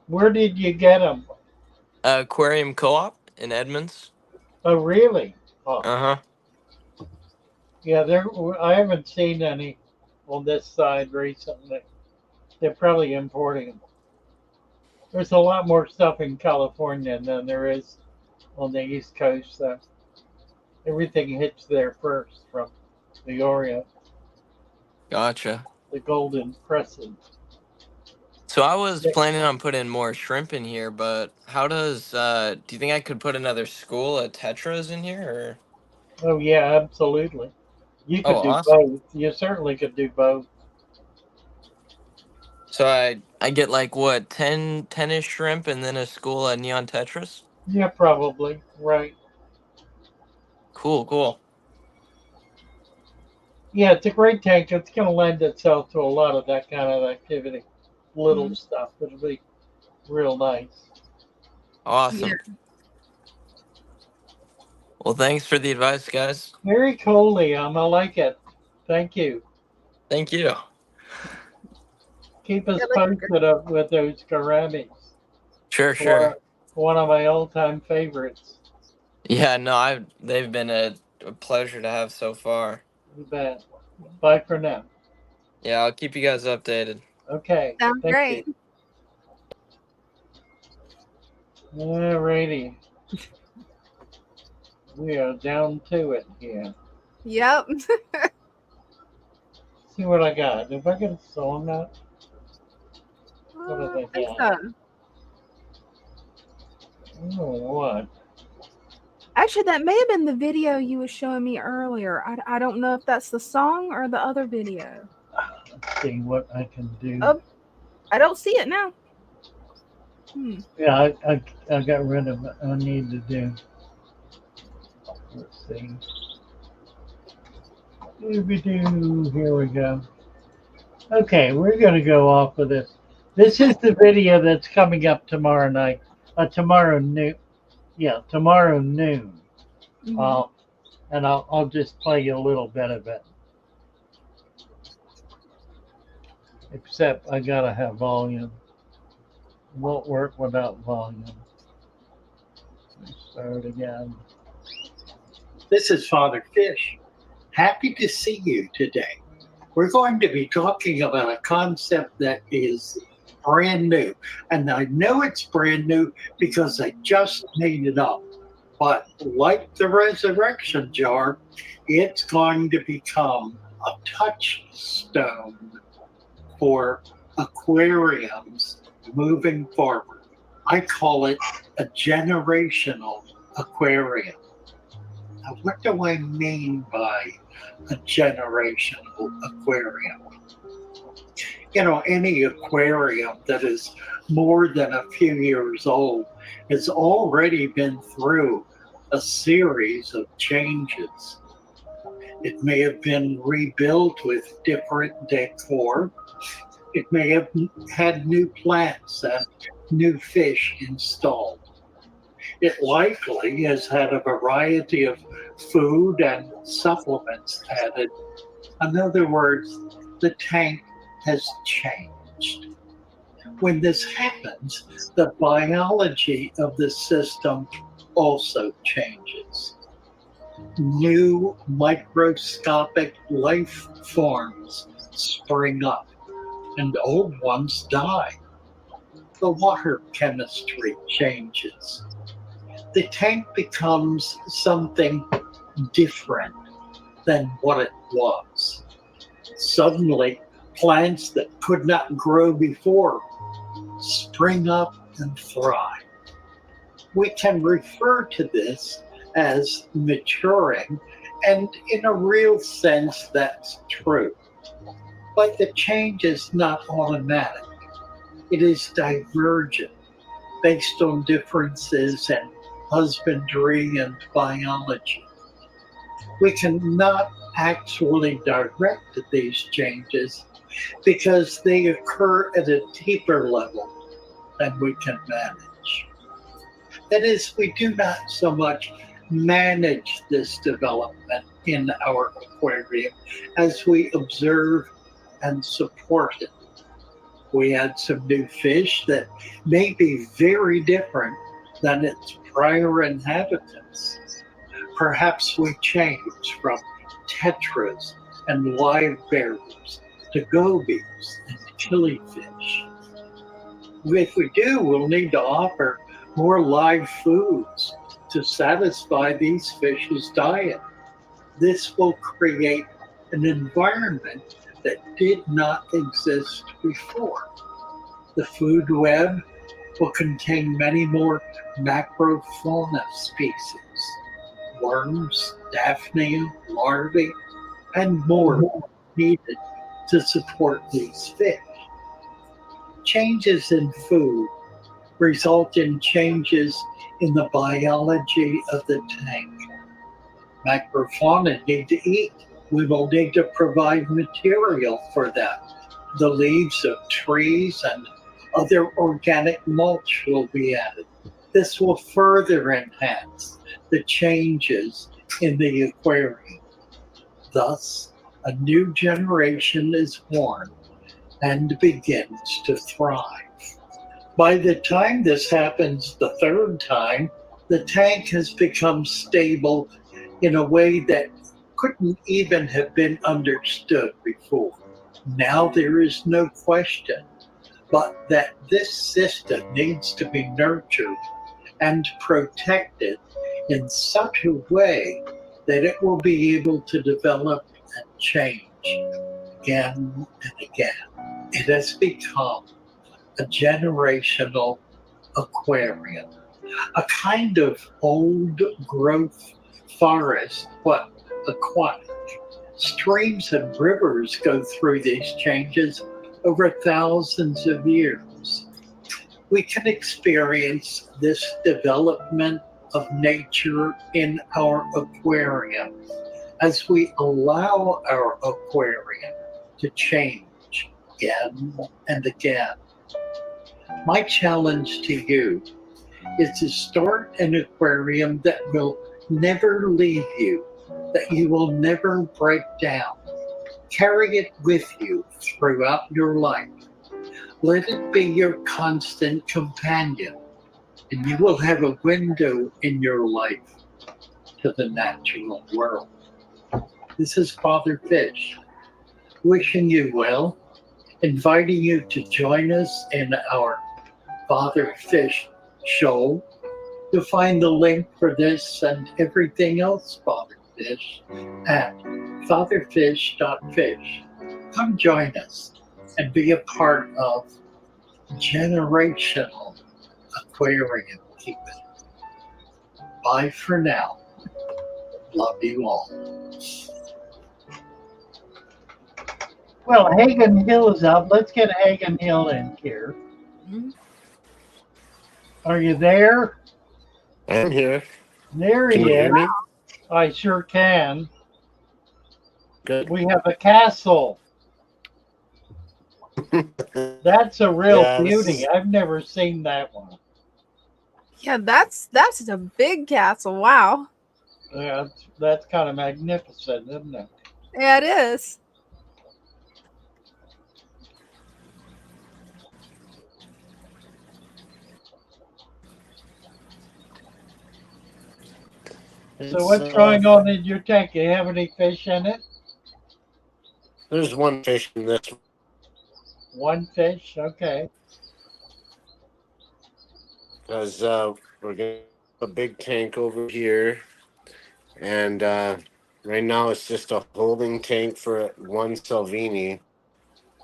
Where did you get them? Aquarium Co-op in Edmonds. Oh, really? Oh. Uh-huh. Yeah, I haven't seen any on this side recently. They're probably importing them. There's a lot more stuff in California than there is on the East Coast. So everything hits there first from the Oreo, Gotcha. the golden crescent. So I was planning on putting more shrimp in here, but how does do you think I could put another school of tetras in here or Oh yeah, absolutely. You Oh, could do awesome. both. You certainly could do both. So I get like what 10-ish shrimp and then a school of neon tetras? Yeah, probably. Right. Cool. Yeah, it's a great tank. It's going to lend itself to a lot of that kind of activity. Little stuff. It'll be real nice. Awesome. Well, thanks for the advice, guys. Very cool, Liam. I like it. Thank you. Thank you. Keep us posted up with those gouramis. Sure. One of my all-time favorites. Yeah, no, they've been a pleasure to have so far. You bet. Bye for now. Yeah, I'll keep you guys updated. Okay. Sounds Thank great. you. Alrighty. We are down to it here. Yep. See what I got. If I get a song out. What have I think got? so. Oh, what? Actually, that may have been the video you were showing me earlier. I don't know if that's the song or the other video. Let's see what I can do. Oh, I don't see it now. Yeah, I got rid of it. I need to do. Let's see. Here we go. Okay, we're going to go off with this. This is the video that's coming up tomorrow night. Tomorrow noon. Yeah, tomorrow noon. And I'll just play you a little bit of it. Except I gotta have volume. It won't work without volume. Let's start again. This is Father Fish. Happy to see you today. We're going to be talking about a concept that is brand new. And I know it's brand new because I just made it up. But like the resurrection jar, it's going to become a touchstone for aquariums moving forward. I call it a generational aquarium. Now, what do I mean by a generational aquarium? You know, any aquarium that is more than a few years old has already been through a series of changes. It may have been rebuilt with different decor. It may have had new plants and new fish installed. It likely has had a variety of food and supplements added. In other words, the tank has changed. When this happens, the biology of the system also changes. New microscopic life forms spring up and old ones die. The water chemistry changes. The tank becomes something different than what it was. Suddenly, plants that could not grow before spring up and thrive. We can refer to this as maturing, and in a real sense, that's true. But the change is not automatic. It is divergent, based on differences in husbandry and biology. We cannot actually direct these changes because they occur at a deeper level than we can manage. That is, we do not so much manage this development in our aquarium as we observe and support it. We add some new fish that may be very different than its prior inhabitants. Perhaps we change from tetras and live bearers to gobies and killifish. If we do, we'll need to offer more live foods to satisfy these fish's diet. This will create an environment that did not exist before. The food web will contain many more micro-fauna species, worms, daphnia, larvae, and more needed to support these fish. Changes in food result in changes in the biology of the tank. Microfauna need to eat. We will need to provide material for that. The leaves of trees and other organic mulch will be added. This will further enhance the changes in the aquarium. Thus, a new generation is born and begins to thrive. By the time this happens the third time, the tank has become stable in a way that couldn't even have been understood before. Now there is no question but that this system needs to be nurtured and protected in such a way that it will be able to develop and change again and again. It has become a generational aquarium, a kind of old growth forest, but aquatic. Streams and rivers go through these changes over thousands of years. We can experience this development of nature in our aquarium as we allow our aquarium to change again and again. My challenge to you is to start an aquarium that will never leave you, that you will never break down. Carry it with you throughout your life. Let it be your constant companion, and you will have a window in your life to the natural world. This is Father Fish, wishing you well, inviting you to join us in our Father Fish show. You'll find the link for this and everything else Father Fish at fatherfish.fish. Come join us and be a part of generational aquarium keeping. Bye for now. Love you all. Well, Hagen Hill is up. Let's get Hagen Hill in here. Are you there? I'm here. There Can he you hear is. me? I sure can. Good. We have a castle. That's a real Yeah, this beauty. is- I've never seen that one. Yeah, that's a big castle. Wow. Yeah, that's kind of magnificent, isn't it? Yeah, it is. So what's going on in your tank? Do you have any fish in it? There's one fish in this one. One fish? Okay. Because we're going to have a big tank over here. And right now it's just a holding tank for one Salvini.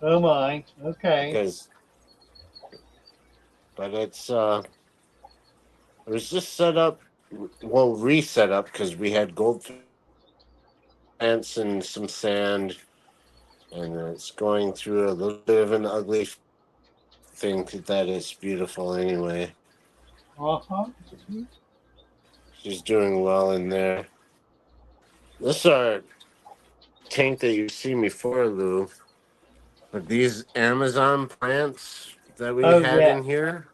Oh my. Okay. But it's it was just set up, well, reset up because we had goldfish plants and some sand. And it's going through a little bit of an ugly thing that is beautiful anyway. Uh-huh. She's doing well in there. This is our tank that you've seen before, Lou. But these Amazon plants that we Oh, had yeah. in here,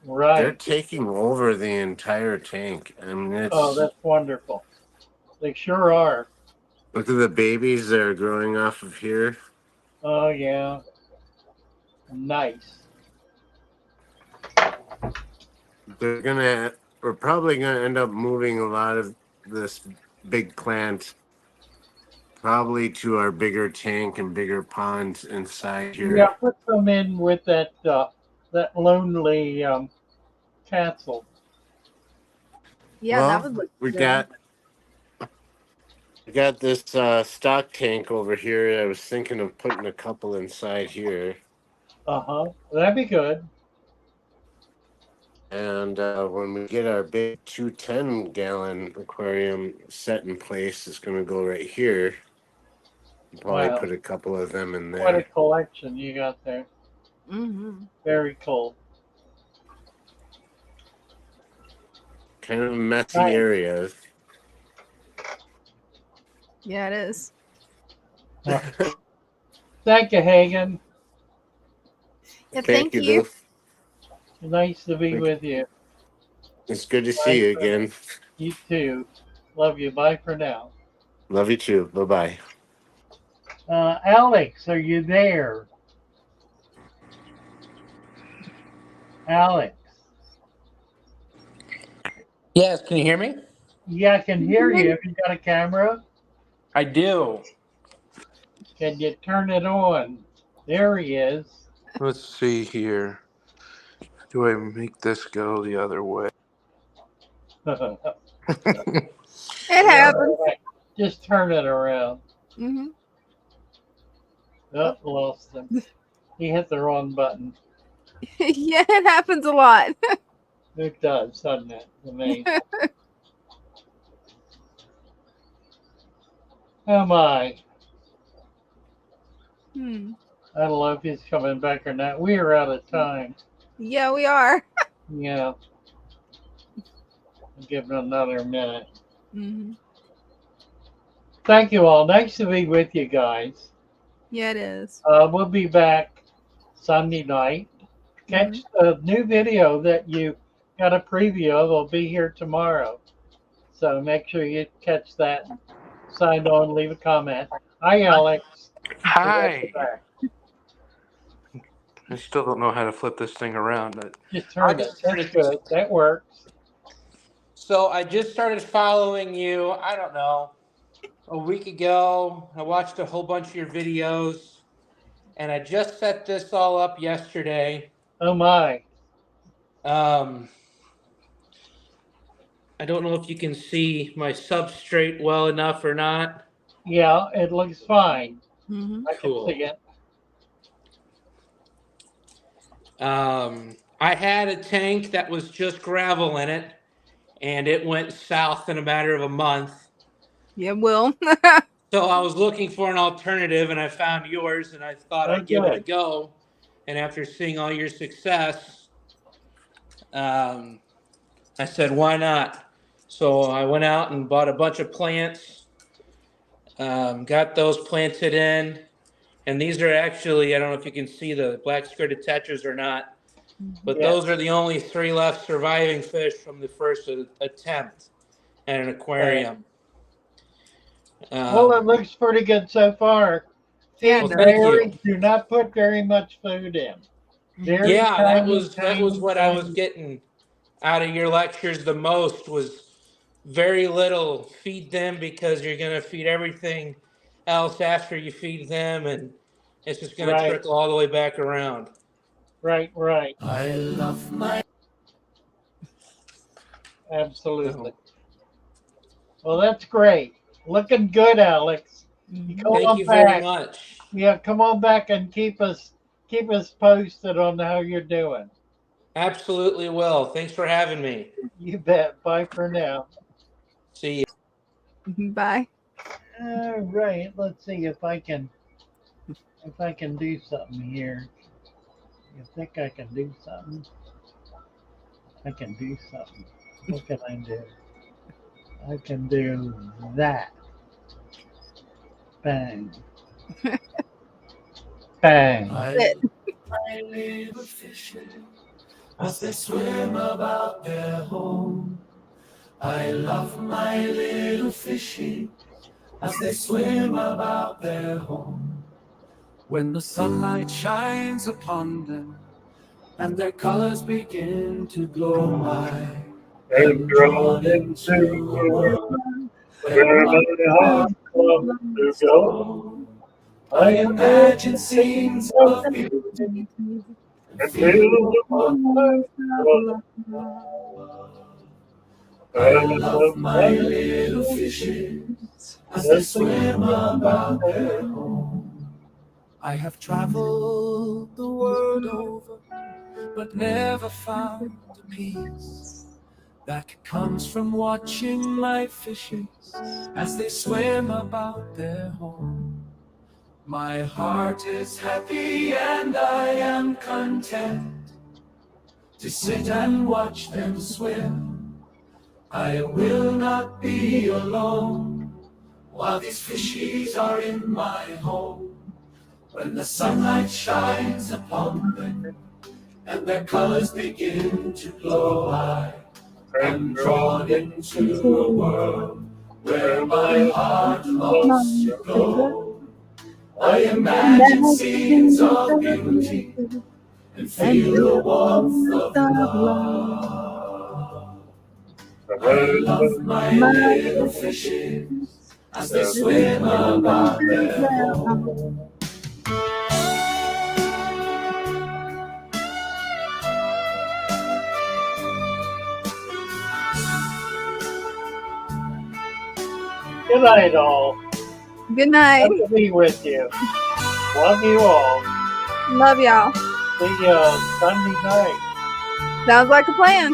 Right. They're taking over the entire tank. I mean, it's Oh, that's wonderful. They sure are. look at the babies that are growing off of here. Oh yeah. Nice. We're probably gonna end up moving a lot of this big plant probably to our bigger tank and bigger ponds inside here. Yeah, put some in with that lonely castle. Yeah, Well, that would look we good. got this stock tank over here. I was thinking of putting a couple inside here. Uh-huh. That'd be good. And when we get our big 210-gallon aquarium set in place, it's going to go right here. Probably Wow. put a couple of them in Quite a there. collection you got there. Mm-hmm. Very cool. Kind of messy Nice. areas. Yeah, it is. Thank you, Hagen. Yeah, thank you. Lou. Nice to be with you. It's good to see you again. You too. Love you. Bye for now. Love you too. Bye-bye. Alex, are you there? Alex. Yes, can you hear me? Yeah, I can hear you. Have you got a camera? I do. Can you turn it on? There he is. Let's see here. Do I make this go the other way? It happens. Just turn it around. Mm-hmm. Oh, lost him. He hit the wrong button. Yeah, it happens a lot. It does, doesn't it? Amazing. Oh my. I don't know if he's coming back or not. We are out of time. Yeah, we are. Yeah. I'll give him another minute. Mm-hmm. Thank you all. Nice to be with you guys. Yeah, it is. We'll be back Sunday night. Catch the new video that you got a preview of. Will be here tomorrow. So make sure you catch that. Sign on, leave a comment. Hi, Alex. Hi. I still don't know how to flip this thing around. But Just turn it. That's good. That works. So I just started following you, I don't know, a week ago. I watched a whole bunch of your videos, and I just set this all up yesterday. Oh my. I don't know if you can see my substrate well enough or not. Yeah, it looks fine. Mm-hmm. I can see it. I had a tank that was just gravel in it, and it went south in a matter of a month. Yeah, Will. So I was looking for an alternative, and I found yours, and I thought I'd give it a go. And after seeing all your success, I said, why not? So I went out and bought a bunch of plants, got those planted in. And these are actually, I don't know if you can see the black skirted tetras or not, but those are the only 3 left surviving fish from the first attempt at an aquarium. Well, it looks pretty good so far. Well, thank you. Do not put very much food in. Very Yeah, that was tiny, what I was getting out of your lectures the most was very little. Feed them because you're going to feed everything else after you feed them, and it's just going to trickle all the way back around. Right. I love my... Absolutely. Well, that's great. Looking good, Alex. Thank you very much. Yeah, come on back and keep us posted on how you're doing. Absolutely will. Thanks for having me. You bet. Bye for now. See you. Bye. All right. Let's see if I can do something here. You think I can do something? I can do something. What can I do? I can do that. Bang. Bang. I live fishing as they swim about their home. I love my little fishies as they swim about their home. When the sunlight shines upon them and their colors begin to glow, I am drawn into a world where my heart loves to go. I imagine scenes of beauty and feel the warmth of love. I love my little fishes as they swim about their home. I have traveled the world over, but never found the peace that comes from watching my fishes as they swim about their home. My heart is happy and I am content to sit and watch them swim. I will not be alone while these fishies are in my home. When the sunlight shines upon them and their colors begin to glow, I am drawn into a world where my heart loves to go. I imagine scenes of beauty and feel the warmth of love. I love my little fishes as they swim about their home. Good night, all. Good night. Good to be with you. Love you all. Love y'all. See you Sunday night. Sounds like a plan.